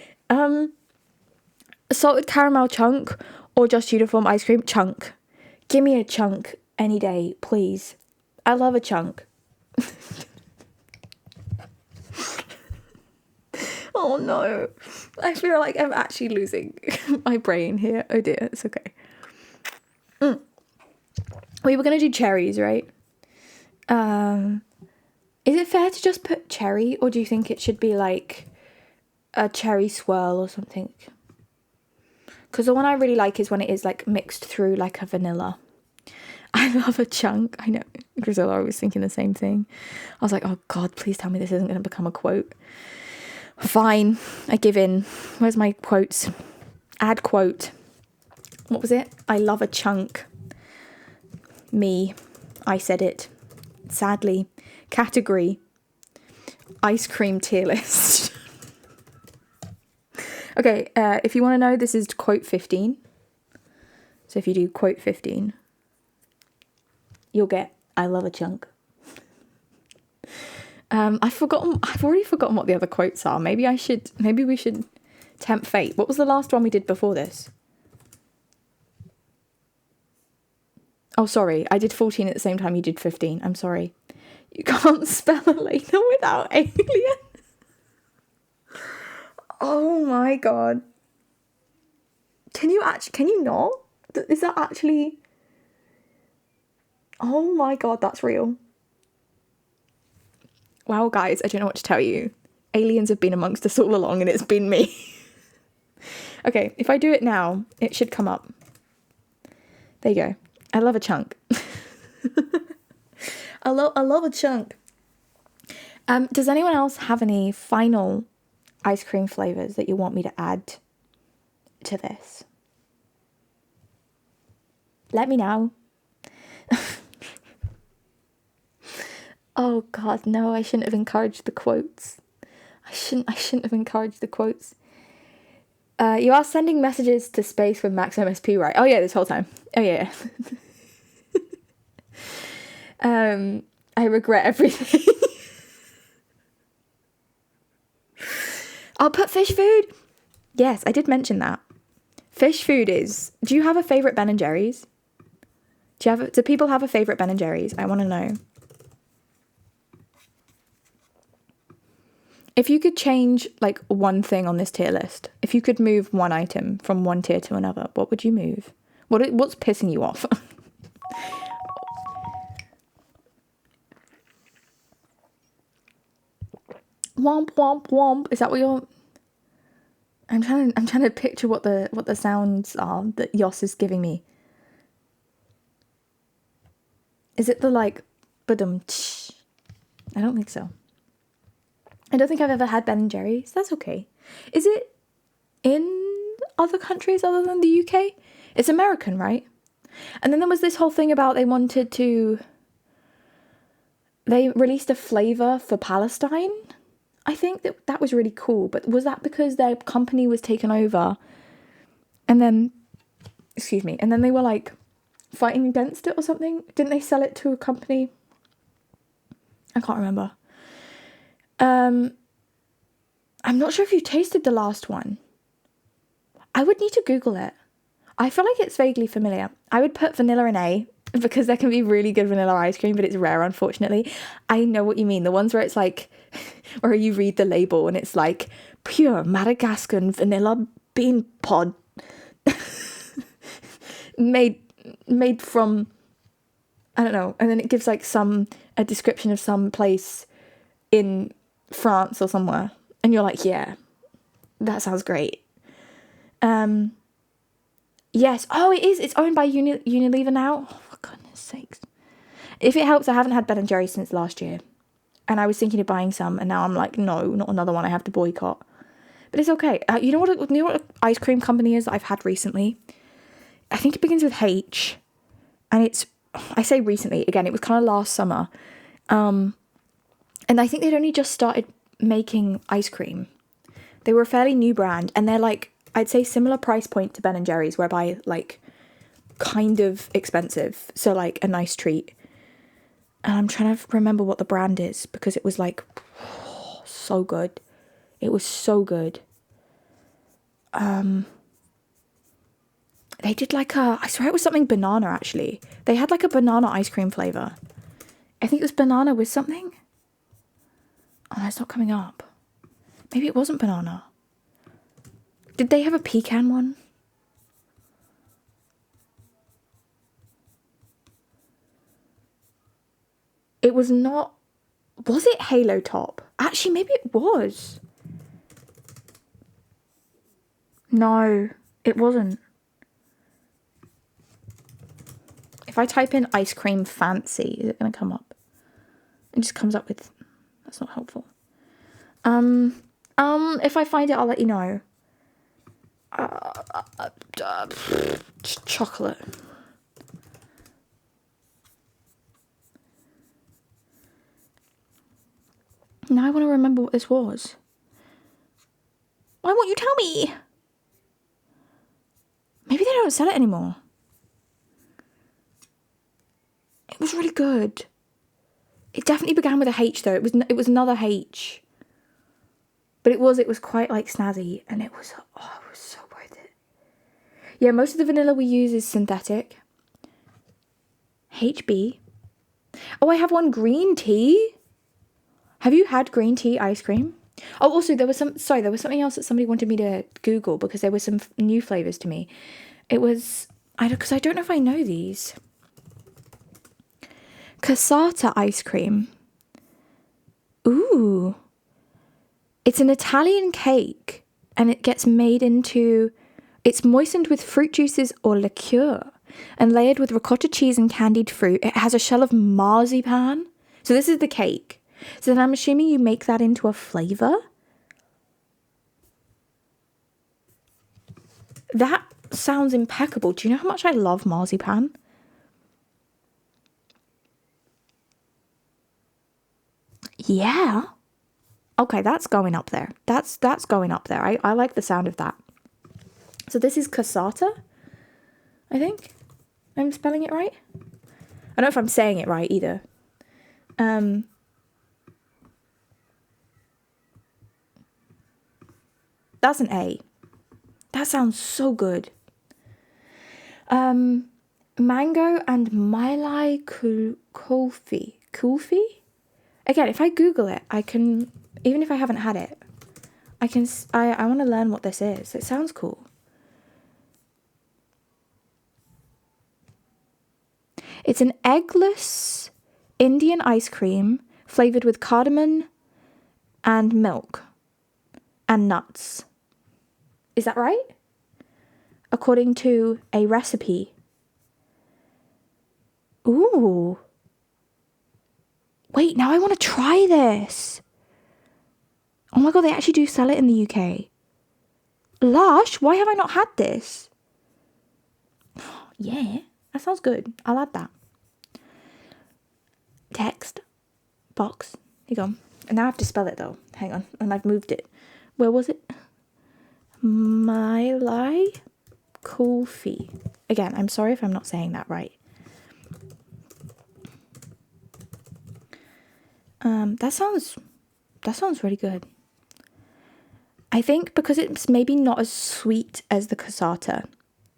Speaker 1: Salted caramel chunk or just uniform ice cream? Chunk. Give me a chunk any day, please. I love a chunk. Oh no, I feel like I'm actually losing my brain here. Oh dear, it's okay. We were gonna do cherries, right? Is it fair to just put cherry, or do you think it should be like a cherry swirl or something? Because the one I really like is when it is like mixed through like a vanilla. I love a chunk. I know, Grisella, I was thinking the same thing. I was like, oh god, please tell me this isn't going to become a quote. Fine, I give in. Where's my quotes? Add quote. What was it? I love a chunk. Me. I said it. Sadly. Category. Ice cream tier list. Okay, if you want to know, this is quote 15. So if you do quote 15, you'll get I love a chunk. I've already forgotten what the other quotes are. Maybe we should tempt fate. What was the last one we did before this? Oh, sorry. I did 14 at the same time you did 15. I'm sorry. You can't spell Elena without alien. Oh my god. Can you not? Is that actually... Oh my god, that's real. Wow, guys, I don't know what to tell you. Aliens have been amongst us all along and it's been me. Okay, if I do it now, it should come up. There you go. I love a chunk. I love a chunk. Does anyone else have any final ice cream flavours that you want me to add to this? Let me know. Oh god, no, I shouldn't have encouraged the quotes. I shouldn't have encouraged the quotes. You are sending messages to space with Max MSP, right? Oh yeah, this whole time. Oh yeah. I regret everything. I'll put fish food. Yes, I did mention that. Fish food is... Do you have a favourite Ben & Jerry's? Do people have a favourite Ben & Jerry's? I want to know. If you could change like one thing on this tier list, if you could move one item from one tier to another, what would you move? What's pissing you off? Womp, womp, womp. Is that what you're... I'm trying to picture what the sounds are that Yoss is giving me. Is it the like badum? I don't think so. I don't think I've ever had Ben and Jerry's. That's okay. Is it in other countries other than the UK? It's American, right? And then there was this whole thing about they released a flavour for Palestine. I think that was really cool. But was that because their company was taken over? And then they were like fighting against it or something? Didn't they sell it to a company? I can't remember. I'm not sure if you tasted the last one. I would need to Google it. I feel like it's vaguely familiar. I would put vanilla in A because there can be really good vanilla ice cream, but it's rare, unfortunately. I know what you mean. The ones where it's like, where you read the label and it's like pure Madagascar vanilla bean pod made from, I don't know. And then it gives like a description of some place in France or somewhere. And you're like, yeah, that sounds great. Yes. Oh, it is. It's owned by Unilever now. Oh, for goodness sakes. If it helps, I haven't had Ben & Jerry's since last year. And I was thinking of buying some, and now I'm like, no, not another one. I have to boycott. But it's okay. You know what ice cream company is that I've had recently? I think it begins with H. And it's, I say recently, again, it was kind of last summer. And I think they'd only just started making ice cream. They were a fairly new brand, and they're like, I'd say similar price point to Ben & Jerry's, whereby like kind of expensive. So like a nice treat. And I'm trying to remember what the brand is because it was like so good. It was so good. They did like I swear it was something banana actually. They had like a banana ice cream flavour. I think it was banana with something. Oh, no, it's not coming up. Maybe it wasn't banana. Did they have a pecan one? It was not... Was it Halo Top? Actually, maybe it was. No, it wasn't. If I type in ice cream fancy, is it going to come up? It just comes up with... That's not helpful. If I find it, I'll let you know. Chocolate. Now I want to remember what this was. Why won't you tell me? Maybe they don't sell it anymore. It was really good. It definitely began with a H though. It was another H. But it was quite like snazzy, and it was so worth it. Yeah, most of the vanilla we use is synthetic. HB. Oh, I have one green tea. Have you had green tea ice cream? Oh, also there was something else that somebody wanted me to Google because there were some new flavors to me. It was, because I don't know if I know these. Cassata ice cream. Ooh. It's an Italian cake and it gets made into, it's moistened with fruit juices or liqueur and layered with ricotta cheese and candied fruit. It has a shell of marzipan. So this is the cake. So then I'm assuming you make that into a flavour. That sounds impeccable. Do you know how much I love marzipan? Yeah. Okay, that's going up there. That's going up there. I like the sound of that. So this is cassata, I think. I'm spelling it right. I don't know if I'm saying it right either. That's an A. That sounds so good. Mango and Mailai Kulfi. Kulfi? Again, if I Google it, I can, even if I haven't had it, I want to learn what this is. It sounds cool. It's an eggless Indian ice cream flavoured with cardamom and milk and nuts. Is that right? According to a recipe. Ooh. Wait, now I want to try this. Oh my God, they actually do sell it in the UK. Lush, why have I not had this? Yeah, that sounds good. I'll add that. Text box. Here you go. And now I have to spell it though. Hang on. And I've moved it. Where was it? Mailai Kulfi. Again, I'm sorry if I'm not saying that right. That sounds really good. I think because it's maybe not as sweet as the cassata,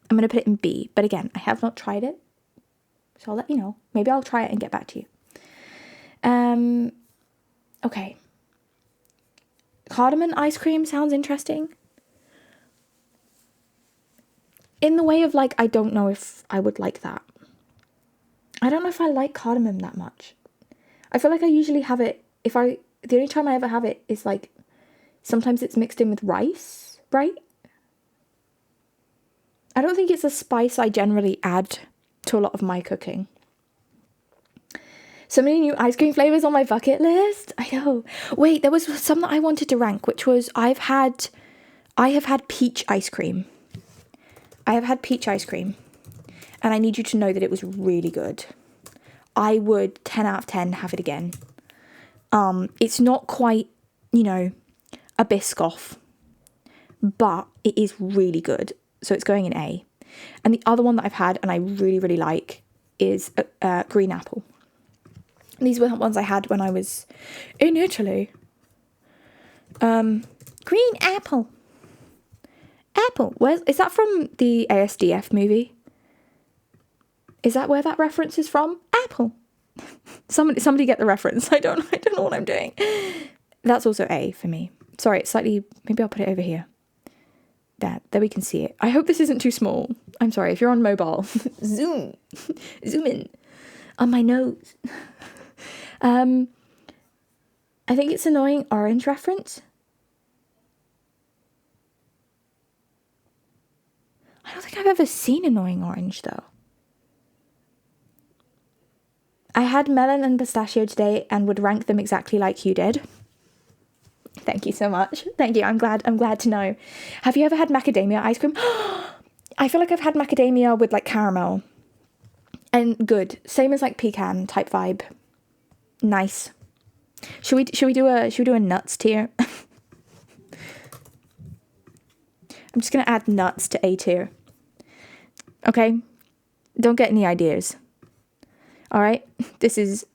Speaker 1: I'm going to put it in B. But again, I have not tried it. So I'll let you know. Maybe I'll try it and get back to you. Okay. Cardamom ice cream sounds interesting. In the way of like, I don't know if I would like that. I don't know if I like cardamom that much. I feel like I usually have it, the only time I ever have it is like, sometimes it's mixed in with rice, right? I don't think it's a spice I generally add to a lot of my cooking. So many new ice cream flavors on my bucket list. I know. Wait, there was some that I wanted to rank, which was I have had peach ice cream. I have had peach ice cream. And I need you to know that it was really good. I would 10 out of 10 have it again. It's not quite, a Biscoff, but it is really good. So it's going in A. And the other one that I've had and I really, really like is green apple. These were the ones I had when I was in Italy. Green apple. Apple. Is that from the ASDF movie? Is that where that reference is from? Apple. Somebody get the reference. I don't know what I'm doing. That's also A for me. Sorry, it's slightly, maybe I'll put it over here. There we can see it. I hope this isn't too small. I'm sorry, if you're on mobile, zoom in on my nose. I think it's Annoying Orange reference. I don't think I've ever seen Annoying Orange though. I had melon and pistachio today and would rank them exactly like you did. Thank you so much. Thank you. I'm glad to know. Have you ever had macadamia ice cream? I feel like I've had macadamia with like caramel. And good. Same as like pecan type vibe. Nice. Should we do a nuts tier? I'm just gonna add nuts to A tier. Okay? Don't get any ideas. Alright? This is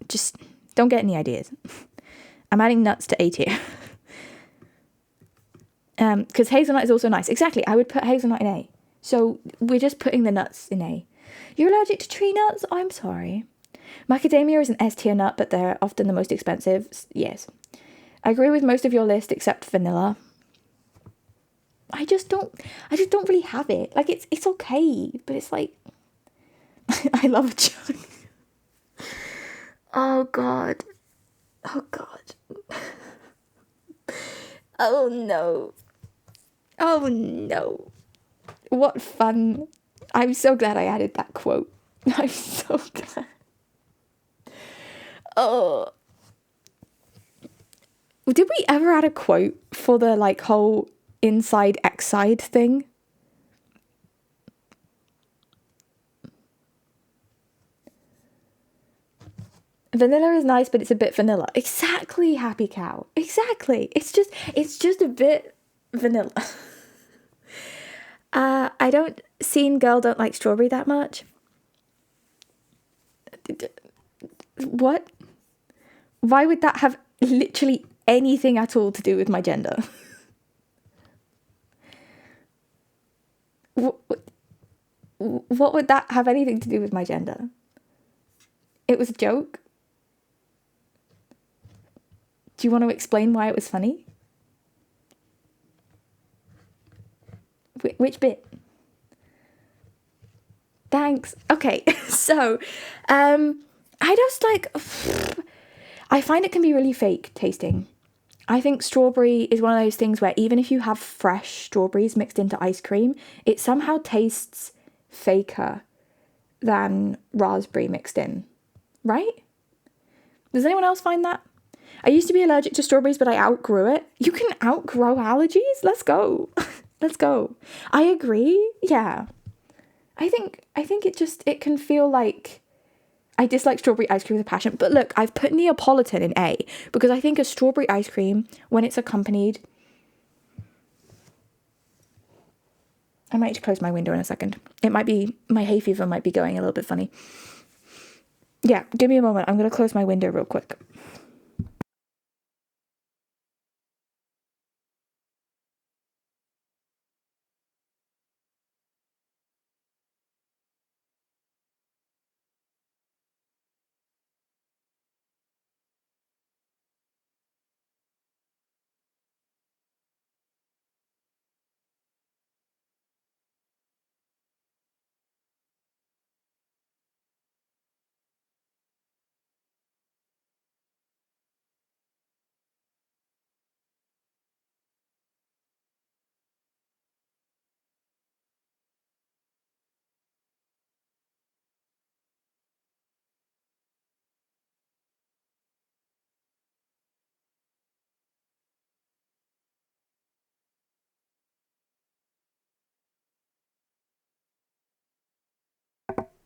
Speaker 1: just don't get any ideas. I'm adding nuts to A tier. Because hazelnut is also nice. Exactly, I would put hazelnut in A. So we're just putting the nuts in A. You're allergic to tree nuts? I'm sorry. Macadamia is an S tier nut, but they're often the most expensive. Yes. I agree with most of your list except vanilla. I just don't really have it. Like it's okay, but it's like I love a chug. Oh god. Oh god. Oh no. Oh no. What fun. I'm so glad I added that quote. I'm so glad. Oh. Did we ever add a quote for the like whole inside X-side thing? Vanilla is nice, but it's a bit vanilla. Exactly, Happy Cow. Exactly. It's just a bit vanilla. I don't seen girl don't like strawberry that much. What? Why would that have literally anything at all to do with my gender? What would that have anything to do with my gender? It was a joke? Do you want to explain why it was funny? Which bit? Thanks. Okay, so, I just like, I find it can be really fake tasting. I think strawberry is one of those things where even if you have fresh strawberries mixed into ice cream, it somehow tastes faker than raspberry mixed in, right? Does anyone else find that? I used to be allergic to strawberries, but I outgrew it. You can outgrow allergies? Let's go. Let's go. I agree. Yeah. I think it can feel like I dislike strawberry ice cream with a passion. But look, I've put Neapolitan in A because I think a strawberry ice cream, when it's accompanied... I might need to close my window in a second. It might be... My hay fever might be going a little bit funny. Yeah, give me a moment. I'm going to close my window real quick.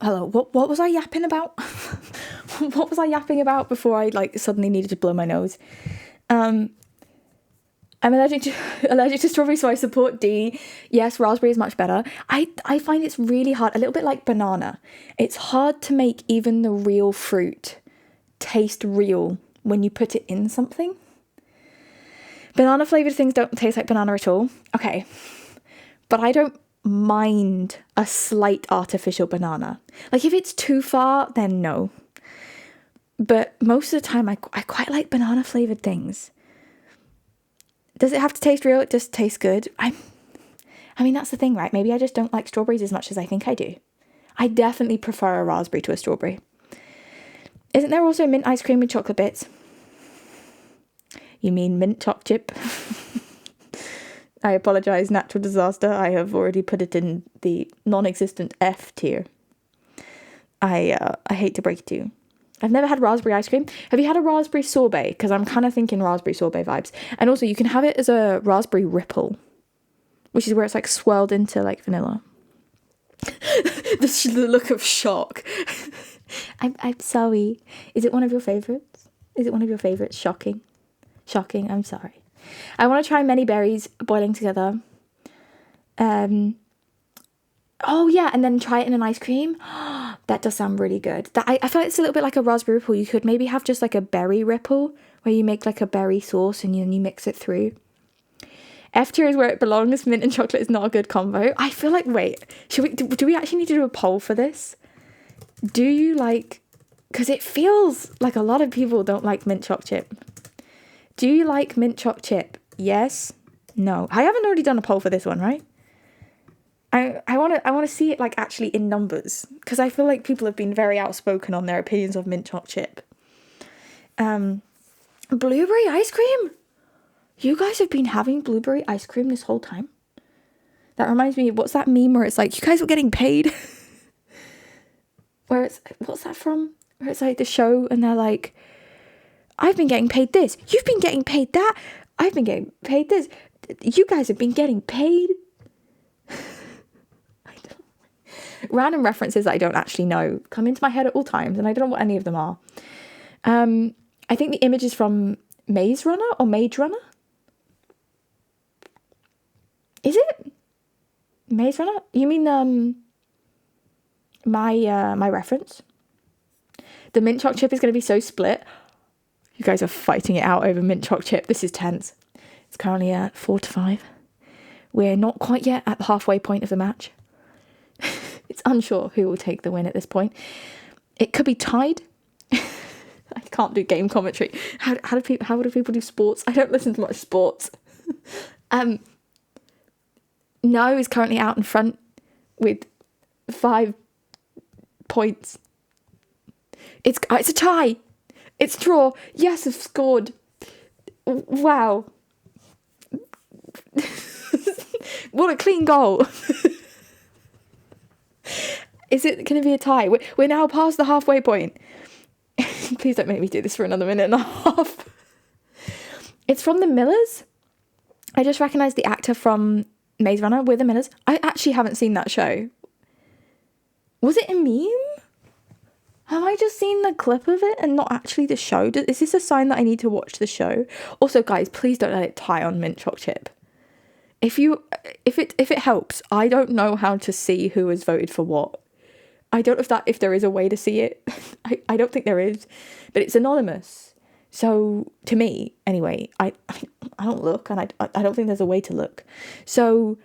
Speaker 1: Hello, what was I yapping about? What was I yapping about before I suddenly needed to blow my nose? I'm allergic to strawberry, so I support D. Yes, raspberry is much better. I find it's really hard, a little bit like banana. It's hard to make even the real fruit taste real when you put it in something. Banana flavoured things don't taste like banana at all. Okay, but I don't mind a slight artificial banana. Like if it's too far, then no. But most of the time I quite like banana flavoured things. Does it have to taste real? It just tastes good. I mean, that's the thing, right? Maybe I just don't like strawberries as much as I think I do. I definitely prefer a raspberry to a strawberry. Isn't there also mint ice cream with chocolate bits? You mean mint choc chip? I apologise, natural disaster. I have already put it in the non-existent F tier. I hate to break it to you. I've never had raspberry ice cream. Have you had a raspberry sorbet? Because I'm kind of thinking raspberry sorbet vibes. And also, you can have it as a raspberry ripple, which is where it's like swirled into like vanilla. The look of shock. I'm sorry. Is it one of your favourites? Shocking. I'm sorry. I want to try many berries boiling together. Oh yeah, and then try it in an ice cream. That does sound really good. I feel like it's a little bit like a raspberry ripple. You could maybe have just like a berry ripple where you make like a berry sauce and then you mix it through. F tier is where it belongs. Mint and chocolate is not a good combo. I feel like, wait, do we actually need to do a poll for this? Do you like, because it feels like a lot of people don't like mint choc chip. Do you like mint choc chip? Yes? No. I haven't already done a poll for this one, right? I want to see it like actually in numbers, because I feel like people have been very outspoken on their opinions of mint choc chip. Blueberry ice cream? You guys have been having blueberry ice cream this whole time? That reminds me, what's that meme where it's like, you guys were getting paid? Where it's, what's that from? Where it's like the show and they're like, I've been getting paid this. You've been getting paid that. I've been getting paid this. You guys have been getting paid. Random references that I don't actually know come into my head at all times, and I don't know what any of them are. I think the image is from Maze Runner or Mage Runner. Is it Maze Runner? You mean my reference? The mint choc chip is going to be so split. You guys are fighting it out over mint choc chip. This is tense. It's currently at 4-5. We're not quite yet at the halfway point of the match. It's unsure who will take the win at this point. It could be tied. I can't do game commentary. How do people do sports? I don't listen to much sports. No is currently out in front with 5 points. It's a tie. It's draw. Yes, I've scored. Wow. What a clean goal. Is it going to be a tie? We're now past the halfway point. Please don't make me do this for another minute and a half. It's from the Millers. I just recognised the actor from Maze Runner. We're the Millers. I actually haven't seen that show. Was it a meme? Have I just seen the clip of it and not actually the show? Is this a sign that I need to watch the show? Also, guys, please don't let it tie on Mint Choc Chip. If it helps, I don't know how to see who has voted for what. I don't know if there is a way to see it. I don't think there is, but it's anonymous. So to me, anyway, I don't look, and I don't think there's a way to look. So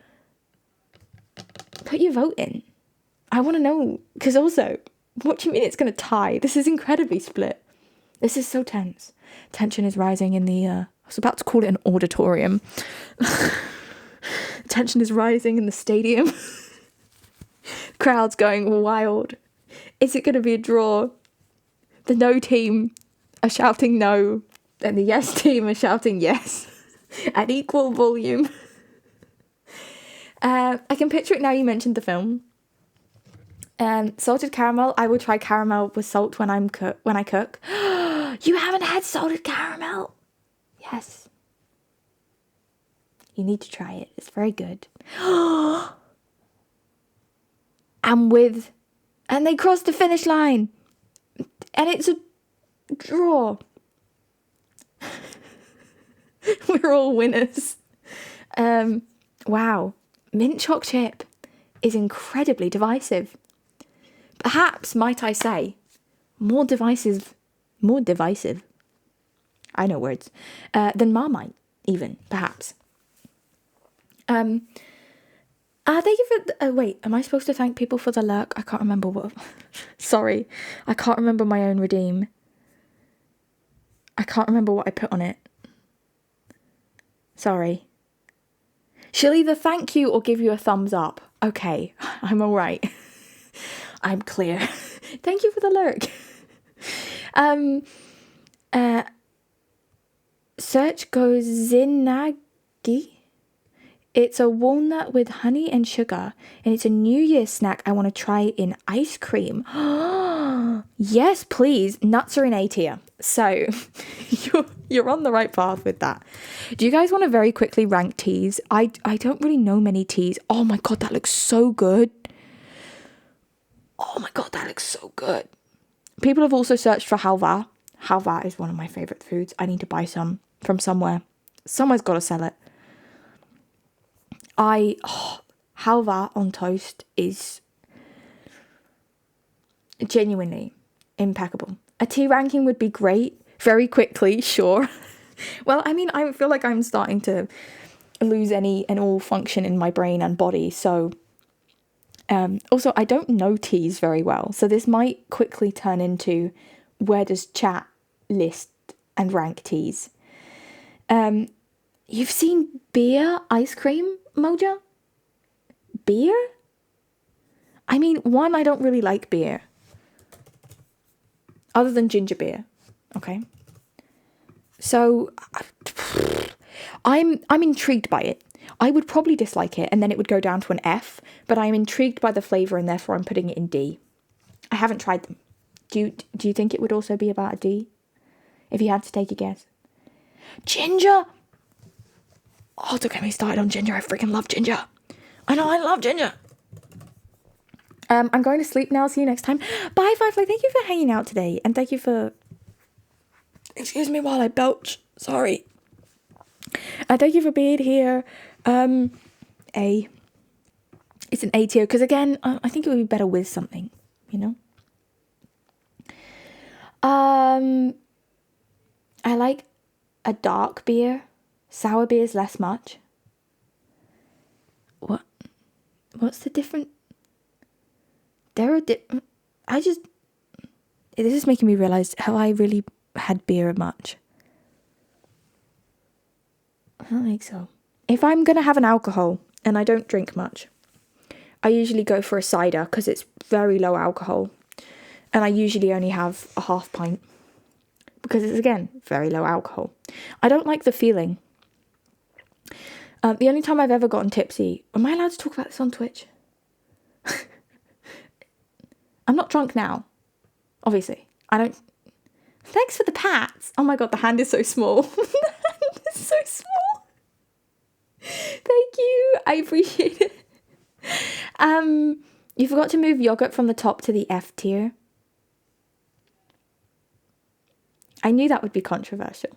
Speaker 1: put your vote in. I want to know, because also, what do you mean it's going to tie? This is incredibly split. This is so tense. Tension is rising in the, I was about to call it an auditorium. Tension is rising in the stadium. Crowd's going wild. Is it going to be a draw? The no team are shouting no, and the yes team are shouting yes at equal volume. I can picture it now you mentioned the film. Salted caramel. I will try caramel with salt when I cook. You haven't had salted caramel? Yes. You need to try it. It's very good. And they crossed the finish line. And it's a draw. We're all winners. Wow. Mint Choc Chip is incredibly divisive. Perhaps, might I say, more divisive, I know words, than Marmite, even, perhaps. Thank you for, wait, am I supposed to thank people for the lurk? I can't remember what, sorry, I can't remember my own redeem. I can't remember what I put on it. Sorry. She'll either thank you or give you a thumbs up. Okay, I'm all right. I'm clear. Thank you for the lurk. Search Gozinagi. It's a walnut with honey and sugar, and it's a New Year's snack I want to try in ice cream. Yes, please. Nuts are in A tier. So you're on the right path with that. Do you guys want to very quickly rank teas? I don't really know many teas. Oh my God, that looks so good. Oh my God, that looks so good. People have also searched for halva. Halva is one of my favourite foods. I need to buy some from somewhere. Someone's got to sell it. Halva on toast is genuinely impeccable. A tea ranking would be great. Very quickly, sure. Well, I mean, I feel like I'm starting to lose any and all function in my brain and body. So, also, I don't know teas very well. So this might quickly turn into where does chat list and rank teas. You've seen beer ice cream, Moja? Beer? I mean, one, I don't really like beer. Other than ginger beer. Okay. So, I'm intrigued by it. I would probably dislike it, and then it would go down to an F, but I'm intrigued by the flavour, and therefore I'm putting it in D. I haven't tried them. Do you think it would also be about a D? If you had to take a guess. Ginger! Oh, don't get me started on ginger. I freaking love ginger. I know, I love ginger. I'm going to sleep now. See you next time. Bye, Firefly. Thank you for hanging out today, and thank you for... Excuse me while I belch. Sorry. Thank you for being here. A. It's an A tier, because again, I think it would be better with something, you know? I like a dark beer. Sour beers less much. What's the difference? This is making me realise, have I really had beer much? I don't think so. If I'm going to have an alcohol, and I don't drink much, I usually go for a cider because it's very low alcohol. And I usually only have a half pint. because it's, again, very low alcohol. I don't like the feeling. The only time I've ever gotten tipsy... Am I allowed to talk about this on Twitch? I'm not drunk now, obviously. I don't... Thanks for the pats. Oh my God, the hand is so small. The hand is so small. Thank you. I appreciate it. You forgot to move yogurt from the top to the F tier. I knew that would be controversial.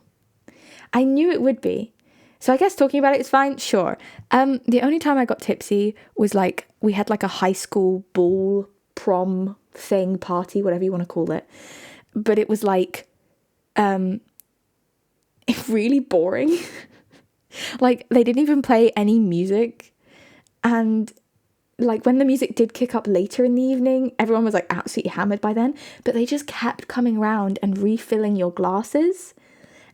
Speaker 1: I knew it would be. So I guess talking about it is fine, sure. The only time I got tipsy was like, we had like a high school ball, prom thing, party, whatever you want to call it. But it was like, really boring. Like, they didn't even play any music. And like, when the music did kick up later in the evening, everyone was like absolutely hammered by then. But they just kept coming around and refilling your glasses.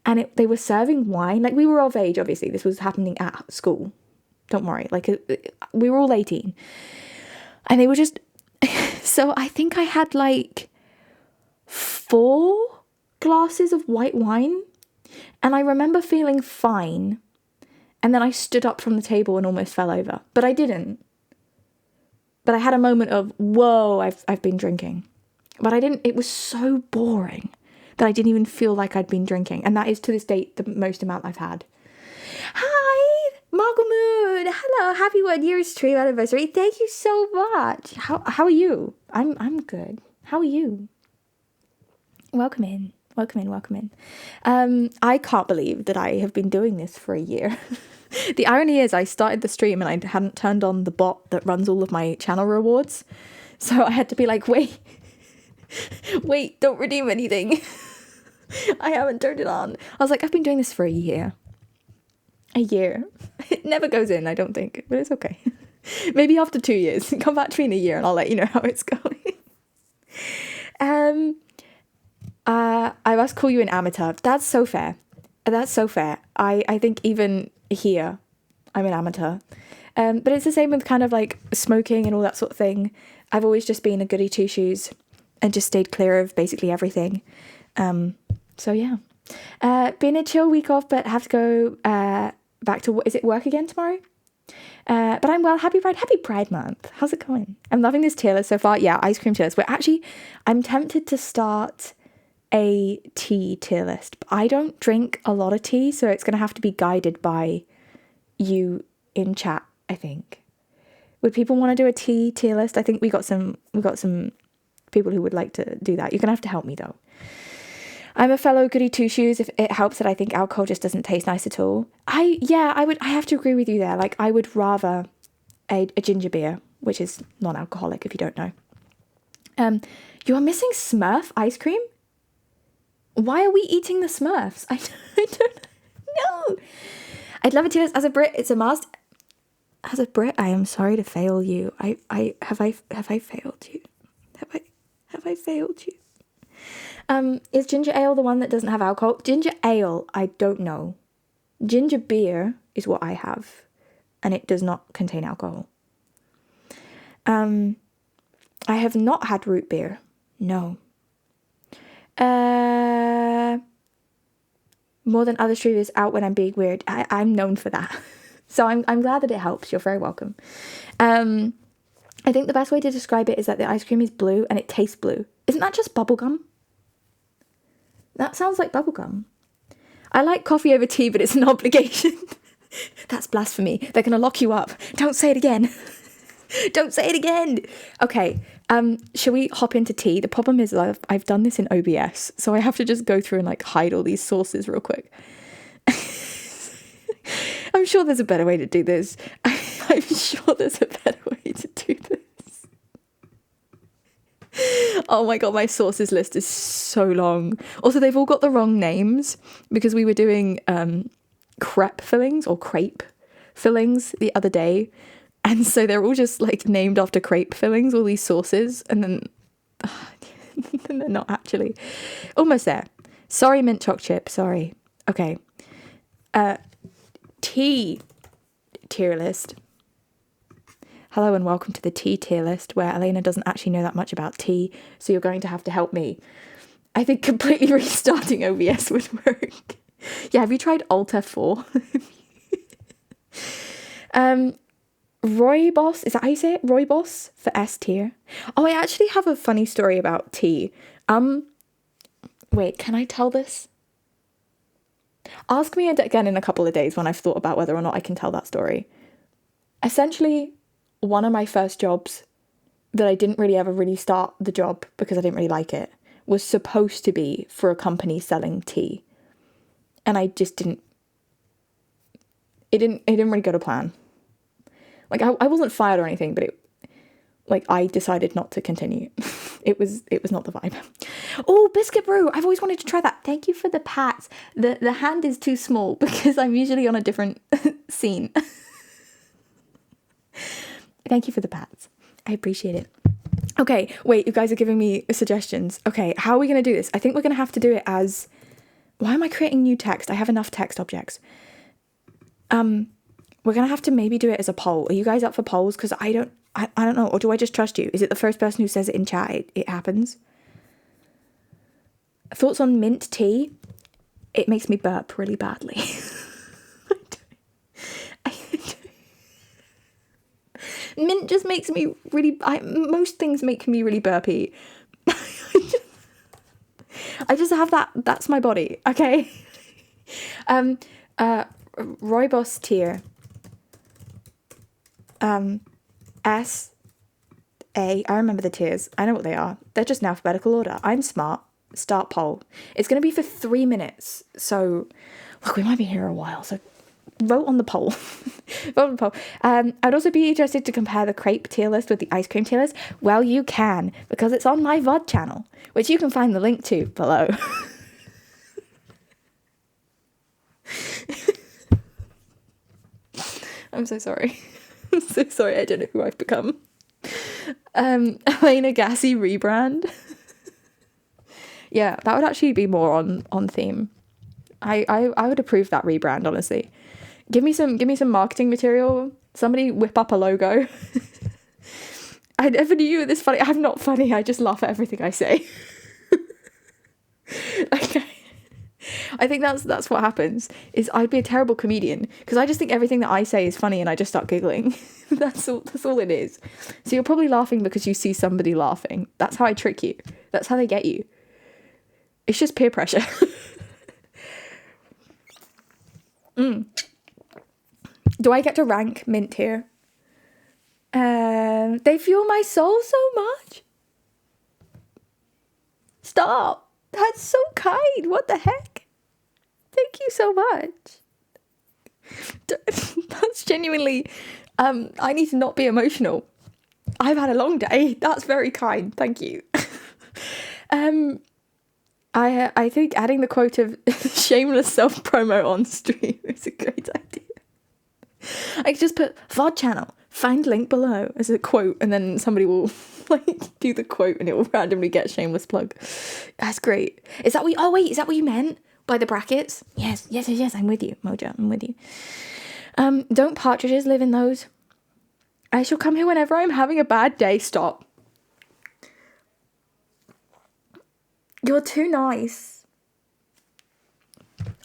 Speaker 1: And they were serving wine. Like, we were of age, obviously. This was happening at school. Don't worry. Like, we were all 18. And they were just... So I think I had, like, 4 glasses of white wine. And I remember feeling fine. And then I stood up from the table and almost fell over. But I didn't. But I had a moment of, whoa, I've been drinking. But I didn't... It was so boring that I didn't even feel like I'd been drinking. And that is, to this date, the most amount I've had. Hi, Margot Moon. Hello, happy 1 year stream anniversary. Thank you so much. How are you? I'm good. How are you? Welcome in. I can't believe that I have been doing this for a year. The irony is I started the stream and I hadn't turned on the bot that runs all of my channel rewards. So I had to be like, wait, don't redeem anything. I haven't turned it on. I was like, I've been doing this for a year. It never goes in, I don't think, but it's okay. Maybe after 2 years. Come back to me in a year and I'll let you know how it's going. I must call you an amateur. That's so fair. I think even here, I'm an amateur. But it's the same with kind of like smoking and all that sort of thing. I've always just been a goody two shoes and just stayed clear of basically everything. So yeah. Been a chill week off, but have to go back to, is it work again tomorrow? But I'm well. Happy Pride Month. How's it going? I'm loving this tier list so far. Yeah, ice cream tier list. I'm tempted to start a tea tier list. But I don't drink a lot of tea, so it's going to have to be guided by you in chat, I think. Would people want to do a tea tier list? I think we got some people who would like to do that. You're going to have to help me though. I'm a fellow goody two shoes. If it helps that I think alcohol just doesn't taste nice at all. I have to agree with you there. Like, I would rather a ginger beer, which is non-alcoholic if you don't know. You are missing Smurf ice cream? Why are we eating the Smurfs? I don't know. I'd love it to. As a Brit, it's a must. As a Brit, I am sorry to fail you. Have I failed you? Have I failed you? Is ginger ale the one that doesn't have alcohol? Ginger ale, I don't know. Ginger beer is what I have, and it does not contain alcohol. I have not had root beer. No. More than other streamers out when I'm being weird. I'm known for that. So I'm glad that it helps. You're very welcome. I think the best way to describe it is that the ice cream is blue and it tastes blue. Isn't that just bubblegum? That sounds like bubblegum. I like coffee over tea, but it's an obligation. That's blasphemy. They're going to lock you up. Don't say it again. Don't say it again. Okay. Shall we hop into tea? The problem is I've done this in OBS, so I have to just go through and like hide all these sources real quick. I'm sure there's a better way to do this. I'm sure there's a better way to do this. Oh my god, my sources list is so long. Also, they've all got the wrong names because we were doing crepe fillings the other day. And so they're all just like named after crepe fillings, all these sauces, and then they're not actually. Almost there. Sorry, mint choc chip. Sorry. Okay. Tea tier list. Hello and welcome to the tea tier list, where Elena doesn't actually know that much about tea, so you're going to have to help me. I think completely restarting OBS would work. Yeah, have you tried Alt F4? Roybos, is that how you say it? Roybos for S tier. Oh, I actually have a funny story about tea. Wait, can I tell this? Ask me again in a couple of days when I've thought about whether or not I can tell that story. Essentially, one of my first jobs that I didn't really ever really start the job because I didn't really like it was supposed to be for a company selling tea. And I just didn't, it didn't really go to plan. Like I wasn't fired or anything, but I decided not to continue. It was not the vibe. Oh, biscuit brew. I've always wanted to try that. Thank you for the pats. The hand is too small because I'm usually on a different scene. Thank you for the pats. I appreciate it. Okay, wait, you guys are giving me suggestions. Okay, how are we going to do this? I think we're going to have to do it as... Why am I creating new text? I have enough text objects. We're going to have to maybe do it as a poll. Are you guys up for polls? Because I don't know. Or do I just trust you? Is it the first person who says it in chat? It happens. Thoughts on mint tea? It makes me burp really badly. Mint just makes me really... most things make me really burpy. I just have that... That's my body, okay? Rooibos tier. S, A. I remember the tiers. I know what they are. They're just in alphabetical order. I'm smart. Start poll. It's going to be for 3 minutes. So, look, we might be here a while. So, vote on the poll. Vote on the poll. I'd also be interested to compare the crepe tier list with the ice cream tier list. Well, you can, because it's on my VOD channel, which you can find the link to below. I'm so sorry. I'm so sorry. I don't know who I've become. Elena Gassy rebrand. Yeah, that would actually be more on theme. I would approve that rebrand, honestly. Give me some marketing material. Somebody whip up a logo. I never knew you were this funny. I'm not funny. I just laugh at everything I say. Okay. I think that's what happens, is I'd be a terrible comedian because I just think everything that I say is funny and I just start giggling. That's all it is. So you're probably laughing because you see somebody laughing. That's how I trick you. That's how they get you. It's just peer pressure. Do I get to rank mint here? They fuel my soul so much. Stop. That's so kind. What the heck? Thank you so much. That's genuinely... I need to not be emotional. I've had a long day. That's very kind. Thank you. I think adding the quote of shameless self-promo on stream is a great idea. I could just put VOD channel, find link below as a quote, and then somebody will do the quote and it will randomly get shameless plug. That's great. Is that what you meant by the brackets? Yes, I'm with you, Mojo, I'm with you. Don't partridges live in those? I shall come here whenever I'm having a bad day. Stop. You're too nice.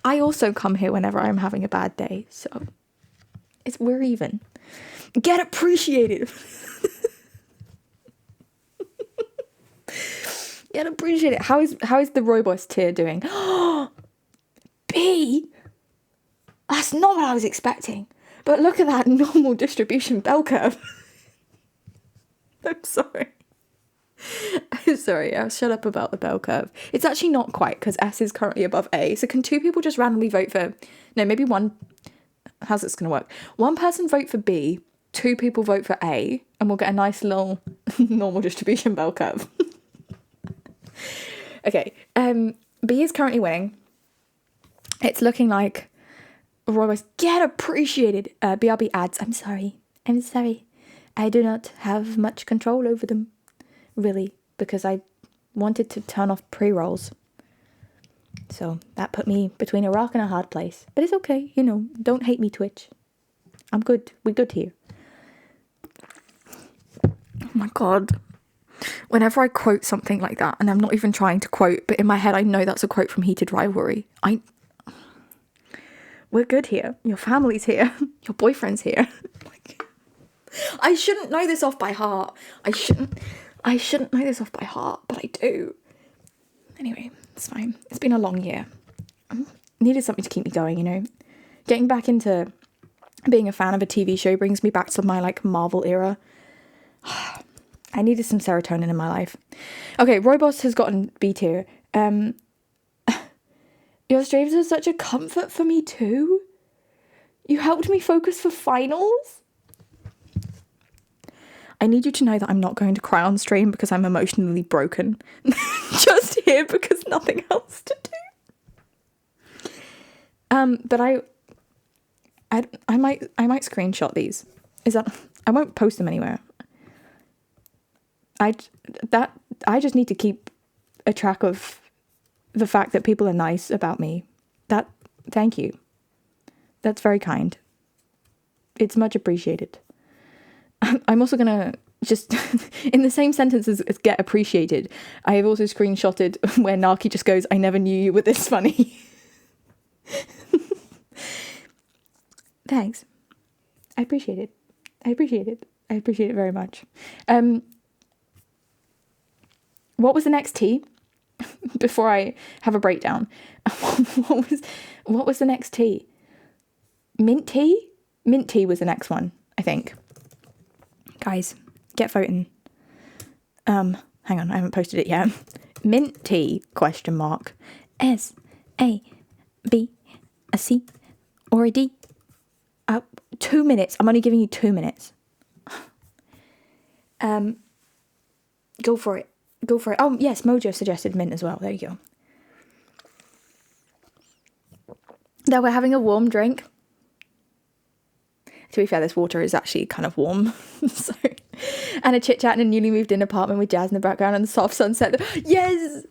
Speaker 1: I also come here whenever I'm having a bad day, so we're even. Get appreciated. Get appreciated. How is the Roybos tier doing? B. That's not what I was expecting. But look at that normal distribution bell curve. I'm sorry. I'm sorry, I'll shut up about the bell curve. It's actually not quite, because S is currently above A. So can 2 people just randomly vote for... No, maybe one... How's this going to work? 1 person vote for B, 2 people vote for A, and we'll get a nice little normal distribution bell curve. Okay, B is currently winning. It's looking like... Roybos, get appreciated. BRB ads, I'm sorry. I do not have much control over them. Really, because I wanted to turn off pre-rolls. So that put me between a rock and a hard place. But it's okay, don't hate me, Twitch. I'm good. We're good here. Oh my god. Whenever I quote something like that, and I'm not even trying to quote, but in my head I know that's a quote from Heated Rivalry. We're good here. Your family's here. Your boyfriend's here. I shouldn't know this off by heart. I shouldn't know this off by heart, but I do. Anyway, it's fine. It's been a long year. I needed something to keep me going, you know. Getting back into being a fan of a TV show brings me back to my, like, Marvel era. I needed some serotonin in my life. Okay, Royboss has gotten B tier. Your streams are such a comfort for me too. You helped me focus for finals. I need you to know that I'm not going to cry on stream because I'm emotionally broken. Just here because nothing else to do. But I might screenshot these. I won't post them anywhere. I just need to keep a track of the fact that people are nice about me. Thank you. That's very kind. It's much appreciated. I'm also gonna just, in the same sentence as get appreciated, I have also screenshotted where Naki just goes, I never knew you were this funny. Thanks. I appreciate it. I appreciate it very much. What was the next tea? Before I have a breakdown. What was the next tea? Mint tea? Mint tea was the next one, I think. Guys, get voting. Hang on, I haven't posted it yet. Mint tea, question mark. S, A, B, a C, or a D? 2 minutes. I'm only giving you 2 minutes. Go for it. Go for it. Oh, yes, Mojo suggested mint as well. There you go. Now we're having a warm drink. To be fair, this water is actually kind of warm. So, and a chit chat in a newly moved in apartment with jazz in the background and the soft sunset. Yes!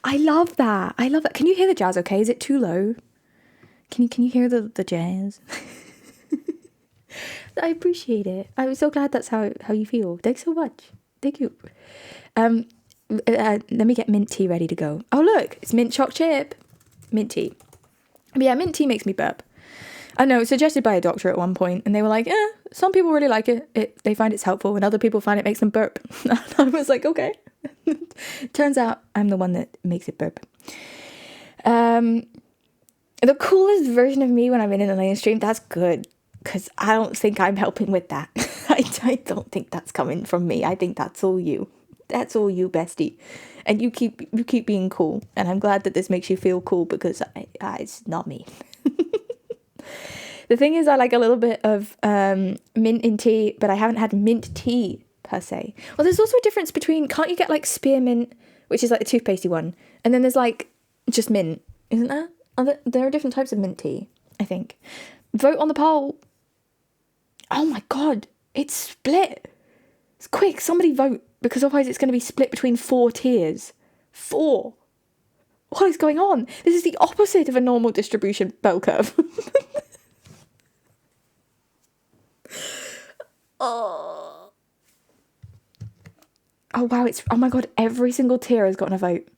Speaker 1: I love that. I love that. Can you hear the jazz okay? Is it too low? Can you hear the jazz? I appreciate it. I'm so glad that's how you feel. Thanks so much. Thank you. Let me get mint tea ready to go. Oh, look, it's mint choc chip. Mint tea. But yeah, mint tea makes me burp. I know, suggested by a doctor at one point, and they were like, some people really like it. They find it's helpful, and other people find it makes them burp. I was like, okay. Turns out I'm the one that makes it burp. The coolest version of me when I'm in an Elena stream, that's good, because I don't think I'm helping with that. I don't think that's coming from me. I think that's all you. That's all you, bestie. And you keep being cool, and I'm glad that this makes you feel cool, because it's not me. The thing is, I like a little bit of mint in tea, but I haven't had mint tea per se. Well, there's also a difference between, can't you get like spearmint, which is like the toothpastey one, and then there's like just mint, isn't there? There are different types of mint tea, I think. Vote on the poll. Oh my god, it's split. It's quick, somebody vote, because otherwise it's going to be split between 4 tiers. 4. What is going on? This is the opposite of a normal distribution bell curve. Oh wow, oh my god, every single tier has gotten a vote.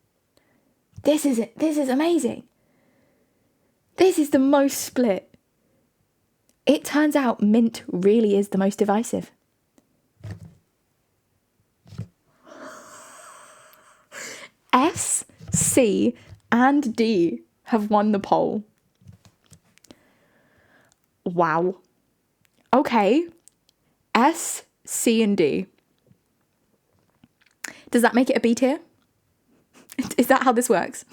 Speaker 1: This is amazing. This is the most split. It turns out mint really is the most divisive. S, C, and D have won the poll. Wow. Okay. S, C, and D. Does that make it a B tier? Is that how this works?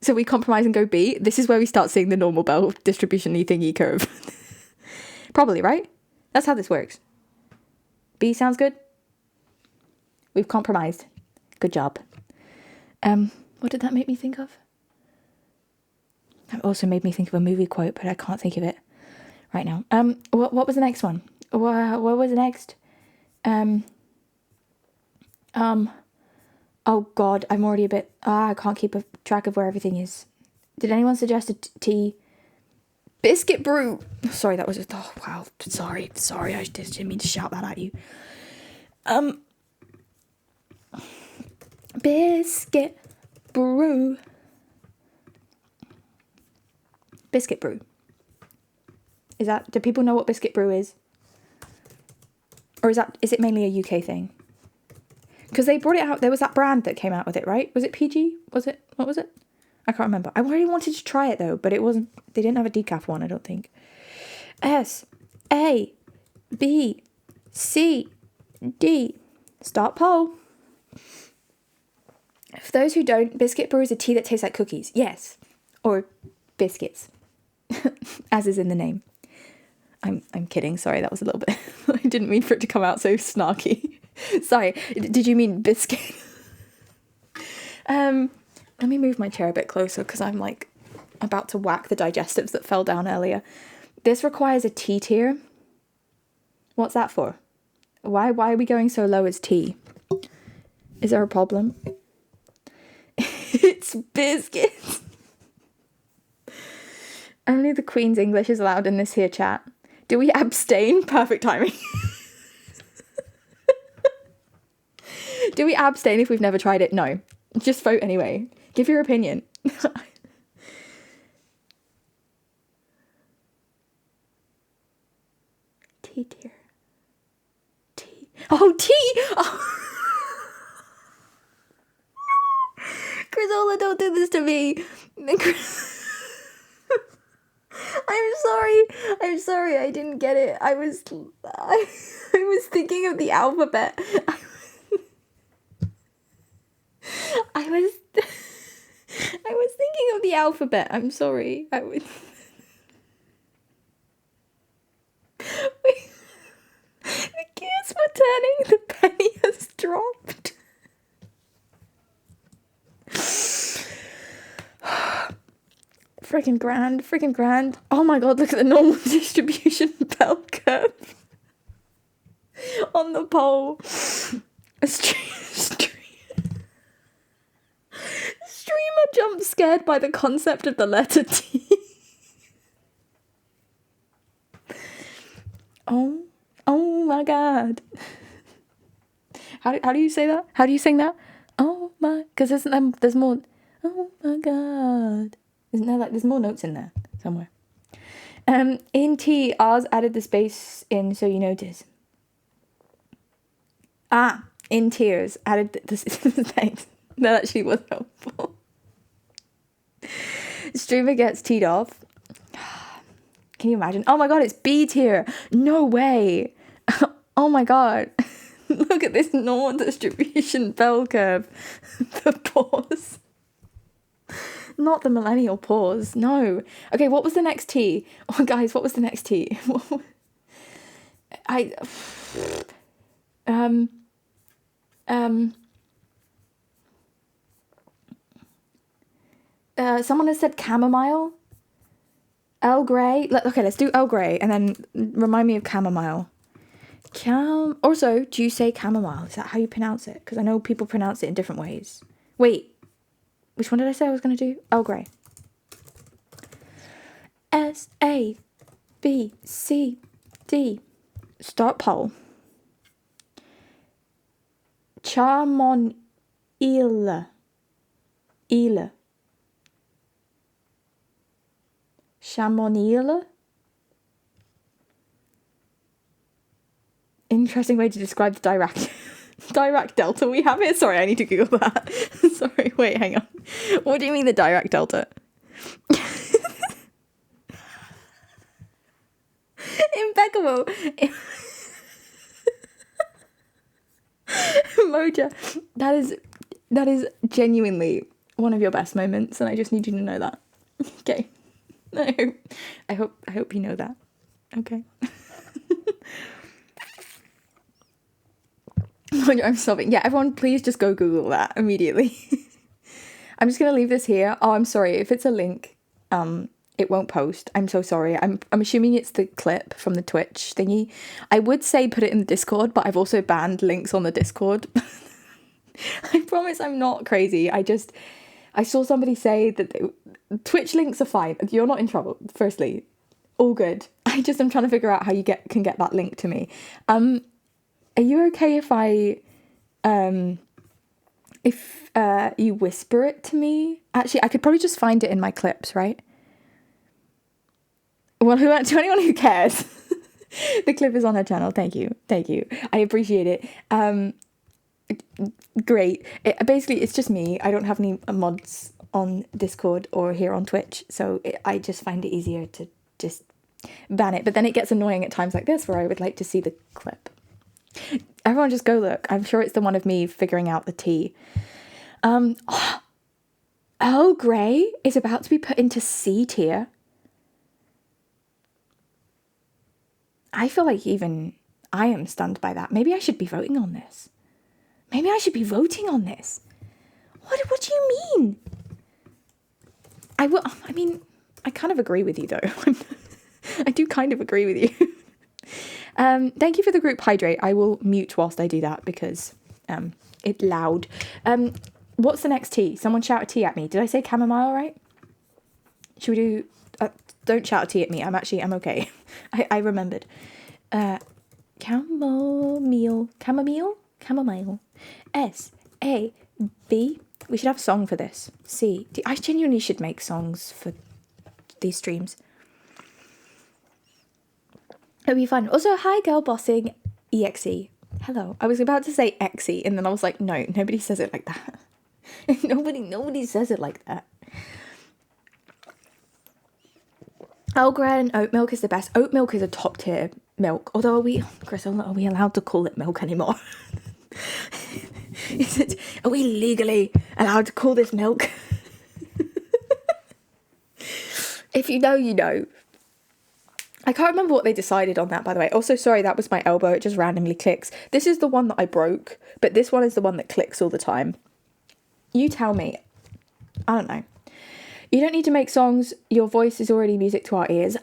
Speaker 1: So we compromise and go B. This is where we start seeing the normal bell distribution-y thingy curve. Probably, right? That's how this works. B sounds good? We've compromised. Good job. What did that make me think of? That also made me think of a movie quote, but I can't think of it right now. What was the next one? What was the next? Oh god, I'm already a bit... I can't keep a track of where everything is. Did anyone suggest a tea? Biscuit brew! Sorry, that was... Oh, wow. Sorry. I just didn't mean to shout that at you. Biscuit brew. Biscuit brew. Do people know what biscuit brew is? Or is it mainly a UK thing? Because they brought it out, there was that brand that came out with it, right? Was it PG? What was it? I can't remember. I really wanted to try it though, but they didn't have a decaf one, I don't think. S, A, B, C, D. Start poll. For those who don't, biscuit brew is a tea that tastes like cookies. Yes. Or biscuits. As is in the name. I'm kidding. Sorry, that was a little bit... I didn't mean for it to come out so snarky. Sorry. Did you mean biscuit? Let me move my chair a bit closer because I'm like about to whack the digestives that fell down earlier. This requires a tea tier. What's that for? Why are we going so low as tea? Is there a problem? It's biscuits. Only the Queen's English is allowed in this here chat. Do we abstain? Perfect timing. Do we abstain if we've never tried it? No. Just vote anyway. Give your opinion. Tea tier. Tea. Oh, tea! Oh. Crisola, don't do this to me. I'm sorry, I didn't get it. I was thinking of the alphabet. I was thinking of the alphabet. I'm sorry. The gears were turning. The penny has dropped. Freaking grand. Oh my god, look at the normal distribution bell curve on the poll. A streamer jump scared by the concept of the letter T. Oh my god. How do you say that? How do you sing that? Oh my, because there's more. Oh my god. Isn't there there's more notes in there somewhere. In T, ours added the space in so you notice. In tears added the thanks. That actually was helpful. Streamer gets teed off. Can you imagine? Oh my god, it's B tier. No way. Oh my god. Look at this normal distribution bell curve. The pause. Not the millennial pause. No. Okay, what was the next T? Oh, guys, what was the next T? Someone has said chamomile. Earl Grey. Okay, let's do Earl Grey and then remind me of chamomile. Also, do you say chamomile? Is that how you pronounce it? Because I know people pronounce it in different ways. Wait. Which one did I say I was going to do? Earl Grey. S, A, B, C, D. Start poll. Chamonix. Chamonix. Interesting way to describe the Dirac Delta we have here. Sorry, I need to Google that. Sorry, wait, hang on. What do you mean the Dirac Delta? Impeccable. Moja, that is genuinely one of your best moments, and I just need you to know that. Okay. I hope you know that. Okay. I'm sobbing. Yeah, everyone please just go Google that immediately. I'm just gonna leave this here. Oh, I'm sorry. If it's a link, it won't post. I'm so sorry. I'm assuming it's the clip from the Twitch thingy. I would say put it in the Discord, but I've also banned links on the Discord. I promise I'm not crazy. I saw somebody say that Twitch links are fine. You're not in trouble, firstly. All good. I'm trying to figure out how you can get that link to me. Are you okay if I if you whisper it to me. Actually, I could probably just find it in my clips, right? Well, to anyone who cares, the clip is on her channel. Thank you. I appreciate it. Great. Basically, it's just me. I don't have any mods on Discord or here on Twitch, so I just find it easier to just ban it. But then it gets annoying at times like this where I would like to see the clip. Everyone just go look. I'm sure it's the one of me figuring out the tea. Earl Grey is about to be put into C tier. I feel like even I am stunned by that. Maybe I should be voting on this. What do you mean? I kind of agree with you though. I do kind of agree with you. Thank you for the group hydrate. I will mute whilst I do that because it's loud. What's the next tea? Someone shout a tea at me. Did I say chamomile right? Should we do... don't shout a tea at me. I'm okay. I remembered. Chamomile. S-A-B. We should have a song for this. C. I genuinely should make songs for these streams. It'll be fun. Also, hi girl bossing EXE. Hello. I was about to say EXE and then I was like, no, nobody says it like that. nobody says it like that. Earl Grey and oat milk is the best. Oat milk is a top tier milk. Although are we allowed to call it milk anymore? Are we legally allowed to call this milk? If you know, you know. I can't remember what they decided on that, by the way. Also, sorry, that was my elbow. It just randomly clicks. This is the one that I broke, but this one is the one that clicks all the time. You tell me. I don't know. You don't need to make songs. Your voice is already music to our ears.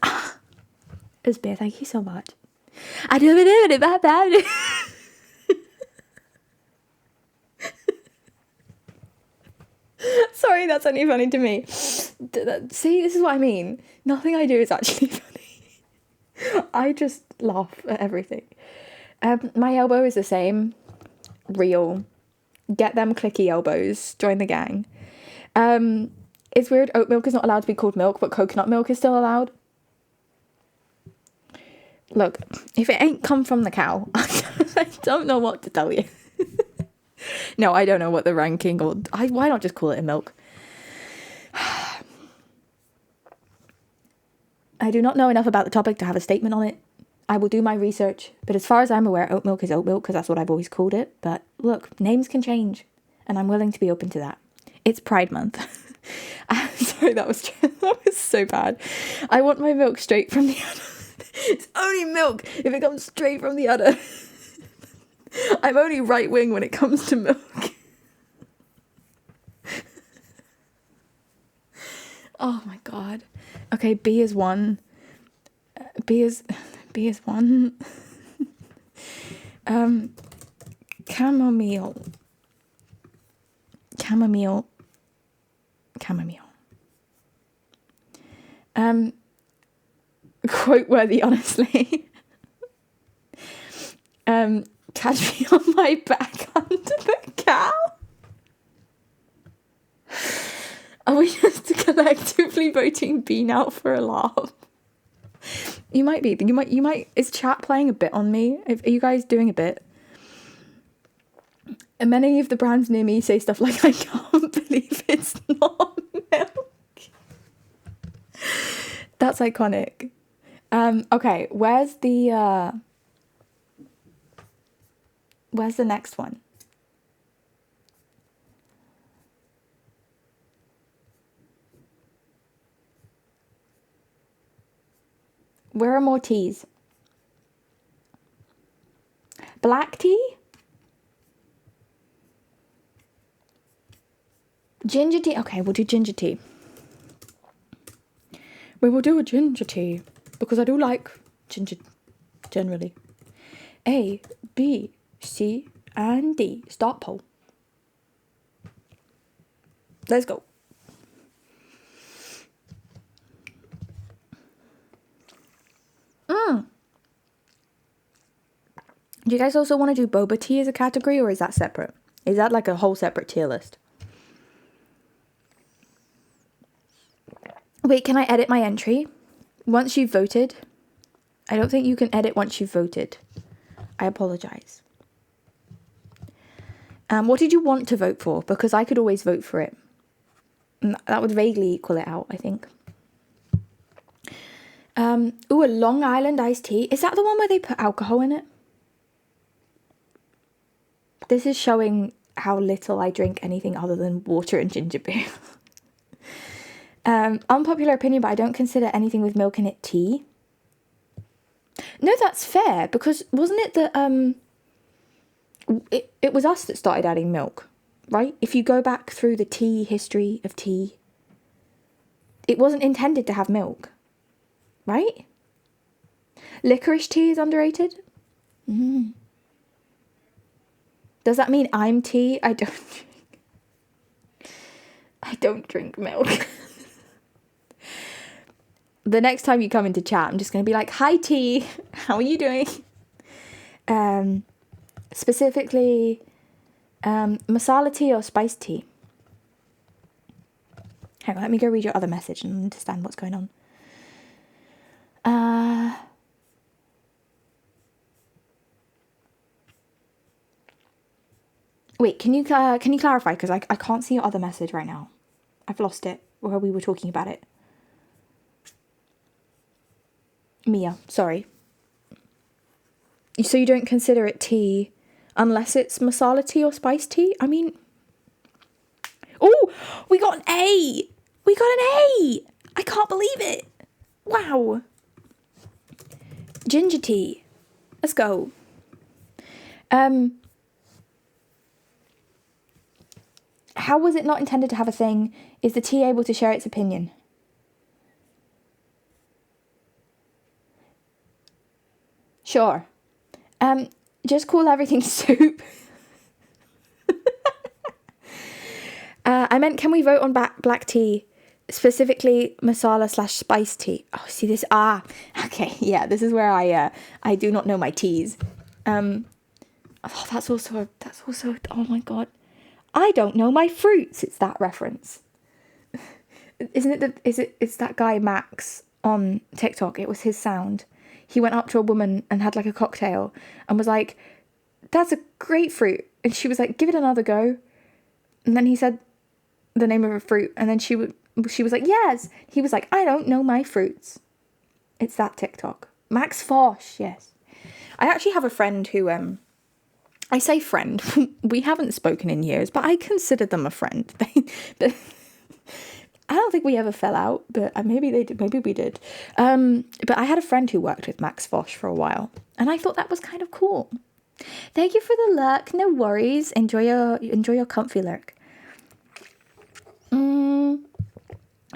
Speaker 1: Usbeer, thank you so much. I do it. Sorry, that's only funny to me. See, this is what I mean. Nothing I do is actually funny. I just laugh at everything. My elbow is the same. Real. Get them clicky elbows. Join the gang. It's weird. Oat milk is not allowed to be called milk, but coconut milk is still allowed. Look, if it ain't come from the cow, I don't know what to tell you. No, I don't know what the ranking or... why not just call it a milk? I do not know enough about the topic to have a statement on it. I will do my research. But as far as I'm aware, oat milk is oat milk because that's what I've always called it. But look, names can change. And I'm willing to be open to that. It's Pride Month. Sorry, that was so bad. I want my milk straight from the udder. It's only milk if it comes straight from the udder. I'm only right wing when it comes to milk. Oh my god. Okay, B is 1. B is 1. Chamomile. Quote worthy, honestly. Catch me on my back under the cow. Are we just collectively voting B now for a laugh? You might be. You might. Is chat playing a bit on me? Are you guys doing a bit? And many of the brands near me say stuff like, I can't believe it's not milk. That's iconic. Okay, where's the next one? Where are more teas? Black tea? Ginger tea? Okay, we'll do ginger tea. We will do a ginger tea because I do like ginger generally. A, B, C, and D. Start poll. Let's go. Do you guys also want to do boba tea as a category, or is that separate? Is that like a whole separate tier list? Wait, can I edit my entry? Once you've voted? I don't think you can edit once you've voted. I apologise. What did you want to vote for? Because I could always vote for it. And that would vaguely equal it out, I think. Ooh, a Long Island iced tea. Is that the one where they put alcohol in it? This is showing how little I drink anything other than water and ginger beer. Unpopular opinion, but I don't consider anything with milk in it tea. No, that's fair, because wasn't it that it was us that started adding milk, right? If you go back through the tea history of tea, it wasn't intended to have milk, right? Licorice tea is underrated. Does that mean I'm tea? I don't drink milk. The next time you come into chat, I'm just going to be like, hi, tea. How are you doing? Specifically, masala tea or spiced tea? Hang on, let me go read your other message and understand what's going on. Wait, can you clarify? Because I can't see your other message right now. I've lost it where we were talking about it. Mia, sorry. So you don't consider it tea unless it's masala tea or spiced tea? I mean... Oh, we got an A! We got an A! I can't believe it! Wow. Ginger tea. Let's go. How was it not intended to have a thing? Is the tea able to share its opinion? Sure. Just call everything soup. I meant, can we vote on black tea? Specifically masala/spiced tea. Oh, see this? Okay. Yeah, this is where I do not know my teas. That's also, oh my God. I don't know my fruits. It's that reference. Isn't it it's that guy Max on TikTok. It was his sound. He went up to a woman and had like a cocktail and was like, that's a grapefruit. And she was like, give it another go. And then he said the name of a fruit. And then she was like, yes. He was like, I don't know my fruits. It's that TikTok. Max Fosh, yes. I actually have a friend who, I say friend, we haven't spoken in years, but I consider them a friend. I don't think we ever fell out, but maybe they did. Maybe we did. But I had a friend who worked with Max Fosh for a while, and I thought that was kind of cool. Thank you for the lurk. No worries. Enjoy your comfy lurk.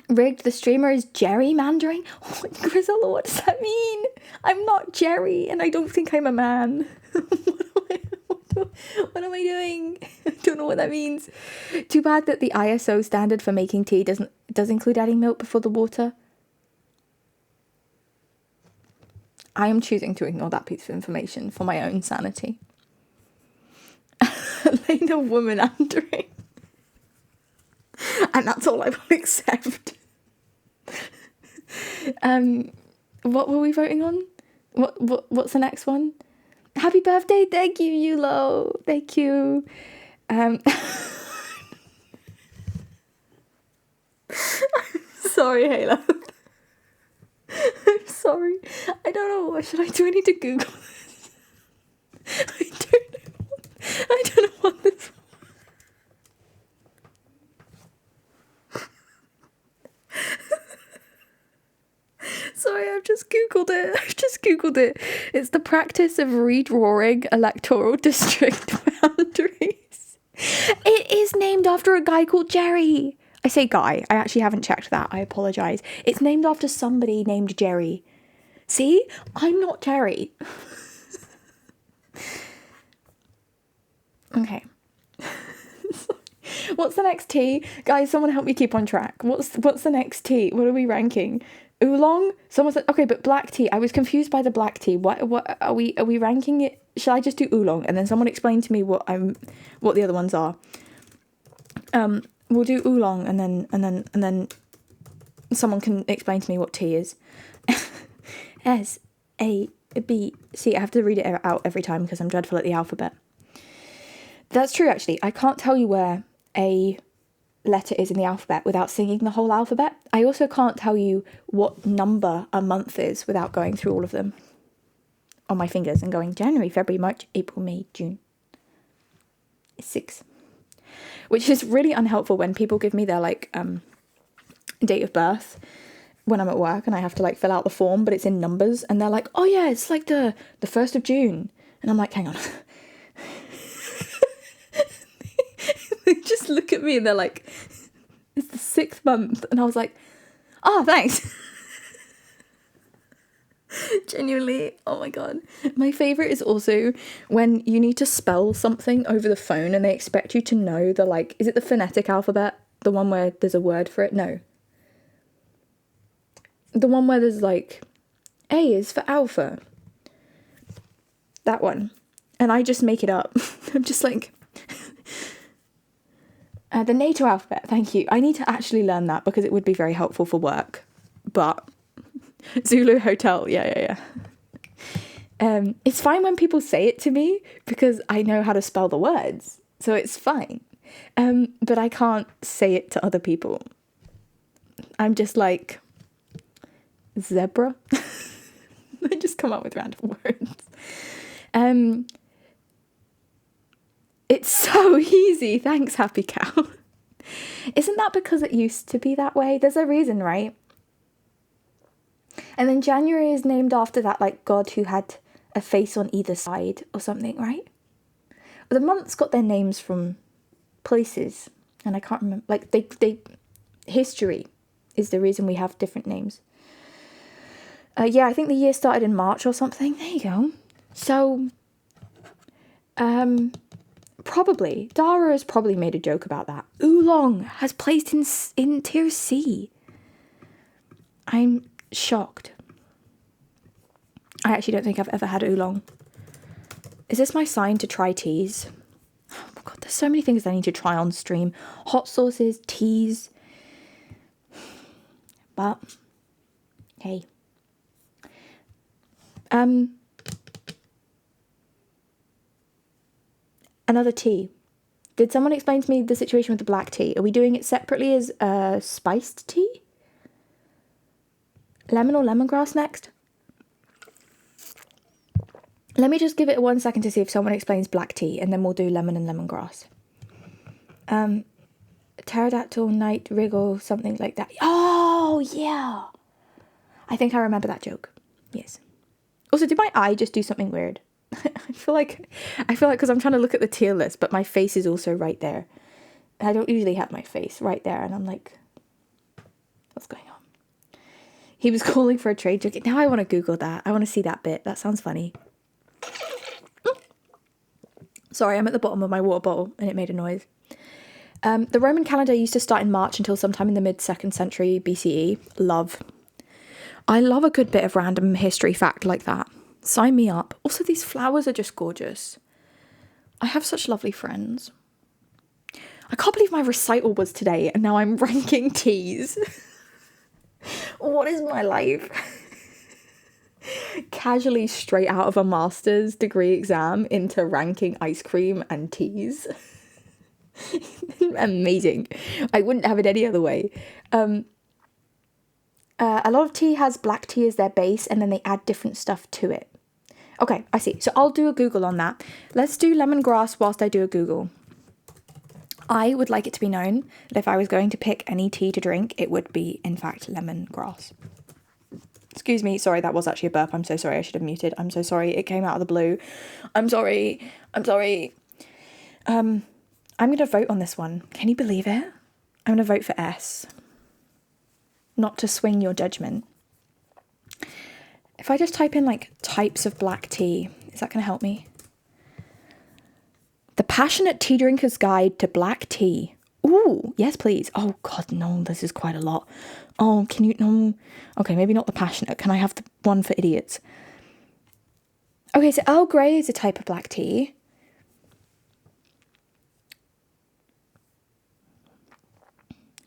Speaker 1: Rigged. The streamer is gerrymandering. Oh, Grizzle, what does that mean? I'm not Jerry, and I don't think I'm a man. What am I doing? I don't know what that means. Too bad that the ISO standard for making tea does include adding milk before the water. I am choosing to ignore that piece of information for my own sanity. Elena woman-andering. And that's all I will accept. What were we voting on? What's the next one? Happy birthday, thank you, Yulo. Thank you. I'm sorry, Halo. I'm sorry. I don't know. What should I do? I need to Google this. I don't know what this. Sorry, I've just Googled it. It's the practice of redrawing electoral district boundaries. It is named after a guy called Jerry. I say guy. I actually haven't checked that. I apologise. It's named after somebody named Jerry. See? I'm not Jerry. Okay. What's the next tea? Guys, someone help me keep on track. What's the next tea? What are we ranking? Oolong? Someone said, okay, but black tea. I was confused by the black tea. What are we ranking it shall I just do oolong and then someone explain to me what the other ones are? We'll do oolong and then someone can explain to me what tea is. S A B C. I have to read it out every time because I'm dreadful at the alphabet. That's true, actually. I can't tell you where a letter is in the alphabet without singing the whole alphabet. I also can't tell you what number a month is without going through all of them on my fingers and going January, February, March, April, May, June. It's 6. Which is really unhelpful when people give me their date of birth when I'm at work and I have to fill out the form, but it's in numbers and they're like, oh yeah, it's like the 1st of June. And I'm like, hang on. They just look at me and they're like, it's the 6th month. And I was like, oh, thanks. Genuinely, oh my god. My favourite is also when you need to spell something over the phone and they expect you to know the is it the phonetic alphabet? The one where there's a word for it? No. The one where there's A is for alpha. That one. And I just make it up. I'm just the NATO alphabet, thank you. I need to actually learn that because it would be very helpful for work. But Zulu Hotel, yeah. It's fine when people say it to me because I know how to spell the words. So it's fine. But I can't say it to other people. I'm just zebra. I just come up with random words. It's so easy. Thanks, Happy Cow. Isn't that because it used to be that way? There's a reason, right? And then January is named after that god who had a face on either side or something, right? The months got their names from places, and I can't remember. History is the reason we have different names. Yeah, I think the year started in March or something. There you go. So, probably Dara has probably made a joke about that. Oolong has placed in tier C. I'm shocked. I actually don't think I've ever had oolong. Is this my sign to try teas? Oh my god, there's so many things I need to try on stream. Hot sauces, teas. But, hey. Another tea. Did someone explain to me the situation with the black tea? Are we doing it separately as spiced tea? Lemon or lemongrass next? Let me just give it 1 second to see if someone explains black tea, and then we'll do lemon and lemongrass. Pterodactyl, night wriggle, something like that. Oh, yeah. I think I remember that joke. Yes. Also, did my eye just do something weird? I feel like because I'm trying to look at the tier list, but my face is also right there. I don't usually have my face right there, and I'm like, what's going on? He was calling for a trade joke. Now I want to Google that. I want to see that bit. That sounds funny. Sorry, I'm at the bottom of my water bottle, and it made a noise. The Roman calendar used to start in March until sometime in the mid-2nd century BCE. I love a good bit of random history fact like that. Sign me up. Also, these flowers are just gorgeous. I have such lovely friends. I can't believe my recital was today and now I'm ranking teas. What is my life? Casually straight out of a master's degree exam into ranking ice cream and teas. Amazing. I wouldn't have it any other way. A lot of tea has black tea as their base and then they add different stuff to it. Okay, I see. So I'll do a Google on that. Let's do lemongrass whilst I do a Google. I would like it to be known that if I was going to pick any tea to drink, it would be, in fact, lemongrass. Excuse me. Sorry, that was actually a burp. I'm so sorry. I should have muted. I'm so sorry. It came out of the blue. I'm sorry. I'm going to vote on this one. Can you believe it? I'm going to vote for S. Not to swing your judgment. If I just type in types of black tea, is that going to help me? The Passionate Tea Drinker's Guide to Black Tea. Ooh, yes, please. Oh, God, no, this is quite a lot. Oh, can you, no. Okay, maybe not the Passionate. Can I have the one for idiots? Okay, so Earl Grey is a type of black tea.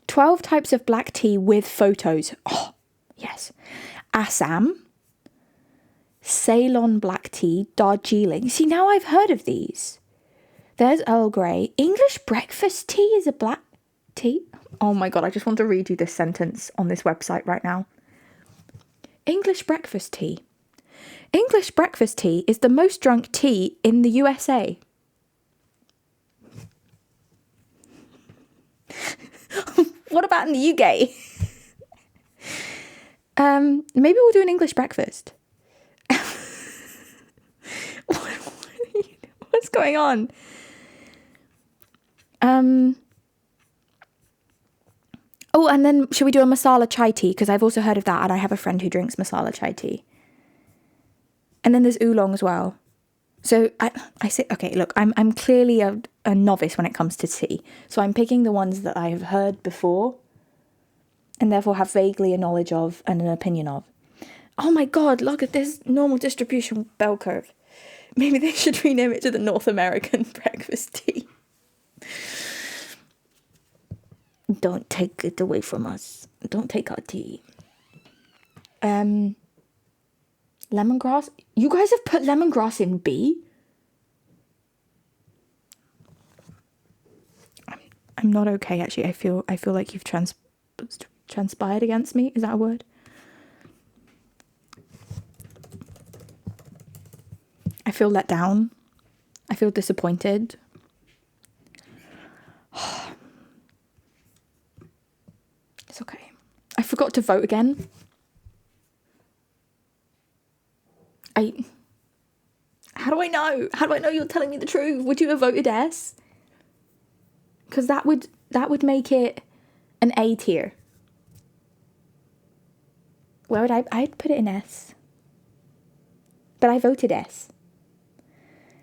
Speaker 1: "12 types of black tea with photos." Oh, yes. Assam, Ceylon black tea, Darjeeling. See, now I've heard of these. There's Earl Grey. English breakfast tea is a black tea. Oh my God, I just want to read you this sentence on this website right now. English breakfast tea. English breakfast tea is the most drunk tea in the USA. What about in the UK? Maybe we'll do an English breakfast. What's going on? Oh, and then should we do a masala chai tea? Because I've also heard of that, and I have a friend who drinks masala chai tea. And then there's oolong as well. So I say, okay, look, I'm clearly a novice when it comes to tea. So I'm picking the ones that I have heard before, and therefore have vaguely a knowledge of and an opinion of. Oh my God, look at this normal distribution bell curve. Maybe they should rename it to the North American breakfast tea. Don't take it away from us. Don't take our tea. Lemongrass. You guys have put lemongrass in B? I'm not okay, actually. I feel like you've transpired against me. Is that a word? I feel let down. I feel disappointed. It's okay. I forgot to vote again. How do I know? How do I know you're telling me the truth? Would you have voted S? Because that would make it an A tier. Where would I'd put it in S. But I voted S.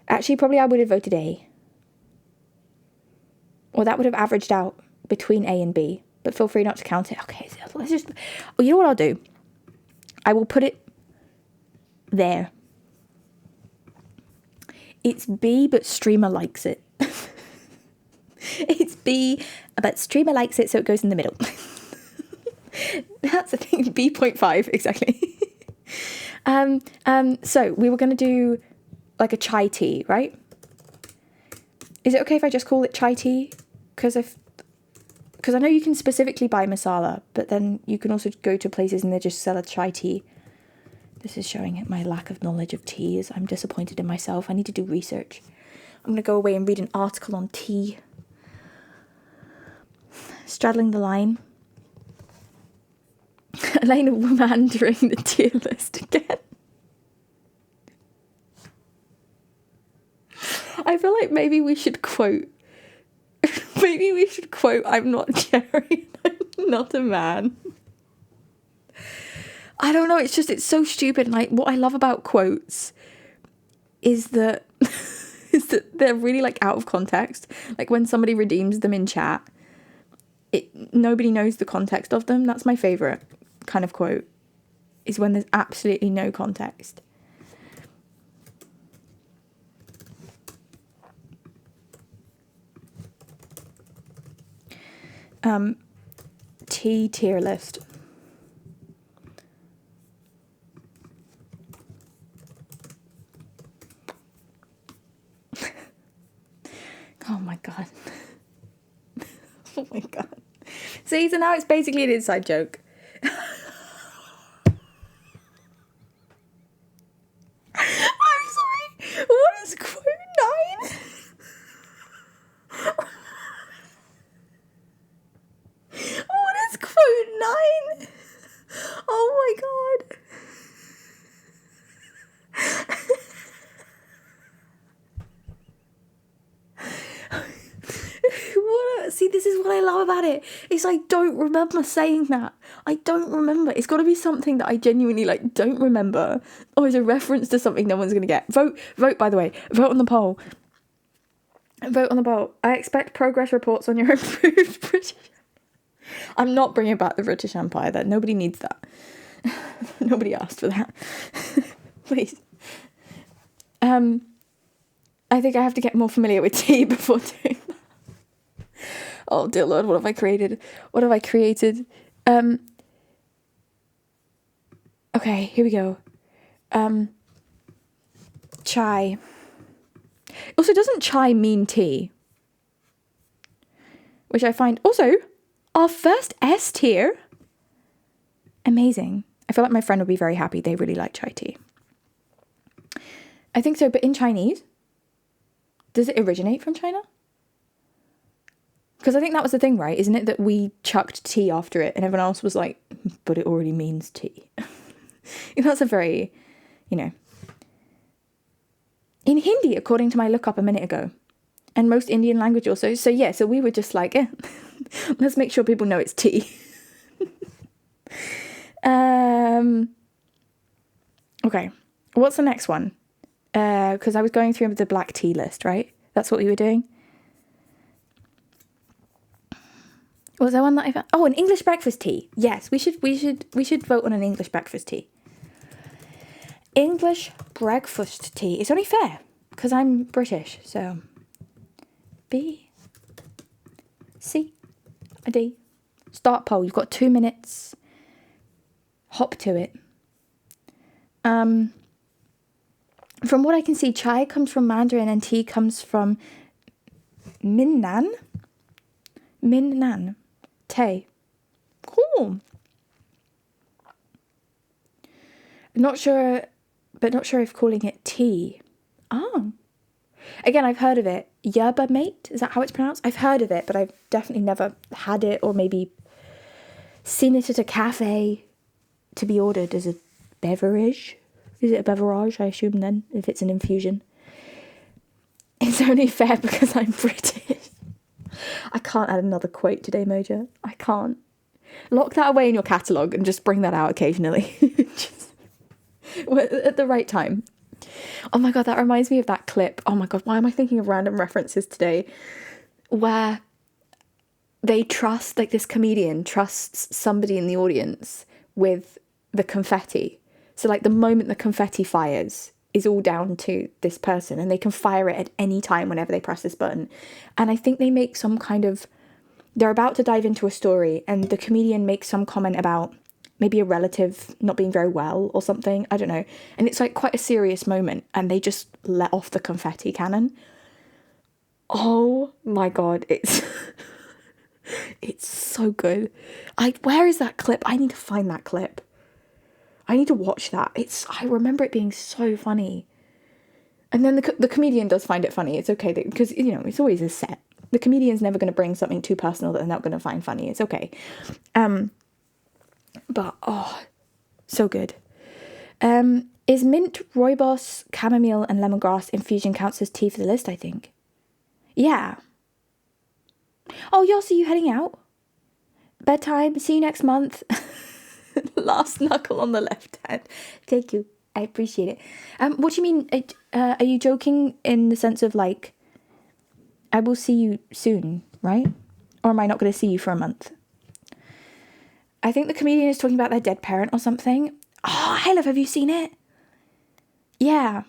Speaker 1: Actually, probably I would have voted A. Or that would have averaged out between A and B. But feel free not to count it. Okay, so let's just... Oh, you know what I'll do? I will put it there. It's B, but Streamer likes it. It's B, but Streamer likes it, so it goes in the middle. That's the thing. B.5, exactly. So we were going to do like a chai tea, right? Is it okay if I just call it chai tea? Because I know you can specifically buy masala, but then you can also go to places and they just sell a chai tea. This is showing my lack of knowledge of teas. I'm disappointed in myself. I need to do research. I'm going to go away and read an article on tea. Straddling the line. Elena Woman-during the tier list again. I feel like maybe we should quote... I'm not Jerry, I'm not a man. I don't know, it's so stupid. Like, what I love about quotes is that they're really like out of context. Like when somebody redeems them in chat, nobody knows the context of them. That's my favourite kind of quote, is when there's absolutely no context. Tea tier list. Oh my God. Oh my God. See, so now it's basically an inside joke. I'm sorry. What is quote 9? What is quote 9? Oh my God. See, this is what I love about it. Is I don't remember saying that. I don't remember. It's got to be something that I genuinely like don't remember, or is a reference to something no one's gonna get. Vote. By the way, vote on the poll. Vote on the poll. I expect progress reports on your improved British. I'm not bringing back the British Empire. That nobody needs that. Nobody asked for that. Please. I think I have to get more familiar with tea before doing that. Oh dear Lord, what have I created? What have I created? Okay, here we go. Chai. Also, doesn't chai mean tea? Which I find also our first S tier. Amazing. I feel like my friend would be very happy. They really like chai tea. I think so, but in Chinese, does it originate from China? Because I think that was the thing, right? Isn't it that we chucked tea after it and everyone else was like, but it already means tea. That's a very, in Hindi, according to my look up a minute ago, and most Indian language also. So yeah, so we were just like, let's make sure people know it's tea. Okay, what's the next one? Because I was going through the black tea list, right? That's what we were doing. Was there one that I found? Oh, an English breakfast tea. Yes, we should vote on an English breakfast tea. English breakfast tea. It's only fair because I'm British, so B, C, a D. Start poll. You've got 2 minutes. Hop to it. From what I can see, chai comes from Mandarin and tea comes from Minnan. Tay. Cool. Not sure if calling it tea. Oh. Again, I've heard of it. Yerba mate, is that how it's pronounced? I've heard of it, but I've definitely never had it or maybe seen it at a cafe to be ordered as a beverage. Is it a beverage, I assume then, if it's an infusion? It's only fair because I'm British. I can't add another quote today, Moja. I can't. Lock that away in your catalogue and just bring that out occasionally. At the right time. Oh my God, that reminds me of that clip. Oh my God, why am I thinking of random references today? Where they trust, like this comedian trusts somebody in the audience with the confetti. So like the moment the confetti fires is all down to this person and they can fire it at any time whenever they press this button. And I think they make some kind of, they're about to dive into a story and the comedian makes some comment about maybe a relative not being very well or something. I don't know. And it's like quite a serious moment and they just let off the confetti cannon. Oh my God. It's so good. Where is that clip? I need to find that clip. I need to watch that. I remember it being so funny. And then the comedian does find it funny. It's okay because, it's always a set. The comedian's never going to bring something too personal that they're not going to find funny. It's okay. But, so good. Is mint, rooibos, chamomile and lemongrass infusion counts as tea for the list, I think? Yeah. Oh, Yoss, are you heading out? Bedtime. See you next month. Last knuckle on the left hand. Thank you. I appreciate it. What do you mean? Are you joking in the sense of like, I will see you soon, right? Or am I not going to see you for a month? I think the comedian is talking about their dead parent or something. Oh, hey, love, have you seen it? Yeah.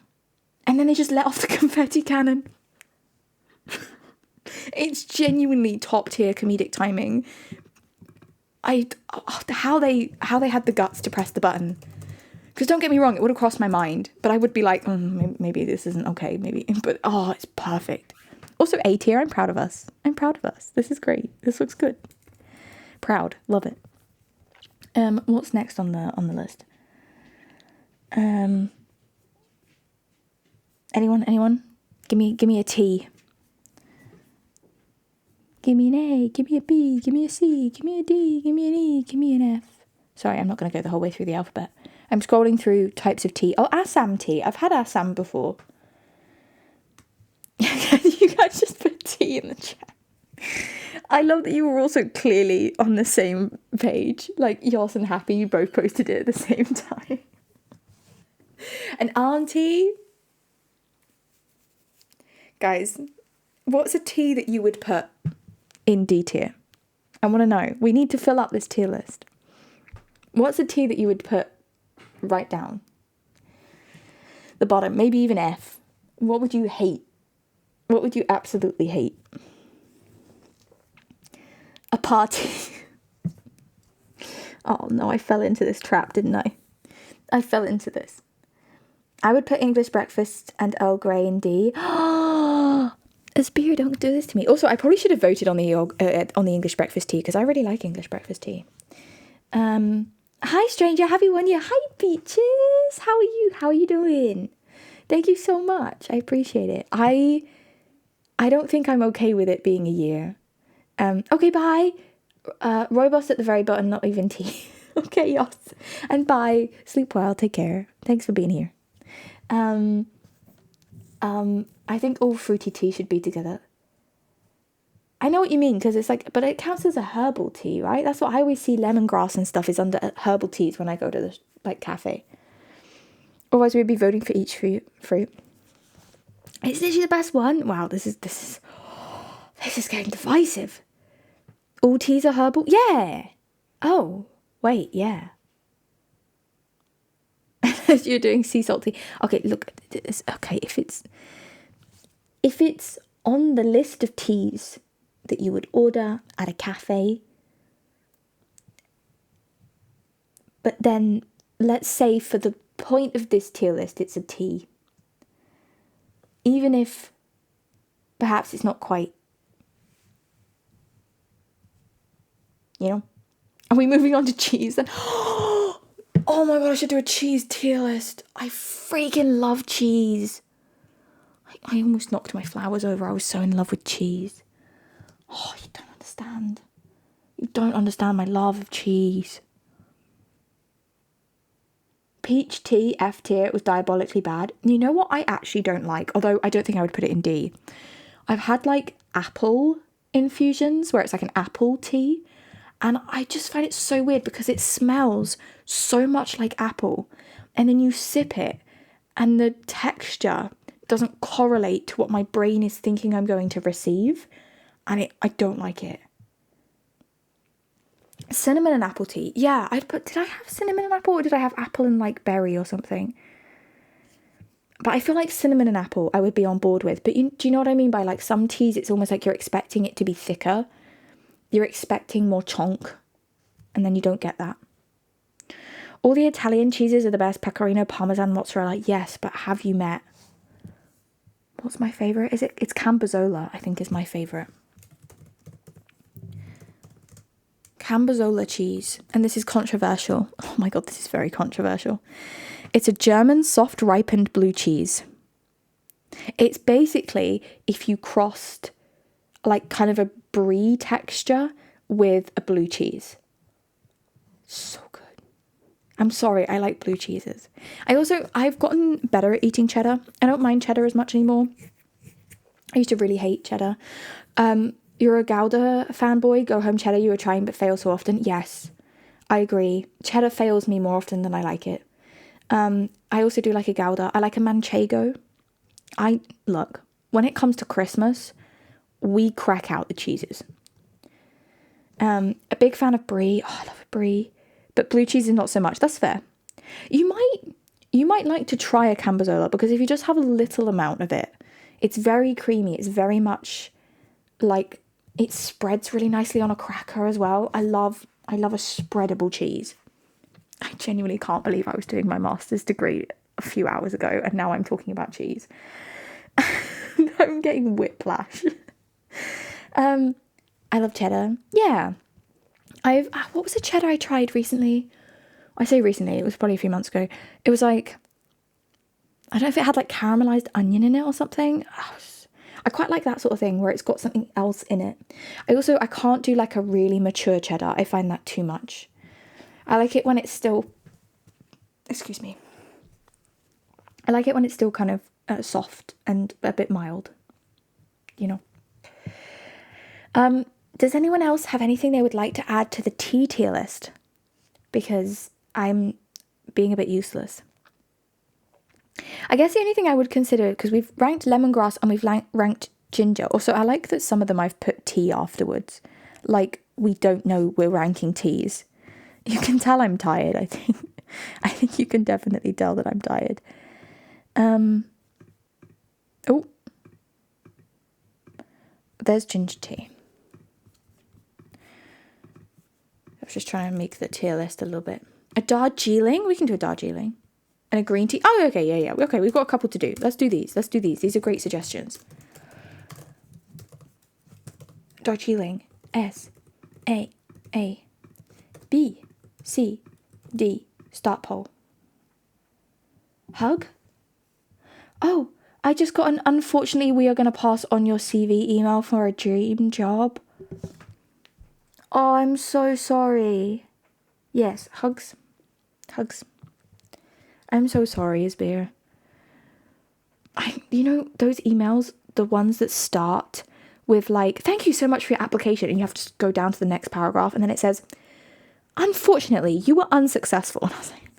Speaker 1: And then they just let off the confetti cannon. It's genuinely top tier comedic timing. How they had the guts to press the button. Because don't get me wrong, it would have crossed my mind, but I would be like, maybe this isn't okay, maybe. But it's perfect. Also A tier, I'm proud of us. This is great. This looks good. Proud, love it. What's next on the list? Anyone? Give me a T. Give me an A, give me a B, give me a C, give me a D, give me an E, give me an F. Sorry, I'm not going to go the whole way through the alphabet. I'm scrolling through types of tea. Oh, Assam tea. I've had Assam before. You guys just put tea in the chat. I love that you were also clearly on the same page. Like, Yoss and Happy, you both posted it at the same time. An auntie. Guys, what's a tea that you would put in D tier? I want to know. We need to fill up this tier list. What's a tea that you would put right down the bottom? Maybe even F. What would you hate? What would you absolutely hate? A party. Oh no, I fell into this trap, didn't I? I fell into this. I would put English breakfast and Earl Grey in D. Asbir, don't do this to me. Also, I probably should have voted on the English breakfast tea because I really like English breakfast tea. Hi stranger, happy one year. Hi Peaches. How are you? How are you doing? Thank you so much. I appreciate it. I don't think I'm okay with it being a year. Okay, bye. Robust at the very bottom, not even tea. Okay, yes. And bye. Sleep well. Take care. Thanks for being here. I think all fruity tea should be together. I know what you mean, because it's like, but it counts as a herbal tea, right? That's what I always see. Lemongrass and stuff is under herbal teas when I go to the cafe. Otherwise, we'd be voting for each fruit. It's literally the best one. Wow, this is getting divisive. All teas are herbal? Yeah. Oh, wait, yeah. You're doing sea salt tea. Okay, look. Okay, if it's on the list of teas that you would order at a cafe, but then let's say for the point of this tier list, it's a tea. Even if perhaps it's not quite, Are we moving on to cheese then? Oh my god, I should do a cheese tier list. I freaking love cheese. I almost knocked my flowers over. I was so in love with cheese. Oh, you don't understand. You don't understand my love of cheese. Peach tea, F tier, it was diabolically bad. You know what I actually don't like? Although I don't think I would put it in D. I've had like apple infusions where it's like an apple tea. And I just find it so weird because it smells so much like apple. And then you sip it and the texture doesn't correlate to what my brain is thinking I'm going to receive. And I don't like it. Cinnamon and apple tea. Yeah, did I have cinnamon and apple or did I have apple and like berry or something? But I feel like cinnamon and apple I would be on board with. But do you know what I mean by like some teas, it's almost like you're expecting it to be thicker. You're expecting more chonk, and then you don't get that. All the Italian cheeses are the best. Pecorino, Parmesan, mozzarella. Yes, but have you met? What's my favourite? It's Cambozola, I think is my favourite. Cambozola cheese. And this is controversial. Oh my god, this is very controversial. It's a German soft ripened blue cheese. It's basically if you crossed like kind of a brie texture with a blue cheese. So good. I'm sorry, I like blue cheeses. I've gotten better at eating cheddar. I don't mind cheddar as much anymore. I used to really hate cheddar. You're a Gouda fanboy, go home cheddar, you were trying but fail so often. Yes, I agree. Cheddar fails me more often than I like it. I also do like a Gouda. I like a Manchego. Look, when it comes to Christmas, we crack out the cheeses. A big fan of brie. Oh, I love a brie. But blue cheese is not so much. That's fair. You might like to try a Cambozola because if you just have a little amount of it, it's very creamy. It's very much like it spreads really nicely on a cracker as well. I love a spreadable cheese. I genuinely can't believe I was doing my master's degree a few hours ago and now I'm talking about cheese. I'm getting whiplash. I love cheddar. Yeah. What was the cheddar I tried recently? I say recently, it was probably a few months ago. It was like, I don't know if it had like caramelized onion in it or something. I quite like that sort of thing where it's got something else in it. I can't do like a really mature cheddar. I find that too much. I like it when it's still, excuse me. I like it when it's still kind of soft and a bit mild, Does anyone else have anything they would like to add to the tea tier list? Because I'm being a bit useless. I guess the only thing I would consider, because we've ranked lemongrass and we've ranked ginger. Also, I like that some of them I've put tea afterwards. Like, we don't know we're ranking teas. You can tell I'm tired, I think. I think you can definitely tell that I'm tired. Oh, there's ginger tea. I was just trying to make the tier list a little bit. A Darjeeling? We can do a Darjeeling. And a green tea. Oh, okay, yeah. Okay, we've got a couple to do. Let's do these. These are great suggestions. Darjeeling. S-A-A-B-C-D. Start poll. Hug? Oh, I just got an unfortunately we are going to pass on your CV email for a dream job. Oh, I'm so sorry. Yes, hugs. I'm so sorry, Isbeer. You know, those emails, the ones that start with like, thank you so much for your application, and you have to go down to the next paragraph, and then it says, unfortunately, you were unsuccessful. And I was like,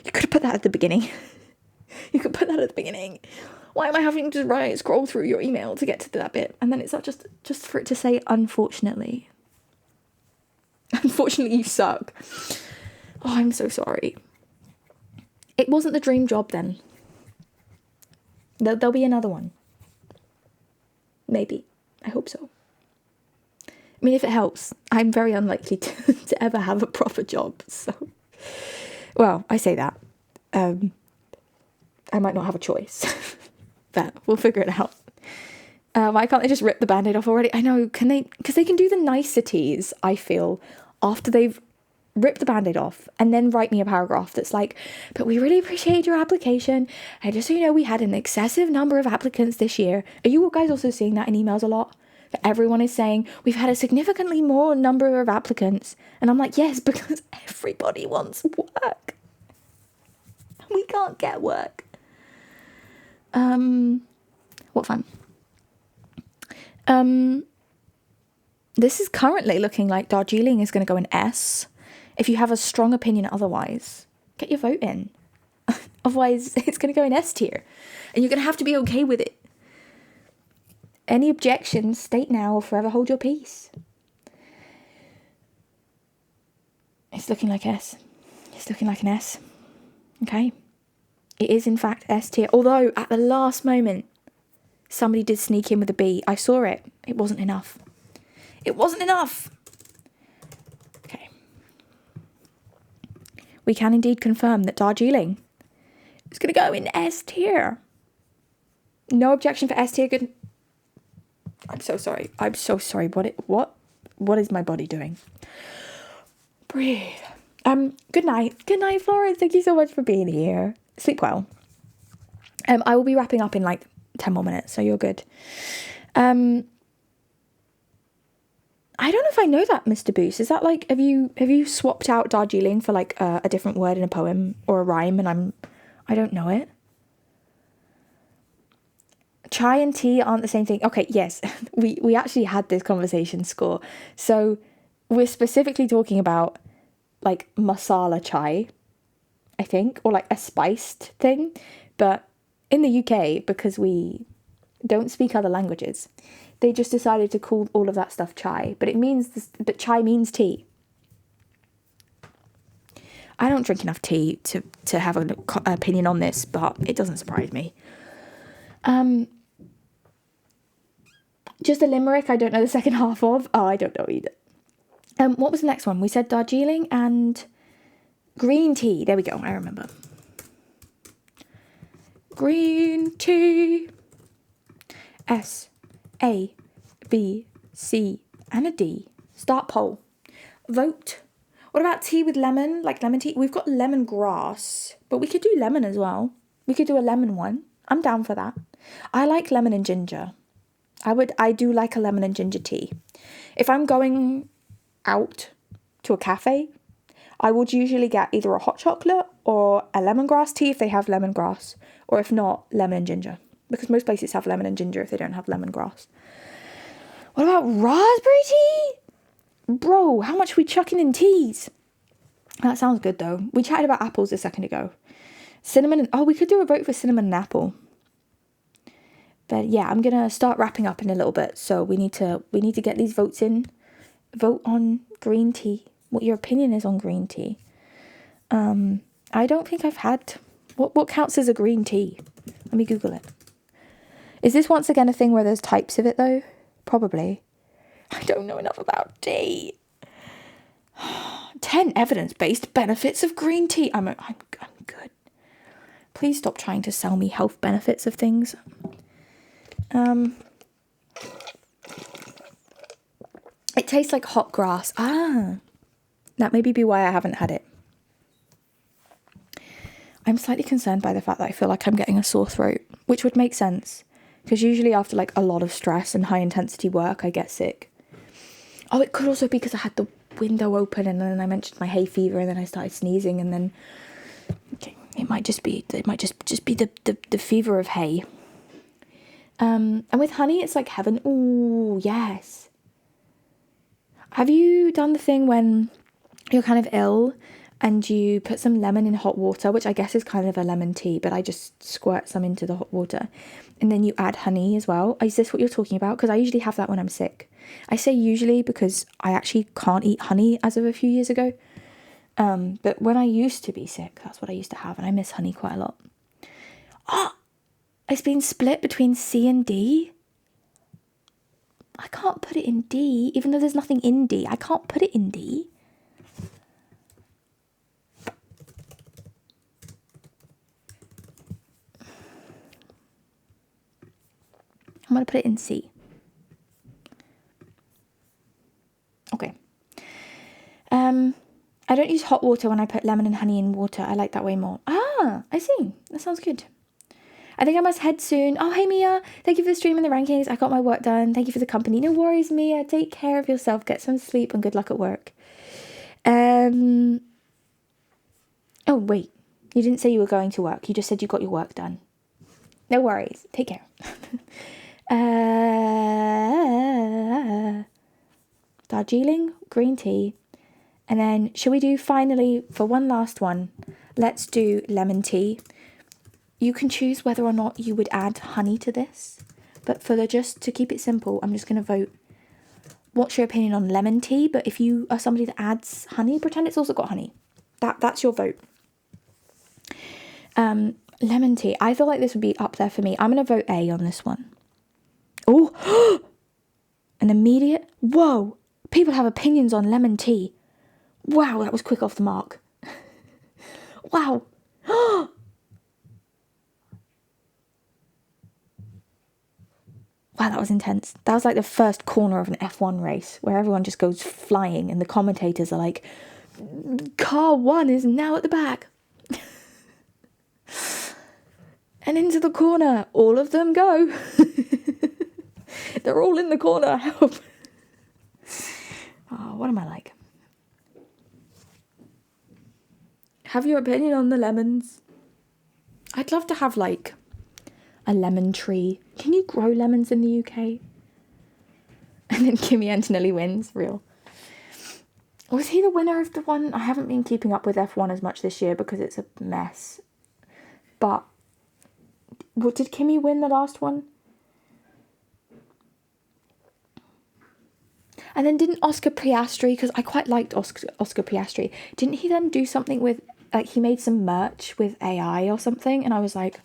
Speaker 1: you could have put that at the beginning. Why am I having to scroll through your email to get to that bit? And then it's not just for it to say, unfortunately. Unfortunately, you suck. Oh, I'm so sorry. It wasn't the dream job then. There'll be another one. Maybe. I hope so. I mean, if it helps, I'm very unlikely to ever have a proper job. So, well, I say that. I might not have a choice. But we'll figure it out. Why can't they just rip the Band-Aid off already? I know, can they? Because they can do the niceties, I feel, after they've ripped the Band-Aid off and then write me a paragraph that's like, but we really appreciate your application. And just so you know, we had an excessive number of applicants this year. Are you guys also seeing that in emails a lot? That everyone is saying, we've had a significantly more number of applicants. And I'm like, yes, because everybody wants work. We can't get work. What fun. This is currently looking like Darjeeling is going to go in S. If you have a strong opinion otherwise, get your vote in. Otherwise, it's going to go in S tier. And you're going to have to be okay with it. Any objections, state now or forever hold your peace. It's looking like S. It's looking like an S. Okay. It is, in fact, S tier. Although, at the last moment, somebody did sneak in with a B. I saw it. It wasn't enough. It wasn't enough. Okay. We can indeed confirm that Darjeeling is going to go in S tier. No objection for S tier. Good. I'm so sorry. What is my body doing? Breathe. Good night. Good night, Florence. Thank you so much for being here. Sleep well. I will be wrapping up in like 10 more minutes, so you're good. I don't know if I know that, Mr. Boost. Is that like, have you swapped out Darjeeling for like a different word in a poem or a rhyme and I don't know it? Chai and tea aren't the same thing. Okay, yes. We actually had this conversation, Score. So we're specifically talking about like masala chai, I think, or like a spiced thing. But in the UK, because we don't speak other languages, they just decided to call all of that stuff chai. But it means but chai means tea. I don't drink enough tea to have an opinion on this, but it doesn't surprise me. Just a limerick I don't know the second half of. Oh, I don't know either. What was the next one? We said Darjeeling and green tea. There we go. I remember. Green tea. S, A, B, C, and a D. Start poll. Vote. What about tea with lemon? Like lemon tea? We've got lemongrass, but we could do lemon as well. We could do a lemon one. I'm down for that. I like lemon and ginger. I do like a lemon and ginger tea. If I'm going out to a cafe, I would usually get either a hot chocolate or a lemongrass tea if they have lemongrass, or if not, lemon and ginger. Because most places have lemon and ginger if they don't have lemongrass. What about raspberry tea? Bro, how much are we chucking in teas? That sounds good though. We chatted about apples a second ago. Cinnamon and, we could do a vote for cinnamon and apple. But yeah, I'm going to start wrapping up in a little bit. So we need to get these votes in. Vote on green tea. What your opinion is on green tea. I don't think I've had... What counts as a green tea? Let me Google it. Is this once again a thing where there's types of it though? Probably. I don't know enough about tea. 10 evidence-based benefits of green tea. I'm good. Please stop trying to sell me health benefits of things. It tastes like hot grass. That may be why I haven't had it. I'm slightly concerned by the fact that I feel like I'm getting a sore throat, which would make sense, because usually after like a lot of stress and high intensity work, I get sick. Oh, it could also be because I had the window open and then I mentioned my hay fever and then I started sneezing and then okay, it might just be the fever of hay. And with honey, it's like heaven. Ooh, yes. Have you done the thing when you're kind of ill and you put some lemon in hot water, which I guess is kind of a lemon tea, but I just squirt some into the hot water, and then you add honey as well? Is this what you're talking about? Because I usually have that when I'm sick. I say usually because I actually can't eat honey as of a few years ago. But when I used to be sick, that's what I used to have, and I miss honey quite a lot. It's been split between C and D. I can't put it in D, even though there's nothing in D. I can't put it in D. I'm going to put it in C. Okay. I don't use hot water when I put lemon and honey in water. I like that way more. I see. That sounds good. I think I must head soon. Oh, hey, Mia. Thank you for the stream and the rankings. I got my work done. Thank you for the company. No worries, Mia. Take care of yourself. Get some sleep and good luck at work. Oh, wait. You didn't say you were going to work. You just said you got your work done. No worries. Take care. Darjeeling, green tea. And then, shall we do finally, for one last one, let's do lemon tea. You can choose whether or not you would add honey to this. But just to keep it simple, I'm just going to vote. What's your opinion on lemon tea? But if you are somebody that adds honey, pretend it's also got honey. That's your vote. Lemon tea. I feel like this would be up there for me. I'm going to vote A on this one. Oh, an immediate. Whoa, people have opinions on lemon tea. Wow, that was quick off the mark. Wow. Wow, that was intense. That was like the first corner of an F1 race where everyone just goes flying and the commentators are like, car 1 is now at the back. And into the corner, all of them go. They're all in the corner, help. Oh, what am I like? Have your opinion on the lemons. I'd love to have like a lemon tree. Can you grow lemons in the UK? And then Kimi Antonelli wins, real. Was he the winner of the one? I haven't been keeping up with F1 as much this year because it's a mess. But did Kimi win the last one? And then didn't Oscar Piastri, because I quite liked Oscar Piastri, didn't he then do something with, like, he made some merch with AI or something? And I was like,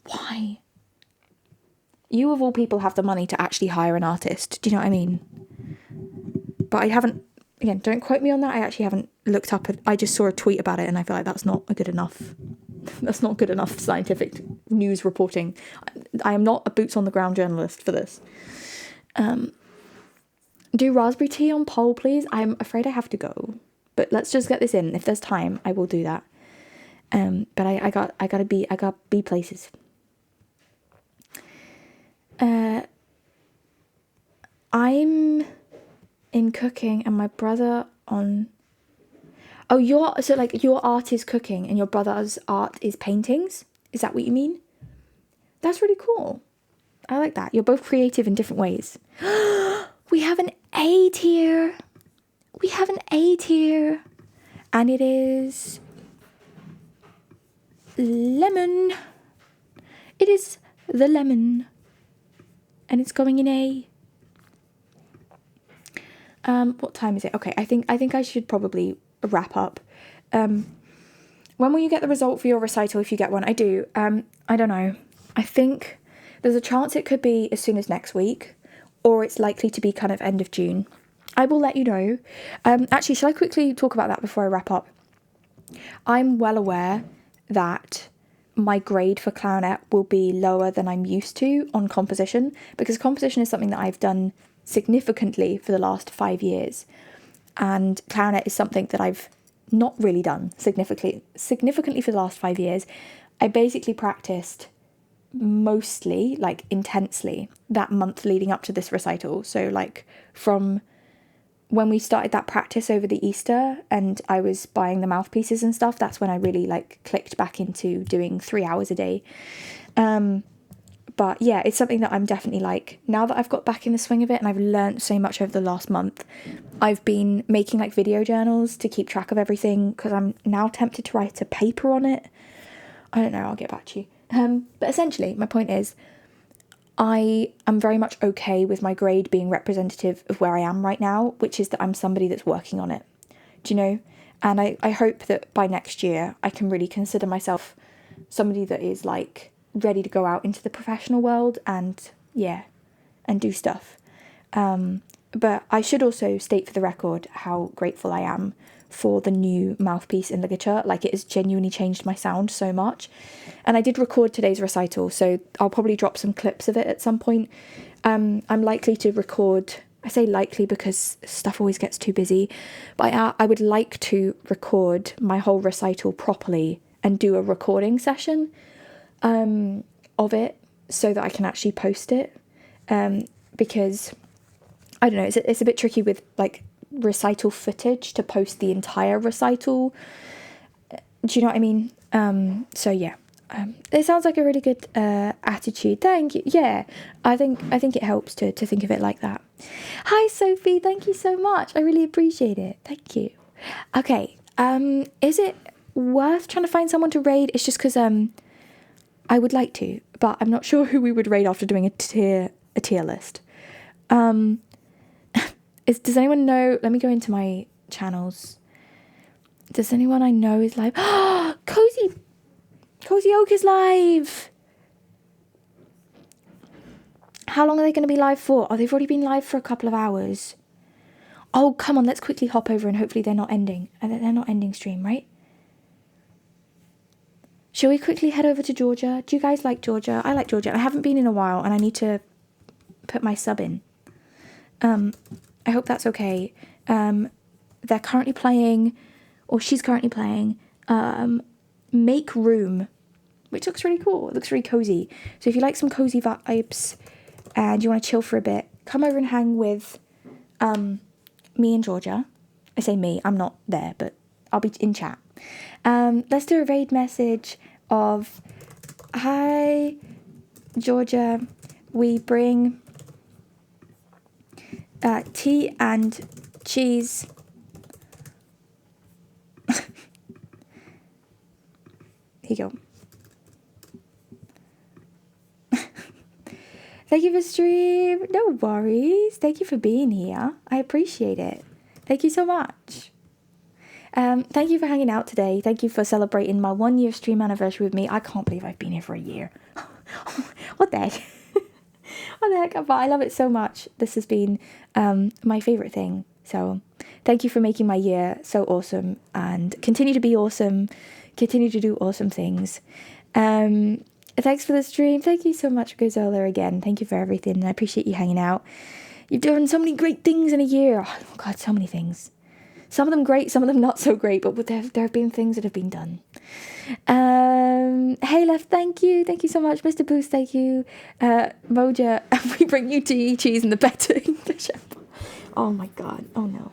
Speaker 1: why? You of all people have the money to actually hire an artist. Do you know what I mean? But I haven't, again, don't quote me on that. I actually haven't looked up. I just saw a tweet about it and I feel like that's not good enough. That's not good enough scientific news reporting. I am not a boots on the ground journalist for this. Do raspberry tea on poll, please. I'm afraid I have to go, but let's just get this in. If there's time, I will do that. But I got B places. I'm in cooking and my brother on. Oh, your art is cooking and your brother's art is paintings. Is that what you mean? That's really cool. I like that. You're both creative in different ways. We have an A tier. We have an A tier. And it is lemon. It is the lemon. And it's going in A. What time is it? Okay, I think I should probably wrap up. When will you get the result for your recital if you get one? I do. I don't know. I think There's a chance it could be as soon as next week, or it's likely to be kind of end of June. I will let you know. Actually, shall I quickly talk about that before I wrap up? I'm well aware that my grade for clarinet will be lower than I'm used to on composition, because composition is something that I've done significantly for the last 5 years, and clarinet is something that I've not really done significantly for the last 5 years. I basically practiced mostly, like intensely, that month leading up to this recital. So like from when we started that practice over the Easter and I was buying the mouthpieces and stuff, that's when I really like clicked back into doing 3 hours a day. But yeah, it's something that I'm definitely like, now that I've got back in the swing of it and I've learned so much over the last month, I've been making like video journals to keep track of everything, because I'm now tempted to write a paper on it. I don't know, I'll get back to you. But essentially, my point is, I am very much okay with my grade being representative of where I am right now, which is that I'm somebody that's working on it. Do you know? And I hope that by next year, I can really consider myself somebody that is like ready to go out into the professional world and do stuff. But I should also state for the record how grateful I am for the new mouthpiece in ligature. Like, it has genuinely changed my sound so much. And I did record today's recital, so I'll probably drop some clips of it at some point. I'm likely to record, I say likely because stuff always gets too busy, but I would like to record my whole recital properly and do a recording session of it so that I can actually post it. Because, I don't know, it's a bit tricky with like recital footage to post the entire recital. Do you know what I mean? So yeah, it sounds like a really good attitude. Thank you. Yeah, I think it helps to think of it like that. Hi Sophie, thank you so much. I really appreciate it. Thank you. Okay, is it worth trying to find someone to raid? It's just because I would like to, but I'm not sure who we would raid after doing a tier list. Does anyone know? Let me go into my channels. Does anyone I know is live? Cozy Oak is live. How long are they going to be live for? Oh, they've already been live for a couple of hours. Oh, come on, let's quickly hop over and hopefully they're not ending. They're not ending stream, right? Shall we quickly head over to Georgia? Do you guys like Georgia? I like Georgia. I haven't been in a while and I need to put my sub in. I hope that's okay. They're currently playing, or she's currently playing, Make Room, which looks really cool. It looks really cozy. So if you like some cozy vibes and you want to chill for a bit, come over and hang with me and Georgia. I say me, I'm not there, but I'll be in chat. Let's do a raid message of, hi, Georgia, we bring tea and cheese. Here you go. Thank you for stream. No worries. Thank you for being here. I appreciate it. Thank you so much. Thank you for hanging out today. Thank you for celebrating my 1 year stream anniversary with me. I can't believe I've been here for a year. What the heck? What the heck? But I love it so much. This has been my favourite thing. So thank you for making my year so awesome, and continue to be awesome. Continue to do awesome things. Thanks for the stream. Thank you so much, Gozola, again. Thank you for everything. I appreciate you hanging out. You've done so many great things in a year. Oh, God, so many things. Some of them great, some of them not so great, but there have been things that have been done. Hey Left, thank you. Thank you so much. Mr. Boost, thank you. Moja, we bring you tea, cheese, and the better English. Oh my God. Oh no.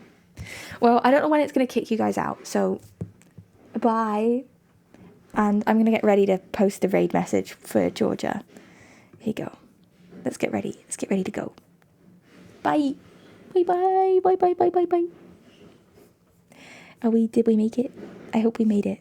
Speaker 1: Well, I don't know when it's going to kick you guys out, so bye. And I'm going to get ready to post the raid message for Georgia. Here you go. Let's get ready. Let's get ready to go. Bye. Bye bye. Bye bye bye bye bye. Did we make it? I hope we made it.